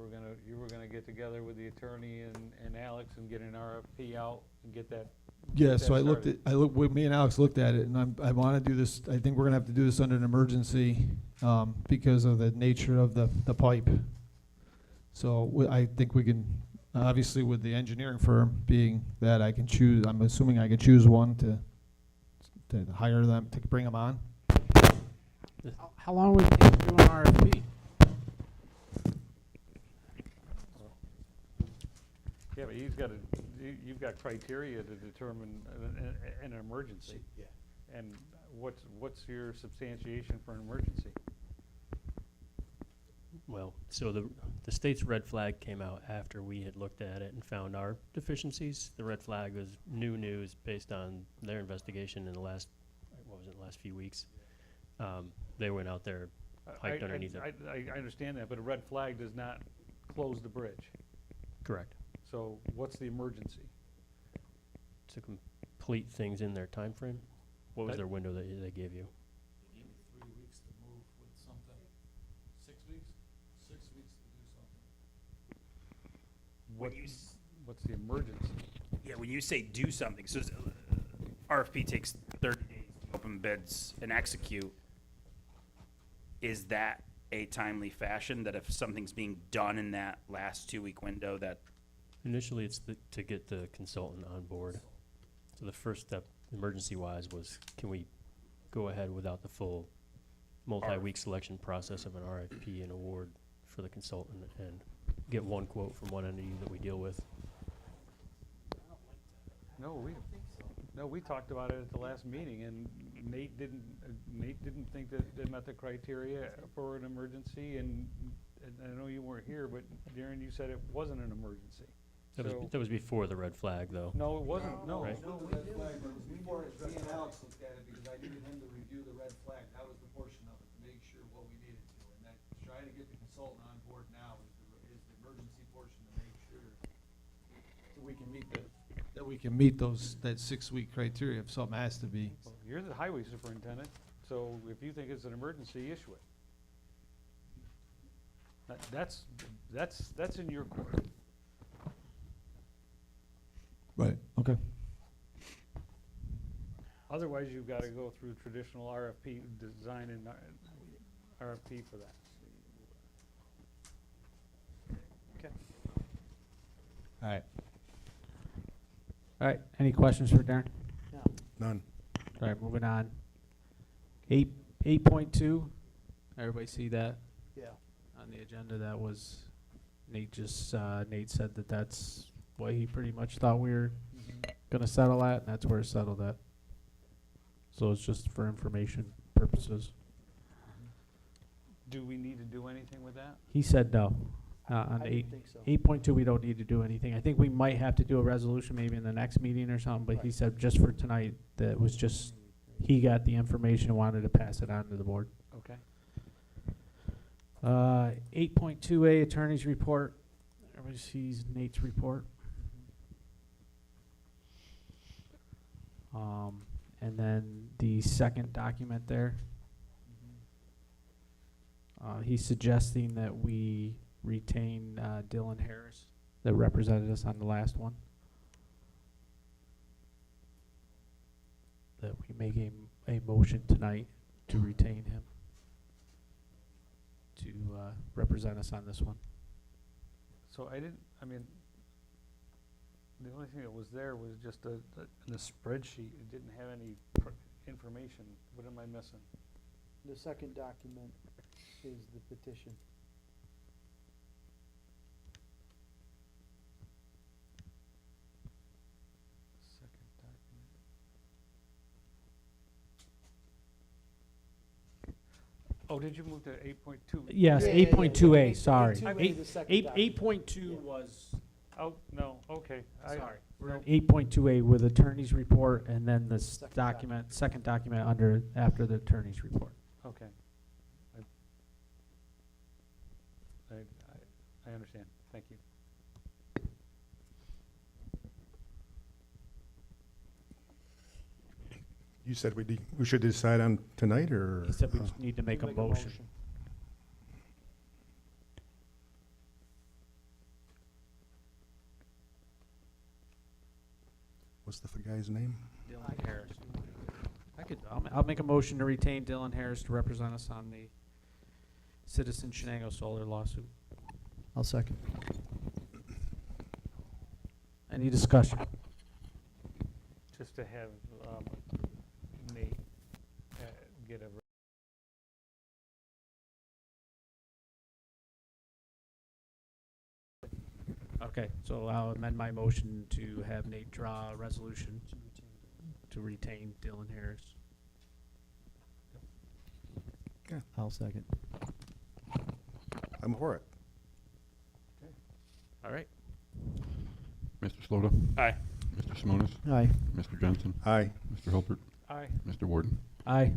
were gonna get together with the attorney and Alex and get an RFP out and get that. Yeah, so me and Alex looked at it, and I want to do this. I think we're gonna have to do this under an emergency because of the nature of the pipe. So I think we can, obviously, with the engineering firm being that I can choose. I'm assuming I can choose one to hire them to bring them on. How long would it take to do an RFP? Yeah, but you've got criteria to determine an emergency. Yeah. And what's your substantiation for an emergency? Well, so the state's red flag came out after we had looked at it and found our deficiencies. The red flag was new news based on their investigation in the last few weeks. They went out there, hiked underneath it. I understand that, but a red flag does not close the bridge. Correct. So what's the emergency? To complete things in their time frame. What was their window that they gave you? They gave me 3 weeks to move with something. 6 weeks? 6 weeks to do something. What's the emergency? Yeah, when you say do something, so RFP takes 30 days to open bids and execute. Is that a timely fashion that if something's being done in that last 2-week window that? Initially, it's to get the consultant on board. So the first step, emergency-wise, was can we go ahead without the full multi-week selection process of an RFP and award for the consultant and get one quote from one entity that we deal with? No, we talked about it at the last meeting, and Nate didn't think that they met the criteria for an emergency, and I know you weren't here, but Darren, you said it wasn't an emergency. So- That was before the red flag, though. No, it wasn't, no. Right. No, the red flag, but it was before me and Alex looked at it, because I needed him to review the red flag, that was the portion of it, to make sure what we needed to, and that, trying to get the consultant on board now is the emergency portion to make sure that we can meet that we can meet that 6-week criteria if something has to be. Well, you're the highway superintendent, so if you think it's an emergency, issue it. That's in your court. Right, okay. Otherwise, you've got to go through traditional RFP, design and RFP for that. Okay. All right. All right, any questions for Darren? No. None. All right, moving on. 8.2, everybody see that Yeah. on the agenda? That was, Nate said that that's what he pretty much thought we were gonna settle at, and that's where it's settled at. So it's just for information purposes. Do we need to do anything with that? He said no. On I eight, didn't think so. 8.2, we don't need to do anything. I think we might have to do a resolution maybe in the next meeting or something, but he Right. said just for tonight, that it was just, he got the information and wanted to pass it on to the board. Okay. 8.2A, attorney's report. Everybody sees Nate's report. And then the second document there, he's suggesting that we retain Dylan Harris that represented us on the last one. That we make a motion tonight to retain him to represent us on this one. So the only thing that was there was just in a spreadsheet. It didn't have any information. What am I missing? The second document is the petition. Second document. Oh, did you move to 8.2? Yes, Yeah, yeah, yeah, 8.2A, yeah. sorry. 8.2A, the second document. 8.2 was, Oh, no, okay. sorry. We're no. at 8.2A with attorney's report and then the Second document, second document after the attorney's report. Okay. I understand. Thank you. You said we should decide on tonight, or? He said we just need to make a motion. What's the guy's name? Dylan Harris. I'll make a motion to retain Dylan Harris to represent us on the Citizen Shenango Solar lawsuit. I'll second. Any discussion? Just to have Nate get a. Okay, so I'll amend my motion to have Nate draw a resolution to retain Dylan Harris. I'll second. I'm for it. All right. Mr. Slota? Aye. Mr. Simonis? Aye. Mr. Jensen? Aye. Mr. Hilbert? Aye. Mr. Warden? Aye.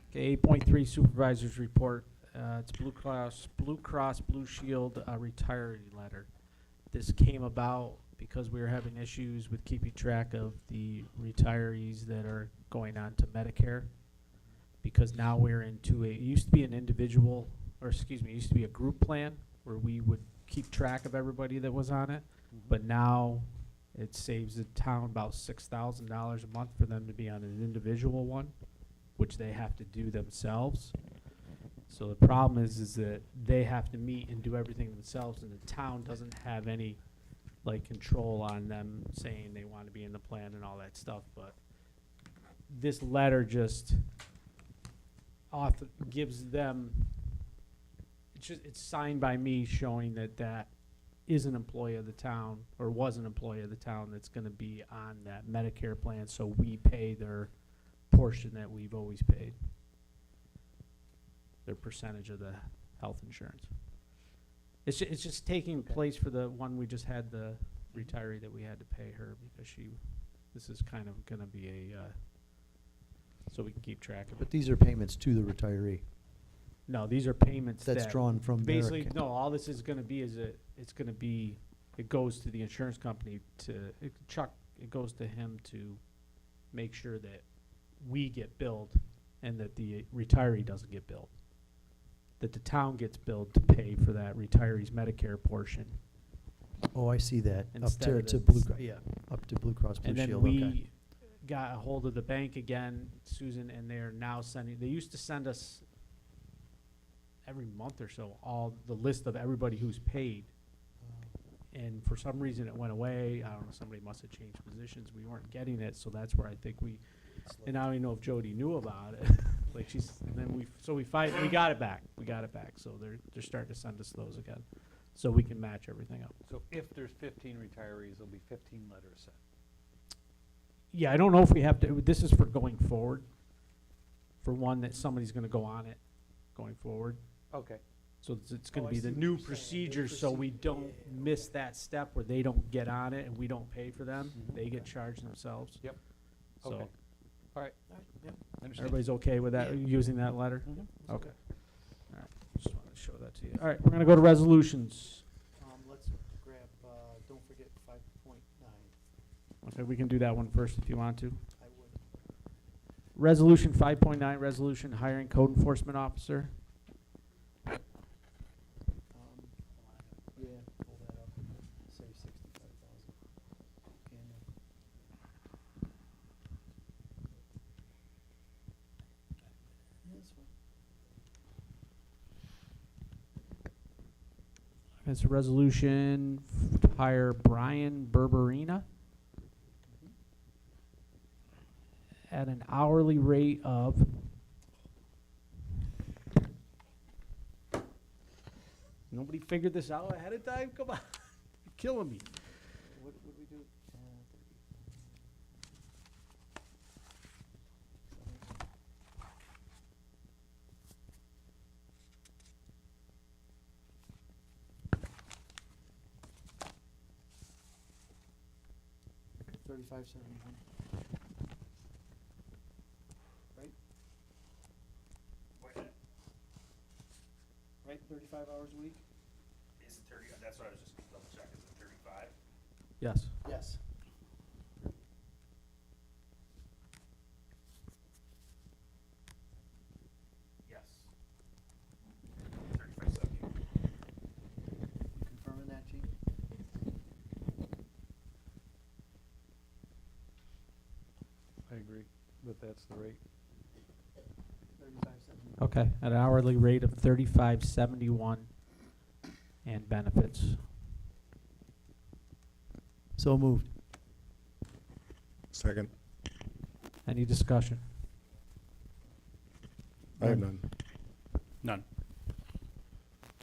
Okay, 8.3 Supervisor's Report. It's Blue Cross Blue Shield retiree letter. This came about because we were having issues with keeping track of the retirees that are going on to Medicare. Because now we're into it used to be an individual, or excuse me, it used to be a group plan where we would keep track of everybody that was on it. But now it saves the town about $6,000 a month for them to be on an individual one, which they have to do themselves. So the problem is that they have to meet and do everything themselves, and the town doesn't have any like control on them saying they want to be in the plan and all that stuff. But this letter just gives them. It's signed by me showing that that is an employee of the town or was an employee of the town that's going to be on that Medicare plan. So we pay their portion that we've always paid. Their percentage of the health insurance. It's just taking place for the one we just had, the retiree that we had to pay her because this is kind of gonna be so we can keep track of it. But these are payments to the retiree. No, these are payments That's that drawn from their basically, account. no, all this is gonna be is it goes to the insurance company it goes to him to make sure that we get billed and that the retiree doesn't get billed. That the town gets billed to pay for that retiree's Medicare portion. Oh, I see that. Up Instead to, of to the- Blue, yeah, up to Blue Cross Blue And then Shield, okay. we got a hold of the bank again, Susan, and they're now they used to send us every month or so, all the list of everybody who's paid. And for some reason it went away. I don't know, somebody must have changed positions. We weren't getting it, so that's where I think and I don't even know if Jody knew about it. Like we got it back. We got it back. So they're starting to send us those again. So we can match everything up. So if there's 15 retirees, there'll be 15 letters sent. Yeah, I don't know if we have to, this is for going forward. For one that somebody's gonna go on it going forward. Okay. So it's gonna Oh, I be see the what new you're saying. procedure, New so we procedure. don't Yeah, miss that step where they don't get on it and we don't pay for them. Mhm. They get charged themselves. Yep. So, Okay. All right. Yep. Understand. everybody's okay with that, Yeah. using that letter? Mhm. Okay. All right, just wanted to show that to you. All right, we're gonna go to resolutions. Let's grab, don't forget 5.9. Okay, we can do that one first if you want to. I would. Resolution 5.9, resolution hiring code enforcement officer. Yeah, pull that up, say 65,000. That's fine. It's a resolution to hire Brian Berberina at an hourly rate of nobody figured this out ahead of time? Come on. You're killing me. What would we do? $35.71. Right? Right, 35 hours a week? Is it 30? That's what I was just gonna double check. Is it 35? Yes. Yes. Yes. 35.70. You confirming that, Gene? I agree that that's the rate. 35.71. Okay, at an hourly rate of $35.71 and benefits. So moved. Second. Any discussion? I have none. None.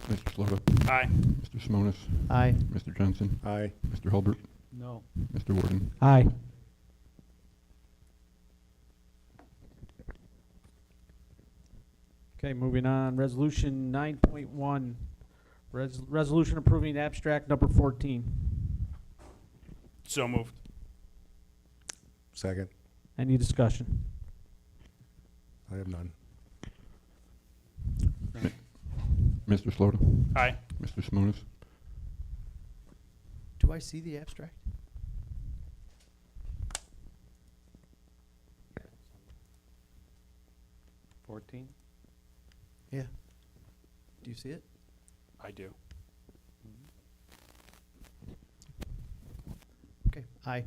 Mr. Slota, Aye. Mr. Simonis, Aye. Mr. Johnson, Aye. Mr. Hulbert, No. Mr. Warden. Aye. Okay, moving on, resolution 9.1, resolution approving abstract number 14. So moved. Second. Any discussion? I have none. Mr. Slota, Aye. Mr. Simonis, Do I see the abstract? Fourteen? Yeah. Do you see it? I do. Okay. Aye.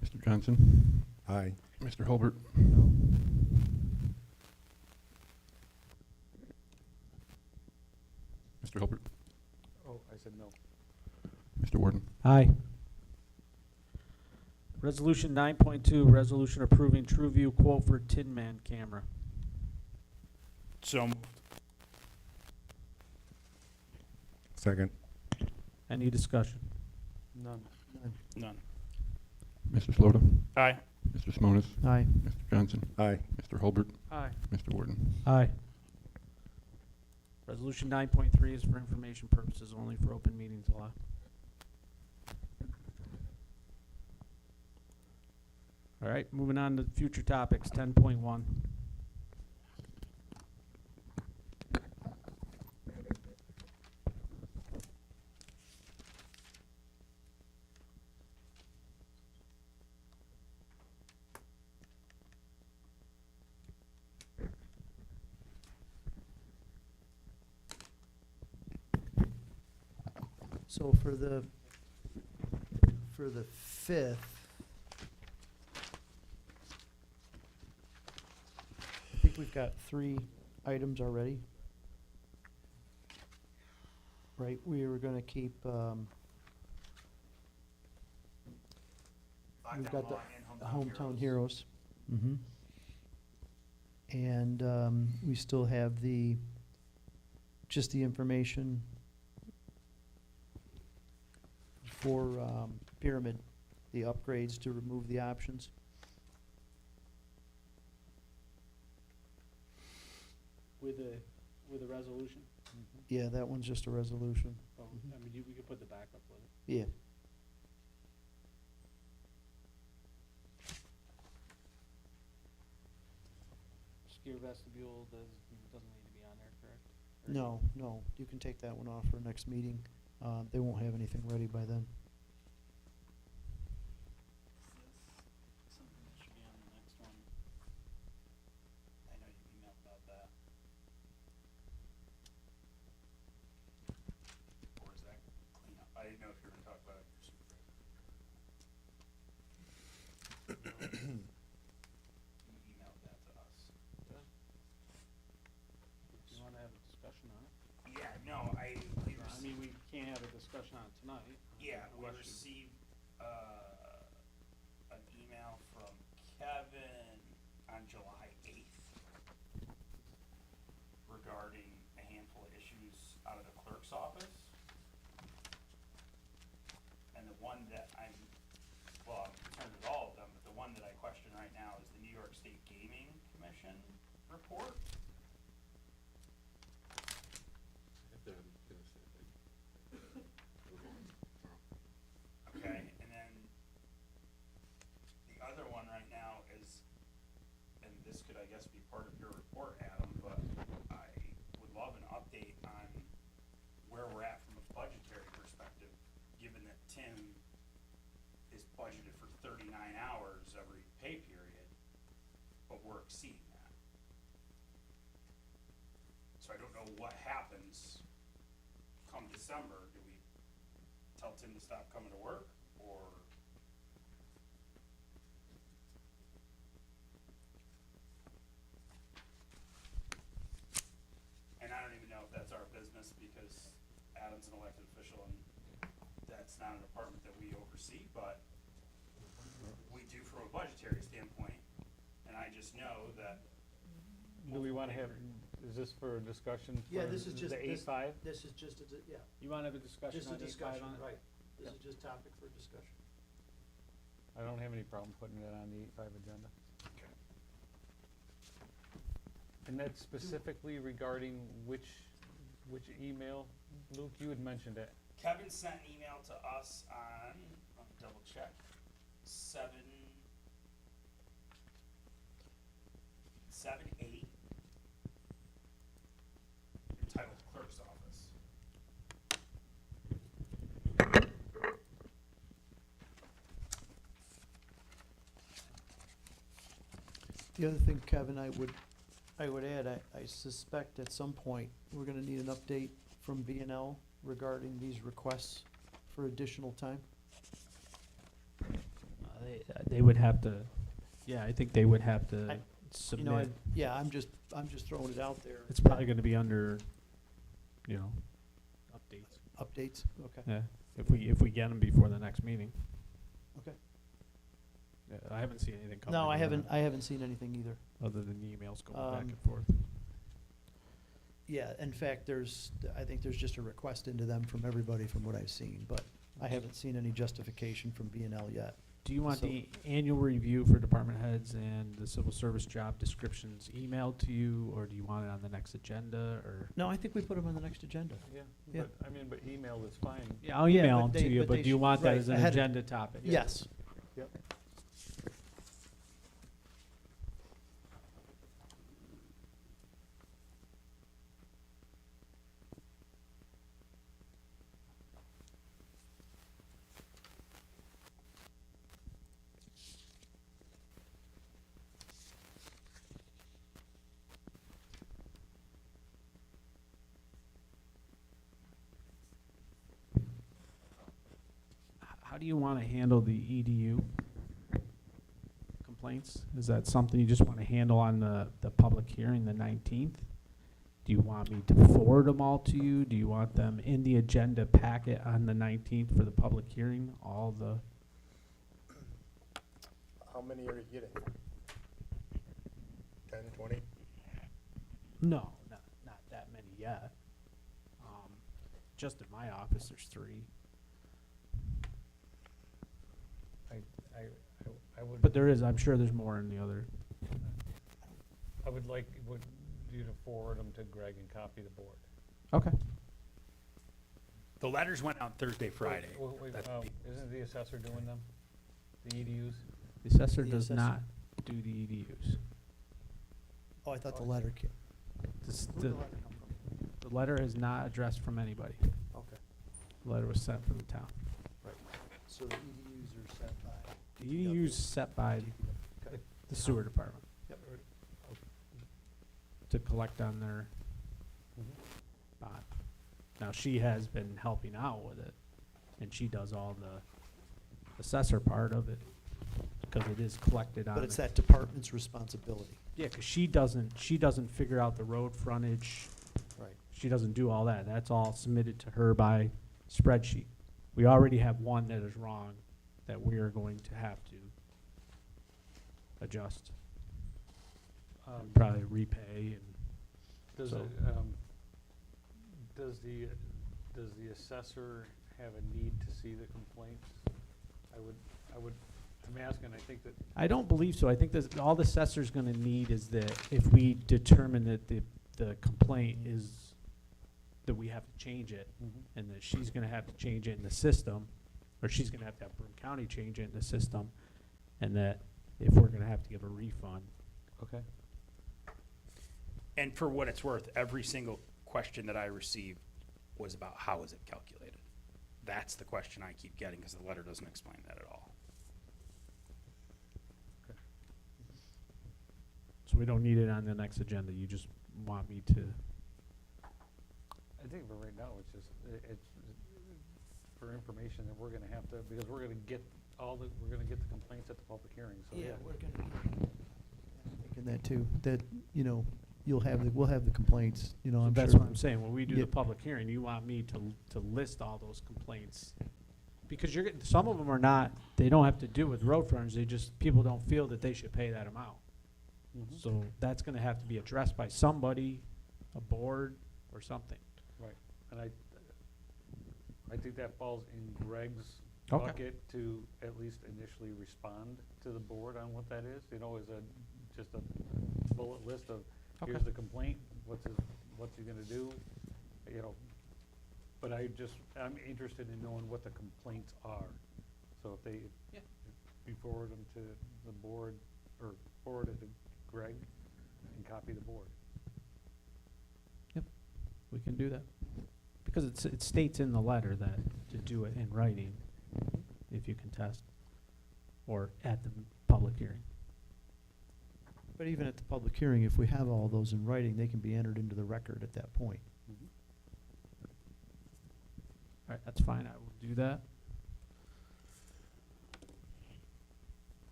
Mr. Johnson, Aye. Mr. Hulbert, No. Mr. Hulbert, Oh, I said no. Mr. Warden. Aye. Resolution 9.2, resolution approving TrueView quote for Tin Man camera. So moved. Second. Any discussion? None. None. None. Mr. Slota, Aye. Mr. Simonis? Aye. Mr. Johnson? Aye. Mr. Hulbert? Aye. Mr. Warden? Aye. Resolution 9.3 is for information purposes only for open meetings law. All right, moving on to future topics, 10.1. So for the 5th, I think we've got 3 items already. Right, we were gonna keep, we've got the Hometown Heroes. Mm-hmm. And, we still have just the information for, Pyramid, the upgrades to remove the options. With a resolution? Yeah, that one's just a resolution. Oh, I mean, we could put the backup with it. Yeah. Skier vestibule doesn't need to be on there, correct? No, you can take that one off for next meeting. They won't have anything ready by then. Something that should be on the next one. I know you emailed about that. Or is that clean up? I didn't know if you were gonna talk about it. You emailed that to us. You wanna have a discussion on it? Yeah, no, I mean, we can't have a discussion on it tonight. Yeah, we received, an email from Kevin on July 8th regarding a handful of issues out of the clerk's office. And the one that I'm concerned with all of them, but the one that I question right now is the New York State Gaming Commission report. Okay, and then the other one right now is, and this could, I guess, be part of your report, Adam, but I would love an update on where we're at from a budgetary perspective, given that Tim is budgeted for 39 hours every pay period, but we're exceeding that. So I don't know what happens come December. Do we tell Tim to stop coming to work, or? And I don't even know if that's our business, because Adam's an elected official and that's not a department that we oversee, but we do from a budgetary standpoint, and I just know that. Do we wanna have, is this for a discussion for Yeah, this is just, the this 8.5? is just, yeah, You wanna have a discussion just on a discussion, 8.5 on it? right. This is just topic for discussion. I don't have any problem putting it on the 8.5 agenda. Okay. And that's specifically regarding which email? Luke, you had mentioned it. Kevin sent an email to us on, let me double check, 7/8, entitled Clerk's Office. The other thing, Kevin, I would add, I suspect at some point, we're gonna need an update from B&L regarding these requests for additional time. They would have to, yeah, I think they would have to I- submit. You know, yeah, I'm just throwing it out there. It's probably gonna be under, updates. Updates, okay. Yeah, if we get them before the next meeting. Okay. Yeah, I haven't seen anything come. No, in I on haven't seen anything either. it, Other than emails going back Um, and forth. Yeah, in fact, I think there's just a request into them from everybody from what I've seen, but I haven't seen any justification from B&L yet. Do you want So- the annual review for department heads and the civil service job descriptions emailed to you, or do you want it on the next agenda, or? No, I think we put them on the next agenda. Yeah, Yeah. but email is fine. Yeah, I'll Yeah, email but them to they- you, but but they do you sh- want that right, as an ahead of- agenda topic? Yes. Yep. How do you want to handle the EDU complaints? Is that something you just want to handle on the public hearing, the 19th? Do you want me to forward them all to you? Do you want them in the agenda packet on the 19th for the public hearing? All the, How many are you getting? 10, 20? no, not that many yet. Just in my office, there's 3. I would. But there is, I'm sure there's more in the other. I would like, would you to forward them to Greg and copy the board. Okay. The letters went out Thursday, Friday. Wait, That's big. isn't the assessor doing them? The EDUs? The assessor The does assessor- not do the EDUs. Oh, I thought the letter came. The letter is not addressed from anybody. Okay. The letter was sent from the town. So the EDUs are set by. The EDU's set by the sewer department. Yep. To collect on their bond. Now, she has been helping out with it, and she does all the assessor part of it, because it is collected on. But it's the- that department's responsibility. Yeah, 'cause she doesn't figure out the road frontage. Right. She doesn't do all that. That's all submitted to her by spreadsheet. We already have one that is wrong that we are going to have to adjust, and probably repay and. Does So- it, does the assessor have a need to see the complaints? I'm asking, I think that, I don't believe so. I think that all the assessor's gonna need is that if we determine that the complaint is, that we have to change it, and that she's gonna have to change it in the system, or she's gonna have Broome County change it in the system, and that if we're gonna have to give a refund. okay. And for what it's worth, every single question that I received was about how is it calculated? That's the question I keep getting, because the letter doesn't explain that at all. So we don't need it on the next agenda. You just want me to, I think for right now, it's just, it's for information that we're gonna have to, because we're gonna get the complaints at the public hearing, so yeah. we're gonna. Thinking that too, that, you know, we'll have the complaints, you know, I'm sure. that's what I'm saying. When we do Yeah. the public hearing, you want me to list all those complaints. Because some of them are not, they don't have to do with road frontage, they just, people don't feel that they should pay that amount. Mhm. So that's gonna have to be addressed by somebody, a board, or something. Right, and I think that falls in Greg's Okay. bucket to at least initially respond to the board on what that is, you know, as just a bullet list of, here's Okay. the complaint, what's he gonna do, you know. But I'm interested in knowing what the complaints are, so if you forward them to the board, or forward it to Greg, and copy the board. We can do that. Because it states in the letter that to do it in writing, if you contest, or at the public hearing. But even at the public hearing, if we have all those in writing, they can be entered into the record at that point. All right, that's fine, I will do that.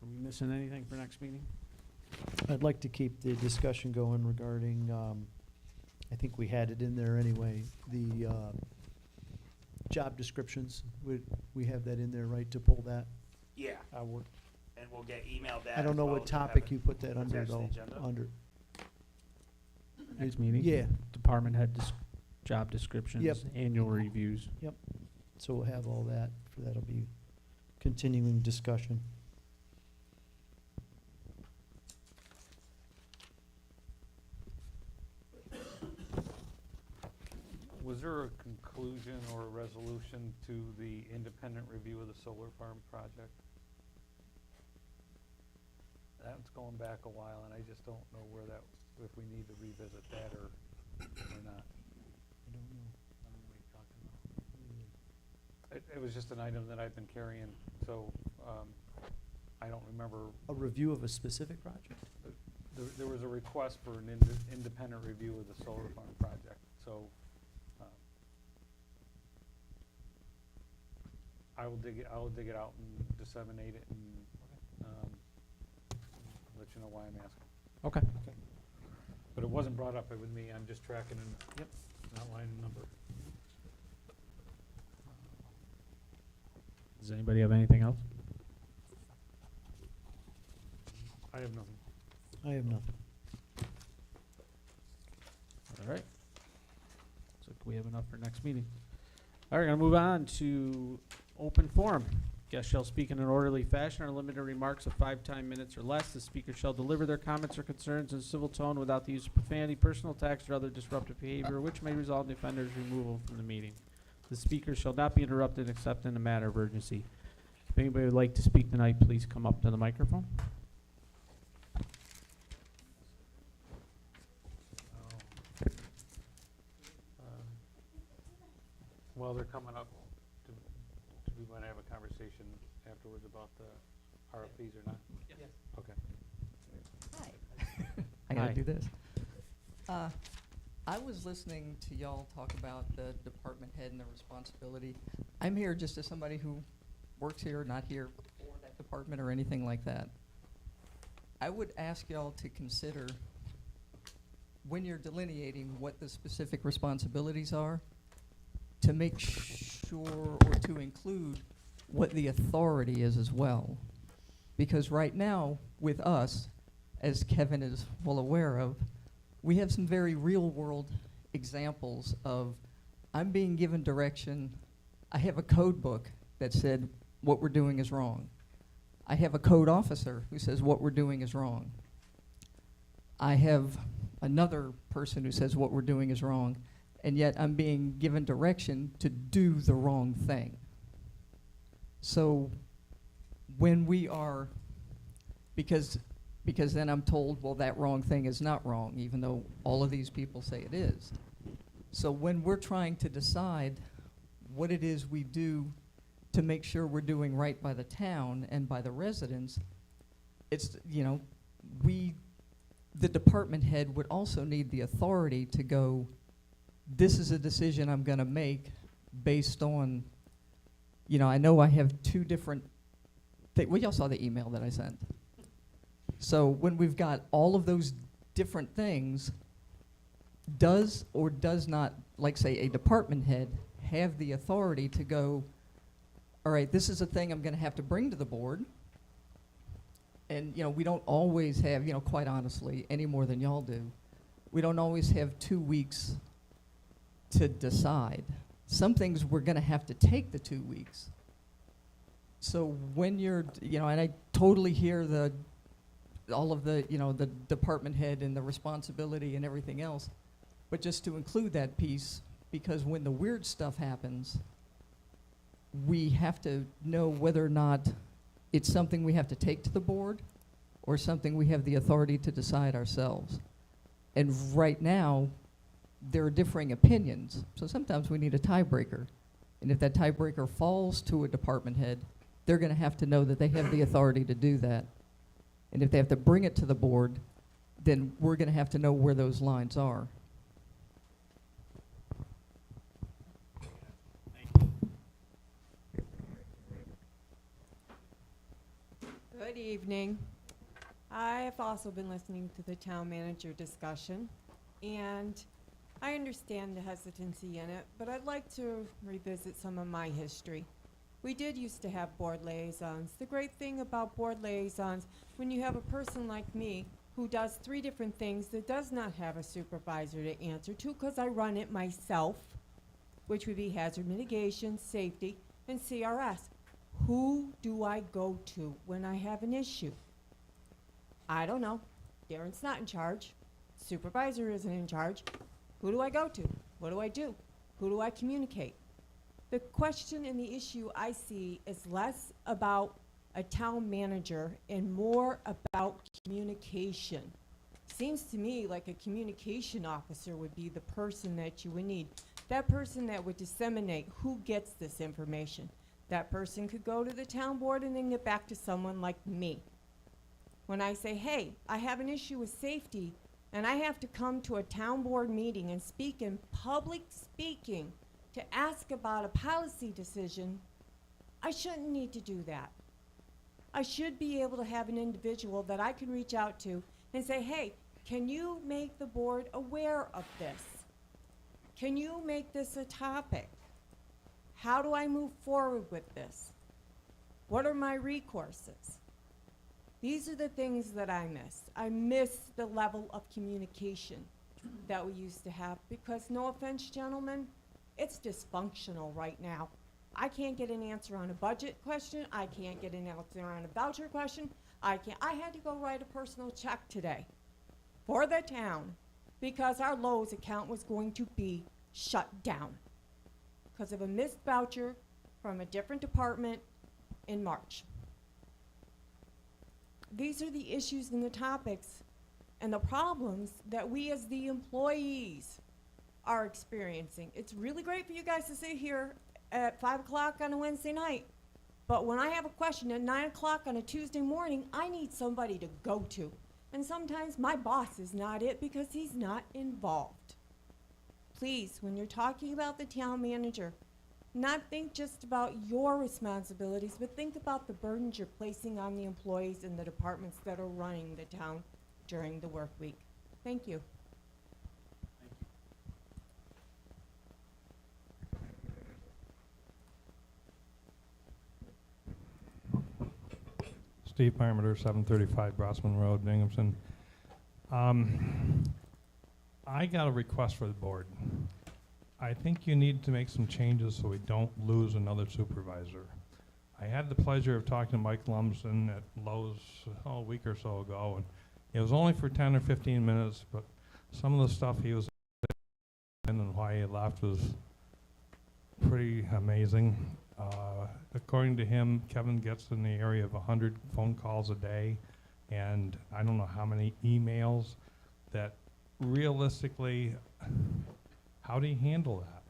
Are we missing anything for next meeting? I'd like to keep the discussion going regarding, I think we had it in there anyway, the job descriptions. We have that in there, right, to pull that? Yeah, and we'll get emailed that. I don't as know well what to have topic it you put that under, attached to the though, agenda. under. Next meeting? Yeah, Department head job descriptions, Yep. annual reviews. so we'll have all that, that'll be continuing discussion. Was there a conclusion or a resolution to the independent review of the solar farm project? That's going back a while, and I just don't know where that, if we need to revisit that or not. I don't know. I don't know what you're talking about. It was just an item that I've been carrying, so, I don't remember. A review of a specific project? There was a request for an independent review of the solar farm project, so, I will dig it out and disseminate it and, let you know why I'm asking. Okay. But it wasn't brought up with me, I'm just tracking and, Yep. not line and number. Does anybody have anything else? I have nothing. I have nothing. All right. So we have enough for next meeting. All right, gonna move on to open forum. Guests shall speak in an orderly fashion or limited remarks of 5 minutes or less. The speaker shall deliver their comments or concerns in a civil tone without the use of profanity, personal attacks, or other disruptive behavior, which may result in the offender's removal from the meeting. The speaker shall not be interrupted except in a matter of urgency. If anybody would like to speak tonight, please come up to the microphone. Well, they're coming up. Do we want to have a conversation afterwards about the RFPs or not? Yes. Okay. Hi. I gotta Hi. do this. I was listening to y'all talk about the department head and the responsibility. I'm here just as somebody who works here, not here for that department or anything like that. I would ask y'all to consider, when you're delineating what the specific responsibilities are, to make sure or to include what the authority is as well. Because right now, with us, as Kevin is well aware of, we have some very real-world examples of, I'm being given direction. I have a code book that said what we're doing is wrong. I have a code officer who says what we're doing is wrong. I have another person who says what we're doing is wrong, and yet I'm being given direction to do the wrong thing. So when we are, because then I'm told, well, that wrong thing is not wrong, even though all of these people say it is. So when we're trying to decide what it is we do to make sure we're doing right by the town and by the residents, it's, the department head would also need the authority to go, this is a decision I'm gonna make based on, I know I have 2 different, well, y'all saw the email that I sent. So when we've got all of those different things, does or does not, like say a department head, have the authority to go, all right, this is a thing I'm gonna have to bring to the board. And, we don't always have, quite honestly, any more than y'all do, we don't always have 2 weeks to decide. Some things we're gonna have to take the 2 weeks. So when you're, and I totally hear all of the, the department head and the responsibility and everything else, but just to include that piece, because when the weird stuff happens, we have to know whether or not it's something we have to take to the board or something we have the authority to decide ourselves. And right now, there are differing opinions, so sometimes we need a tiebreaker. And if that tiebreaker falls to a department head, they're gonna have to know that they have the authority to do that. And if they have to bring it to the board, then we're gonna have to know where those lines are. Good evening. I've also been listening to the town manager discussion, and I understand the hesitancy in it, but I'd like to revisit some of my history. We did used to have board liaisons. The great thing about board liaisons, when you have a person like me who does 3 different things that does not have a supervisor to answer to, because I run it myself, which would be hazard mitigation, safety, and CRS. Who do I go to when I have an issue? I don't know. Darren's not in charge. Supervisor isn't in charge. Who do I go to? What do I do? Who do I communicate? The question and the issue I see is less about a town manager and more about communication. Seems to me like a communication officer would be the person that you would need. That person that would disseminate who gets this information. That person could go to the town board and then get back to someone like me. When I say, hey, I have an issue with safety and I have to come to a town board meeting and speak in public speaking to ask about a policy decision, I shouldn't need to do that. I should be able to have an individual that I can reach out to and say, hey, can you make the board aware of this? Can you make this a topic? How do I move forward with this? What are my recourses? These are the things that I miss. I miss the level of communication that we used to have because, no offense, gentlemen, it's dysfunctional right now. I can't get an answer on a budget question. I can't get an answer on a voucher question. I had to go write a personal check today for the town because our Lowe's account was going to be shut down because of a missed voucher from a different department in March. These are the issues and the topics and the problems that we as the employees are experiencing. It's really great for you guys to sit here at 5 o'clock on a Wednesday night, but when I have a question at 9 o'clock on a Tuesday morning, I need somebody to go to. And sometimes my boss is not it because he's not involved. Please, when you're talking about the town manager, not think just about your responsibilities, but think about the burdens you're placing on the employees and the departments that are running the town during the work week. Thank you. Steve Parmenter, 735 Brossman Road, Binghamton. I got a request for the board. I think you need to make some changes so we don't lose another supervisor. I had the pleasure of talking to Mike Lumsden at Lowe's a week or so ago, and it was only for 10 or 15 minutes, but some of the stuff he was saying and why he left was pretty amazing. According to him, Kevin gets in the area of 100 phone calls a day, and I don't know how many emails. That realistically, how do you handle that?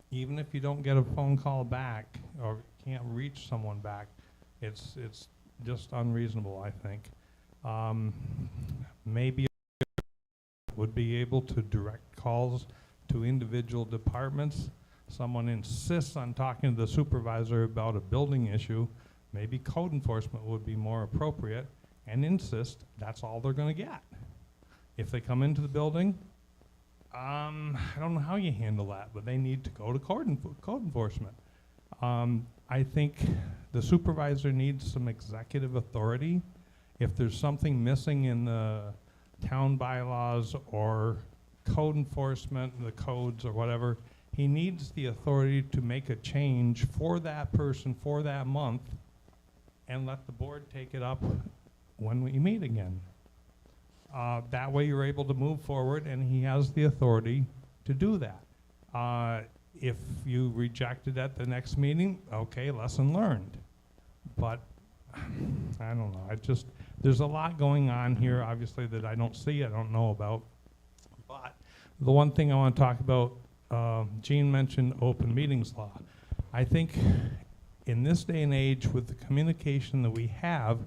Even if you don't get a phone call back or can't reach someone back, it's just unreasonable, I think. Maybe would be able to direct calls to individual departments. Someone insists on talking to the supervisor about a building issue, maybe code enforcement would be more appropriate and insist that's all they're going to get. If they come into the building, I don't know how you handle that, but they need to go to code enforcement. I think the supervisor needs some executive authority. If there's something missing in the town bylaws or code enforcement, the codes or whatever, he needs the authority to make a change for that person for that month and let the board take it up when we meet again. That way you're able to move forward and he has the authority to do that. If you reject it at the next meeting, okay, lesson learned. But I don't know, there's a lot going on here obviously that I don't see, I don't know about. But the one thing I want to talk about, Gene mentioned open meetings law. I think in this day and age with the communication that we have,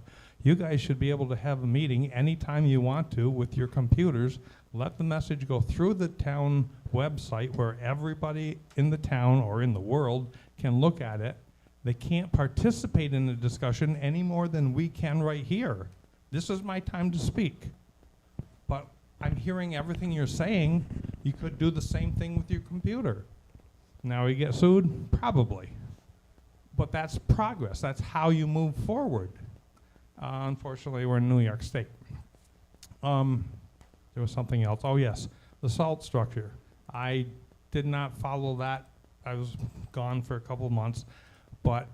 you guys should be able to have a meeting anytime you want to with your computers. Let the message go through the town website where everybody in the town or in the world can look at it. They can't participate in the discussion any more than we can right here. This is my time to speak. But I'm hearing everything you're saying. You could do the same thing with your computer. Now you get sued? Probably. But that's progress. That's how you move forward. Unfortunately, we're in New York State. There was something else. Oh, yes, the salt structure. I did not follow that. I was gone for a couple of months. But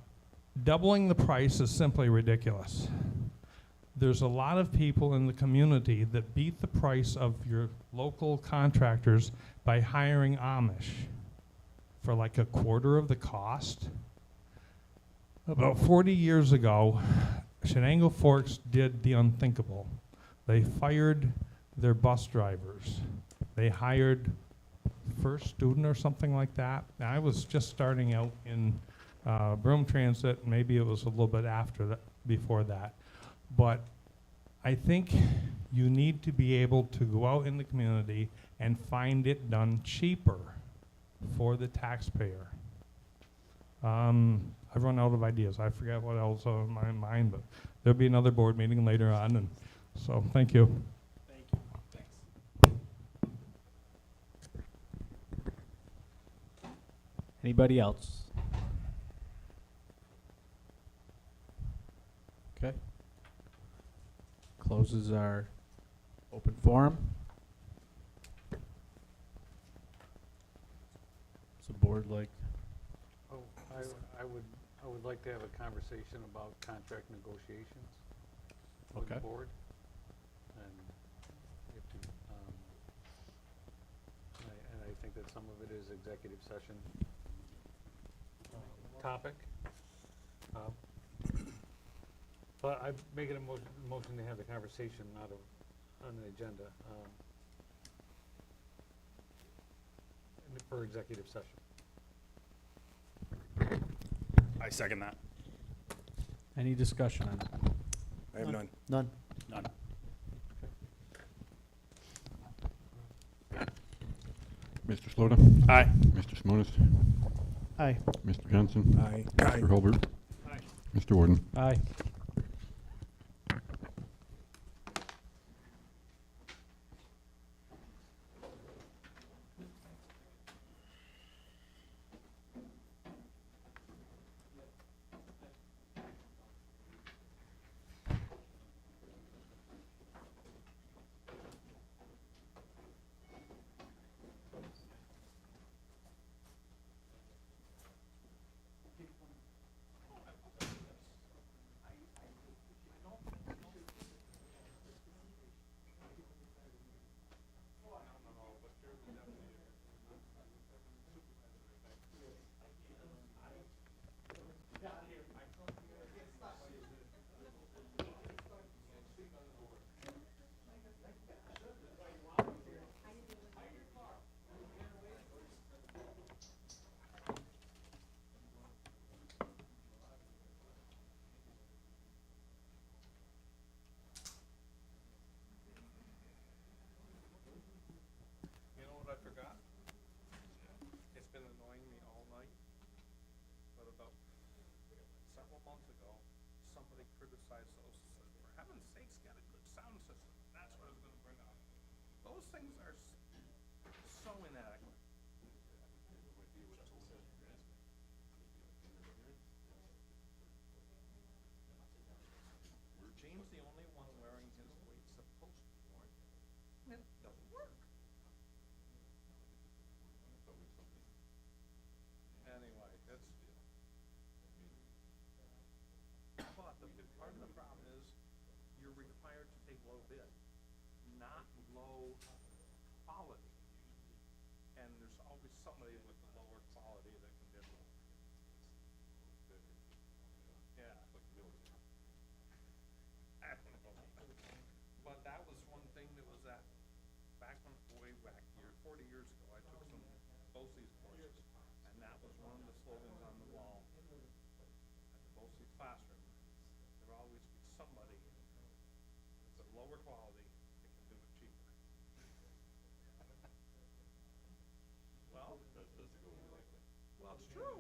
doubling the price is simply ridiculous. There's a lot of people in the community that beat the price of your local contractors by hiring Amish. for like a quarter of the cost. About 40 years ago, Shenango Forks did the unthinkable. They fired their bus drivers. They hired first student or something like that. And I was just starting out in Broome Transit. Maybe it was a little bit after that, before that. But I think you need to be able to go out in the community and find it done cheaper for the taxpayer. I've run out of ideas. I forget what else on my mind, but there'll be another board meeting later on, and so thank you. Thank you. Thanks. Anybody else? Okay. Closes our open forum. Is the board like? Oh, I would like to have a conversation about contract negotiations with the Okay. board. And if you, and I think that some of it is executive session topic. But I'm making a motion to have the conversation out of, on the agenda, for executive session. I second that. Any discussion on it? I have none. None. None. Mr. Slota? Aye. Mr. Simonis? Aye. Mr. Johnson? Aye. Mr. Hulbert? Aye. Mr. Warden? Aye. You know what I forgot? It's been annoying me all night, but about several months ago, somebody criticized those, said, for heaven's sakes, get a good sound system. That's what I was gonna bring up. Those things are so inadequate. James the only one wearing his the way he's supposed to be wearing it, and it doesn't work. Anyway, that's. But the part of the problem is, you're required to take low bid, not low quality. And there's always somebody with the lower quality that can bid low. Yeah. I don't know. But that was one thing that was that, back when, way back here, 40 years ago, I took some BOCES courses. And that was one of the slogans on the wall at the BOCES classroom. There'll always be somebody with a lower quality that can do it cheaper. Well, it's true.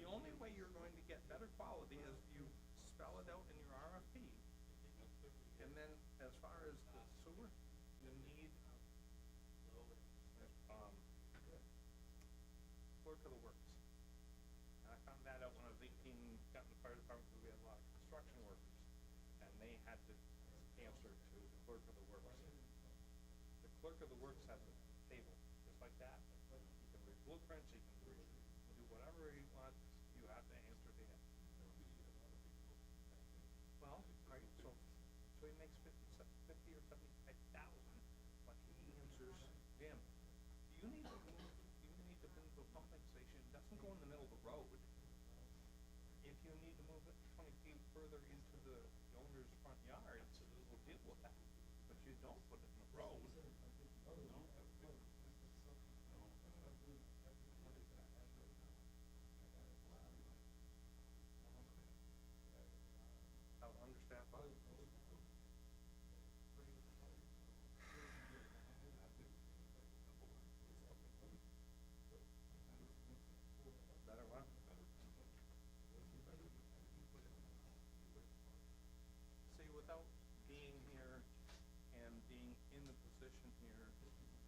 The only way you're going to get better quality is you spell it out in your RFP. And then, as far as the sewer, you need, clerk of the works. And I found that out when I was 18, got in the fire department, because we had a lot of construction workers, and they had to answer to the clerk of the works. The clerk of the works has a table, just like that. He can read blueprints, he can do whatever he wants, you have to answer to him. Well, right, so he makes 50 or 75,000, but he answers Jim. Do you need to move, do you need to move pumping station doesn't go in the middle of the road. If you need to move it 20 feet further into the owner's front yard, so we'll deal with that. But you don't put it in the road. Out understaffed. Better what? See, without being here and being in the position here,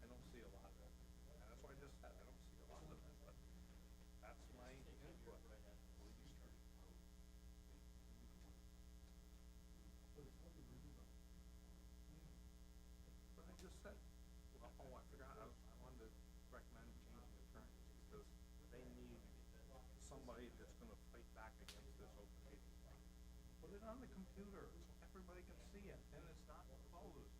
I don't see a lot of it. And that's why I just said, I don't see a lot of it, but that's my input. But I just said, well, oh, I forgot, I wanted to recommend changing the terms because they need somebody that's gonna fight back against this open meeting. Put it on the computer, so everybody can see it, and it's not closed.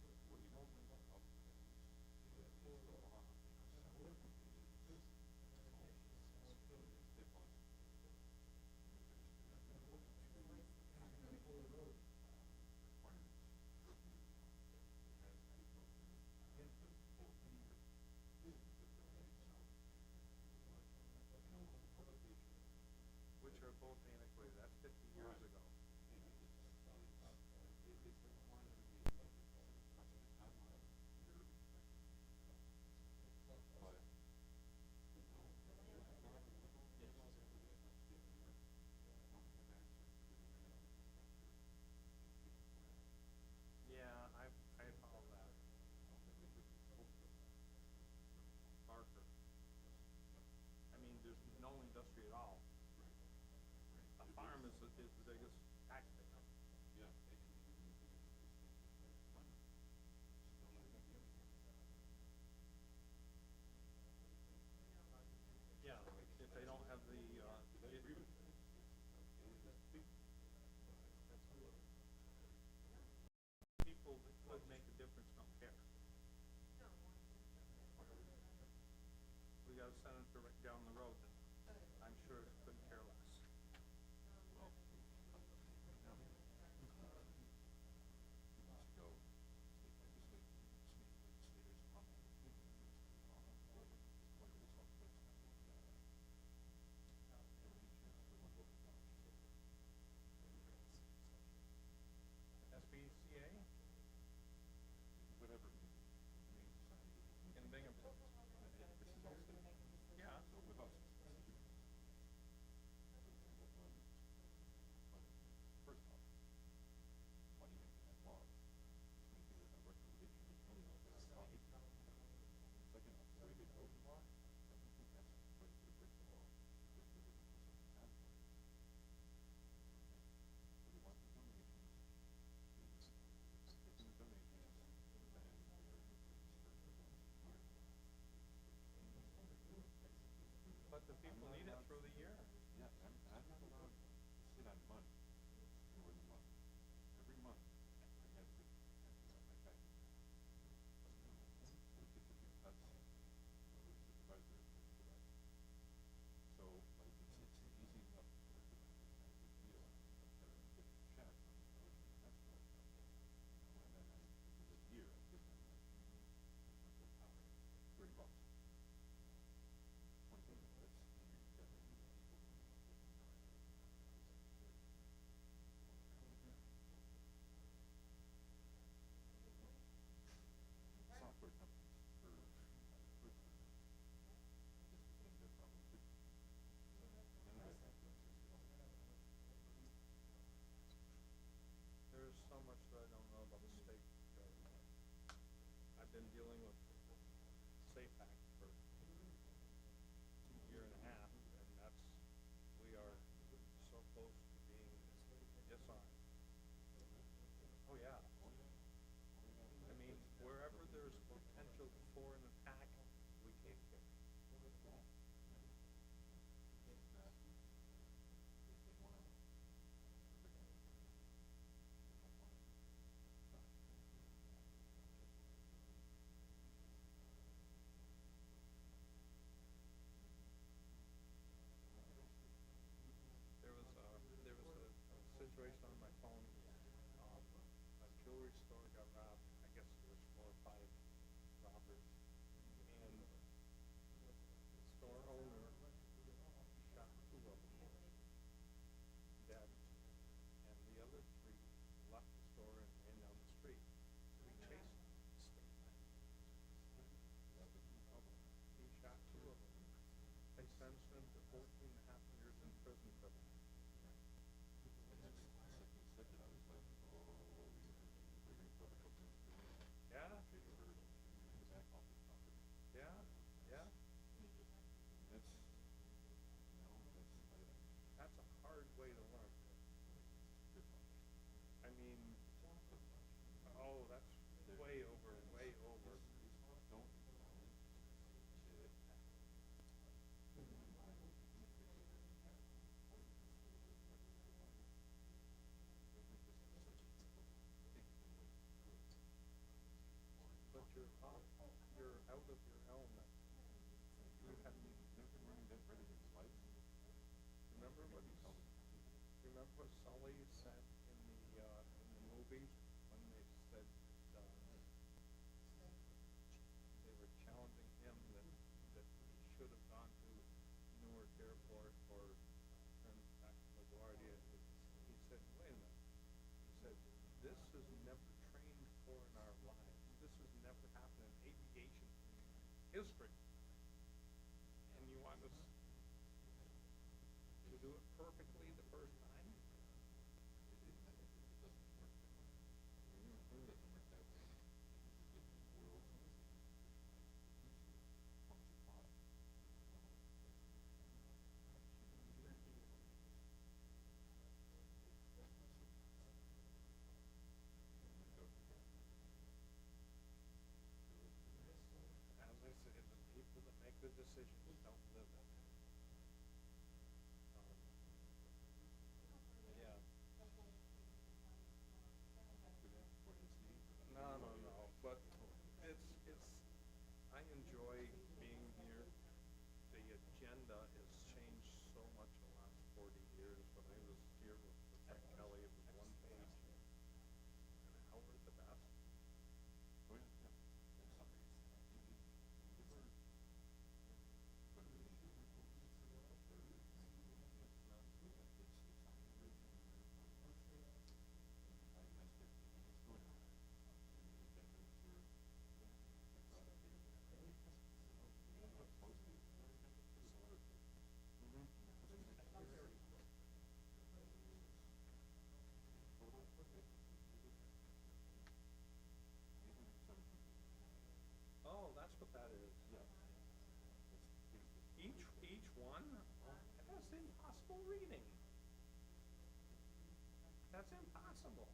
Which are both antiquated, that's 50 years ago. Yeah, I follow that. Barker. I mean, there's no industry at all. A farm is the biggest taxpayer. Yeah. Yeah, if they don't have the, people that could make a difference don't care. We got a senator right down the road that I'm sure couldn't care less. SBCA? Whatever. In Binghamton. Yeah, it's over us. First off, why do you make that law? It's making it a recommendation. Second off, the way they wrote the law, I don't think that's the way to break the law. Because they're looking for something contrary. So they want the donations. It's taking the donations, and but the people need it through the year. Yeah, I'm not allowed to sit on money more than month. Every month, I have to my bank account. We get the big cuts, the supervisor is correct. So, like, it's easy enough for it to be a big deal. I get a check from the Ocean National account. And then for the year, I give them like $30. 20 that's, you know, you've got to use people. way over, way over. But you're out of your element. You have remember what Sully said in the movie when they said they were challenging him that he should have gone to Newark Airport or turned back to LaGuardia. He said, wait a minute. He said, this is never trained for in our lives. This has never happened in aviation history. And you want us to do it perfectly the first time? As I say, the people that make the decisions don't live it. Yeah. No, but it's, I enjoy being here. The agenda has changed so much in the last 40 years. When I was here with Frank Kelly, it was one page, an hour at the best. Oh, that's what that is. Each one? That's impossible reading. That's impossible.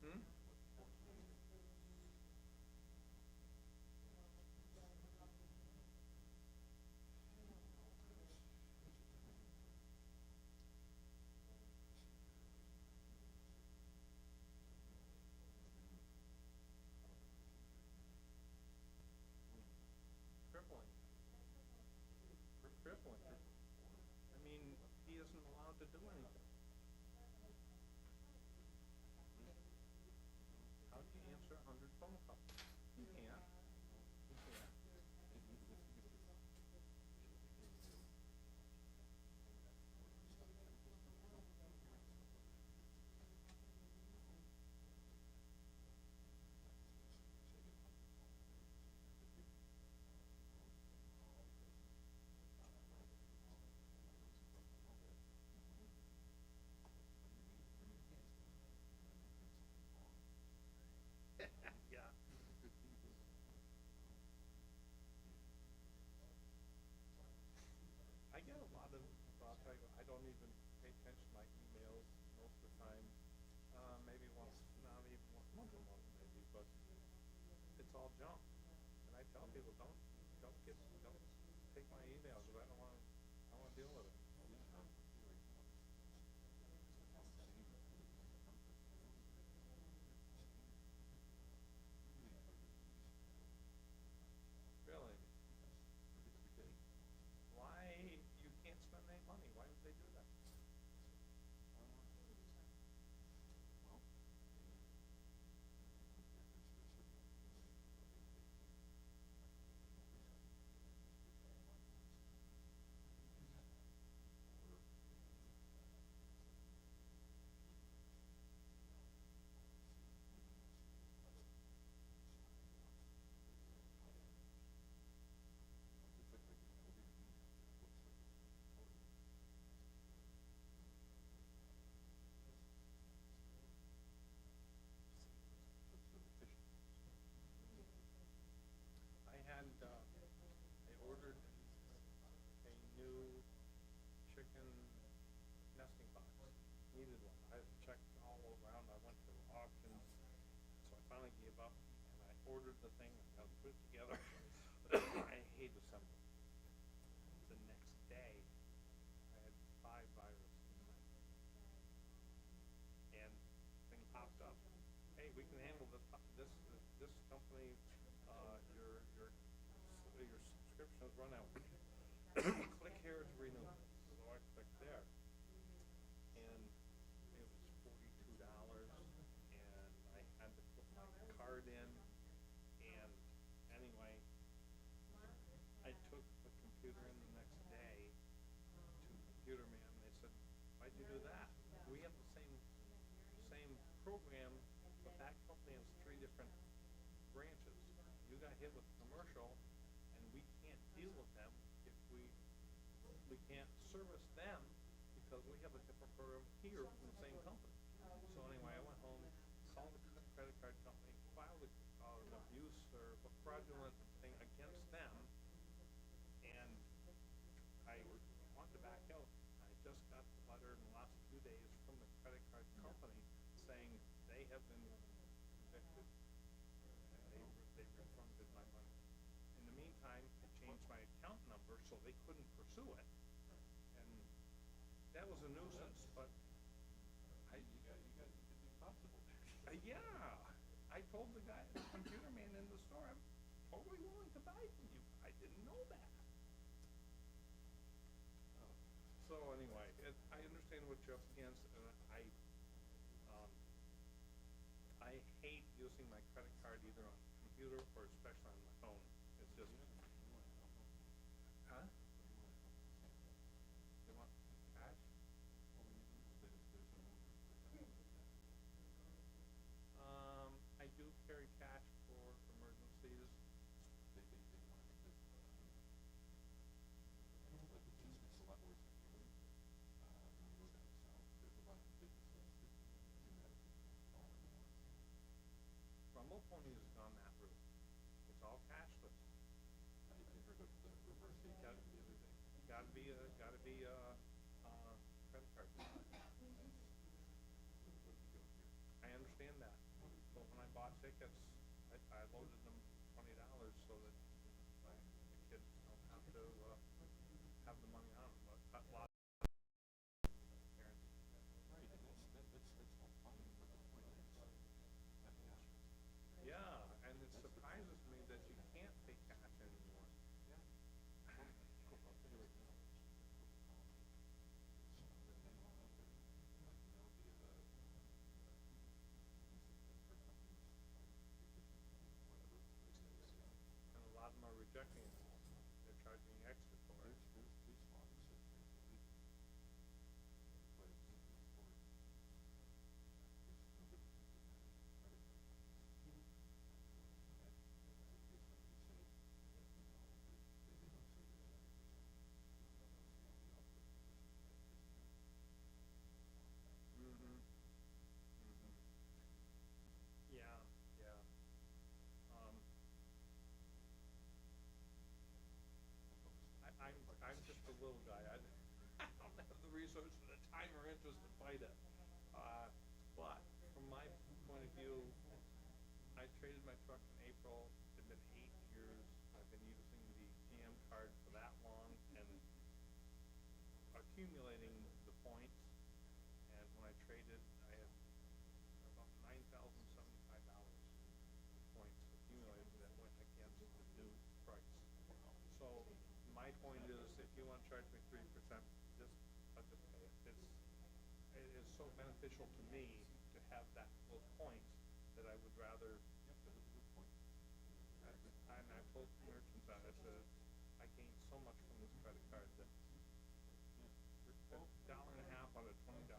Hmm? Crippling. Crippling. I mean, he isn't allowed to do anything. How do you answer 100 phone calls? You can't. You can't. Yeah. I get a lot of, I'll tell you, I don't even pay attention to my emails most of the time. Maybe once, not even once a month maybe, but it's all junk. And I tell people, don't take my emails, because I don't want to deal with it. Really? Why you can't spend any money? Why would they do that? I ordered a new chicken nesting box. Needed one. I had to check ordered the thing, I put it together. I hate assembly. The next day, I had 5 viruses in my and thing popped up. Hey, we can handle this company. Your subscription has run out. Click here to renew. So I clicked there, and it was $42, and I had to put my card in. And anyway, I took the computer in the next day to Computer Man, and they said, "Why'd you do that? We have the same program, but that company has 3 different branches. You got hit with commercial, and we can't deal with them if we can't service them because we have a different program here from the same company." So anyway, I went home, called the credit card company, filed an abuse or a fraudulent thing against them, and I wanted to back out. I just got the letter in the last few days from the credit card company saying they have been convicted and they refunded my money. In the meantime, I changed my account number so they couldn't pursue it, and that was a nuisance. But you guys did the impossible. Yeah, I told the guy, the Computer Man in the store, I'm totally willing to buy from you. I didn't know that. So anyway, I understand what you're up against, and I hate using my credit card either on the computer or especially on my phone. It's just, huh? They want cash? I do carry cash for emergencies. Rumble Pony has gone that route. It's all cashless. I heard of the reverse gotta be a credit card. I understand that. But when I bought tickets, I loaded them $20 so that the kids don't have to have the money on them. But a lot of parents. Right. It's all fine, but the point is, yeah, and it surprises me that you can't pay cash anymore. Yeah. I'll tell you right now. And a lot of them are rejecting it. They're charging extra for it. There's case law that says but it's no good to think of credit card. Yeah, yeah. I'm just a little guy. I don't have the resources, the time or interest to fight it. But from my point of view, I traded my truck in April. It's been 8 years. I've been using the GM card for that long and accumulating the points. And when I traded, I had about $9,075 points accumulated that went against the new price. So my point is, if you want to charge me 3%, I'll just pay it. It is so beneficial to me to have those points that I would rather. And I told merchants that I said I gained so much from this credit card that $1.50 out of $20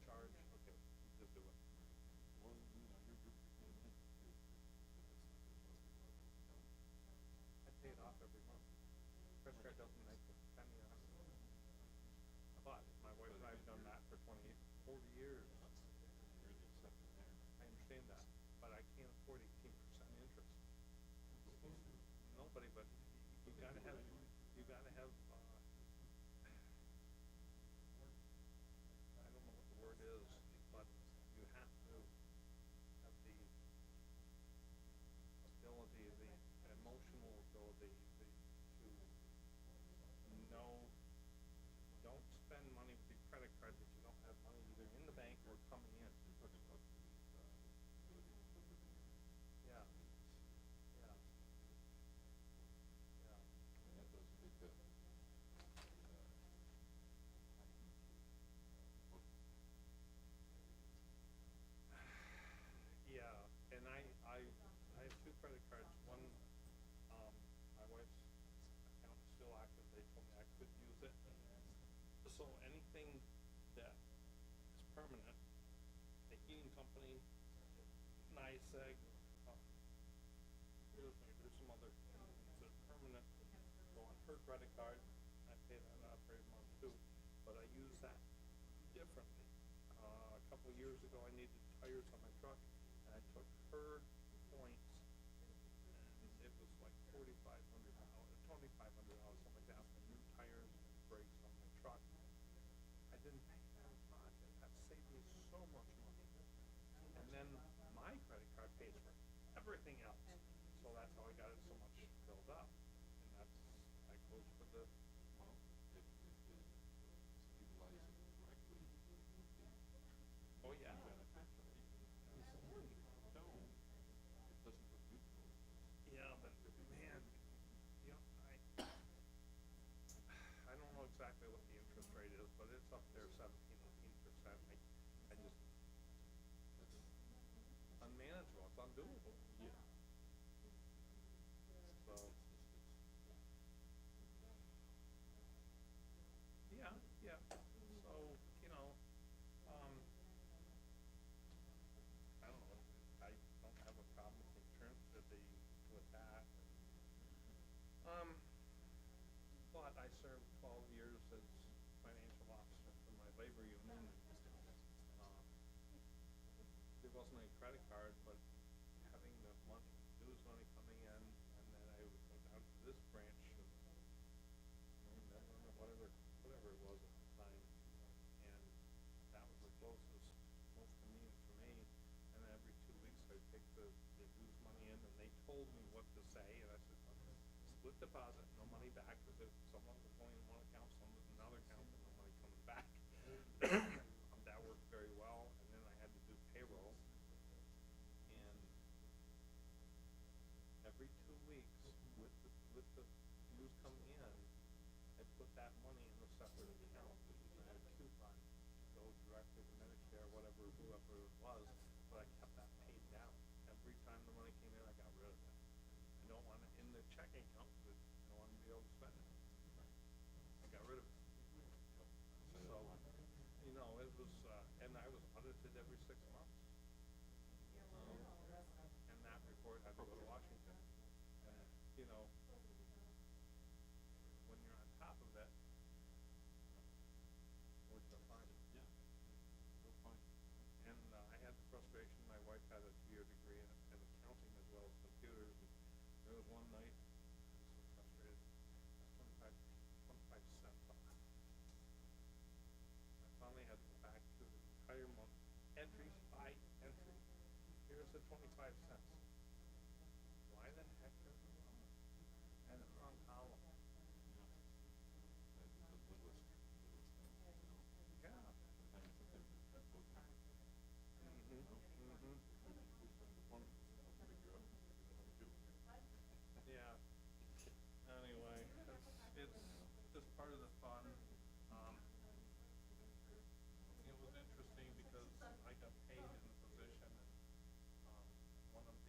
charge. Okay, just do it. Well, I pay it off every month. Credit card doesn't make a penny on it. But my wife and I have done that for 40 years. I understand that, but I can't afford 18% interest. Nobody, but you gotta have, I don't know what the word is, but you have to have the credit cards. One, my wife's account is still active. They told me I could use it. So anything that is permanent, the heating company, NYSEG, there's some other things that are permanent, go on her credit card. I pay that out every month too, but I use that differently. A couple of years ago, I needed tires on my truck, and I took her points, and it was like $4,500, $2,500, something like that, for new tires and brakes on my truck. I didn't pay that much, and that saved me so much money. And then my credit card pays for everything else, so that's how I got it so much filled up. And that goes for the, Well, if utilize it correctly, oh yeah. it doesn't put you through. Yeah, but man, you know, I don't know exactly what the interest rate is, but it's up there 17, 18%. I just, it's unmanageable, it's undoable. Yeah. So, yeah, so, you know, I don't know, I don't have a problem with the insurance, with that. But I served 12 years as financial officer for my labor union. There wasn't any credit card, but having the money, dues money coming in, and then I would go down to this branch, whatever it was at the time, and that was the closest, most convenient for me. And then every 2 weeks, I'd take the dues money in, and they told me what to say, and I said, split deposit, no money back, because some of it was going in one account, some was in another account, and no money coming back. That worked very well, and then I had to do payroll, and every 2 weeks, with the dues coming in, I put that money in a separate account, and I had a coupon to go directly to Medicare, whoever it was, but I kept that paid down. Every time the money came in, I got rid of it. I don't want it in the checking account, but I want to be able to spend it. I got rid of it. So, you know, it was, and I was audited every 6 months. And that report had to go to Washington. And, you know, when you're on top of it, works out fine. Yeah. Go fine. And I had the frustration, my wife had a 2-year degree in accounting as well as computers. And there was one night, I was so frustrated, I was 25 cents off. I finally had to go back to the entire month, entry by entry. Here's the 25 cents. Why the heck is it wrong? And the wrong column. The littlest things, you know. Yeah. Sometimes that goes on. Yeah. Anyway, it's just part of the fun. It was interesting because I got paid in the position, and one of the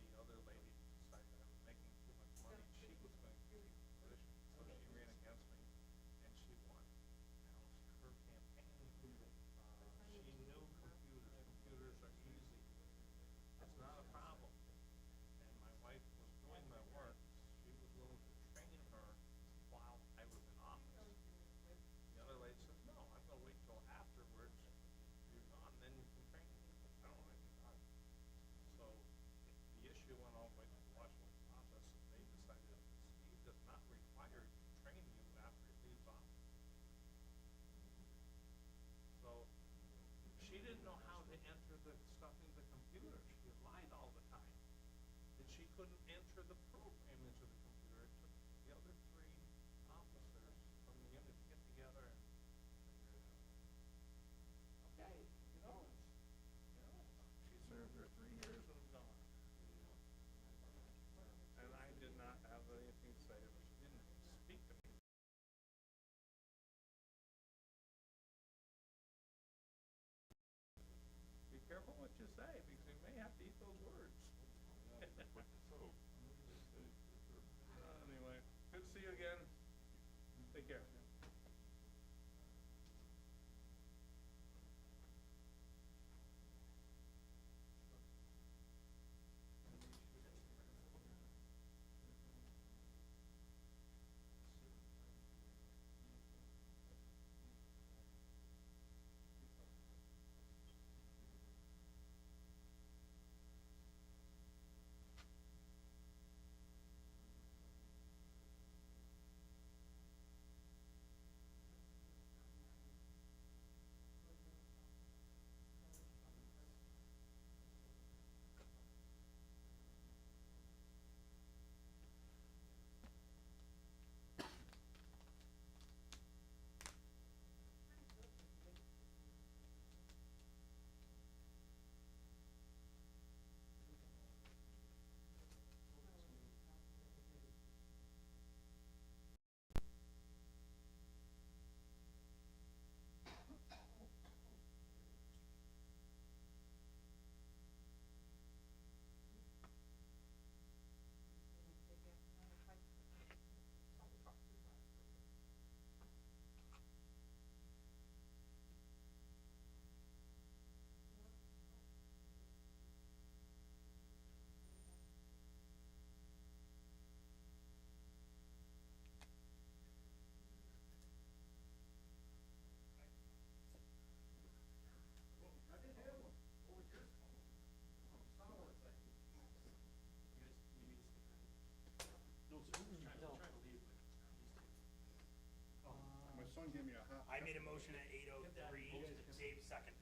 I made a motion at 8:03, Dave second.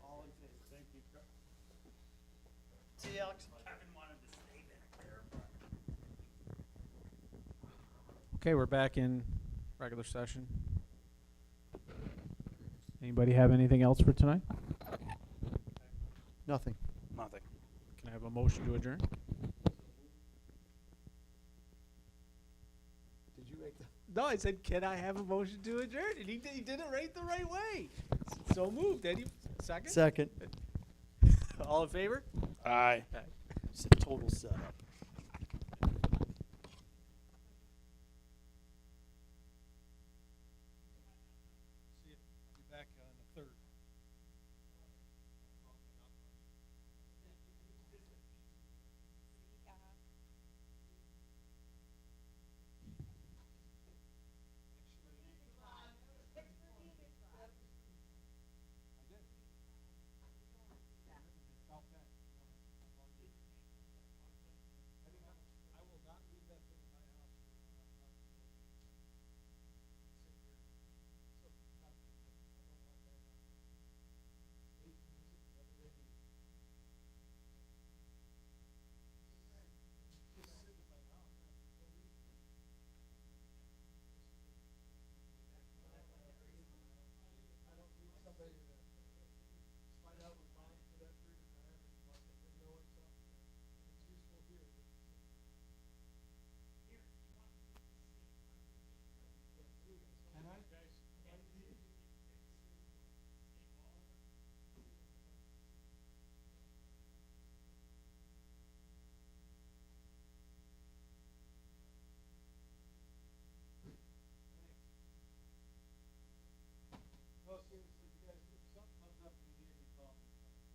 All in favor? Thank you. See you, Alex. Kevin wanted to stay back there, but. Okay, we're back in regular session. Anybody have anything else for tonight? Nothing. Nothing. Can I have a motion to adjourn? Did you make the? No, I said, can I have a motion to adjourn? And he did it right the right way. So moved. Eddie, second? Second. All in favor? Aye. It's a total setup.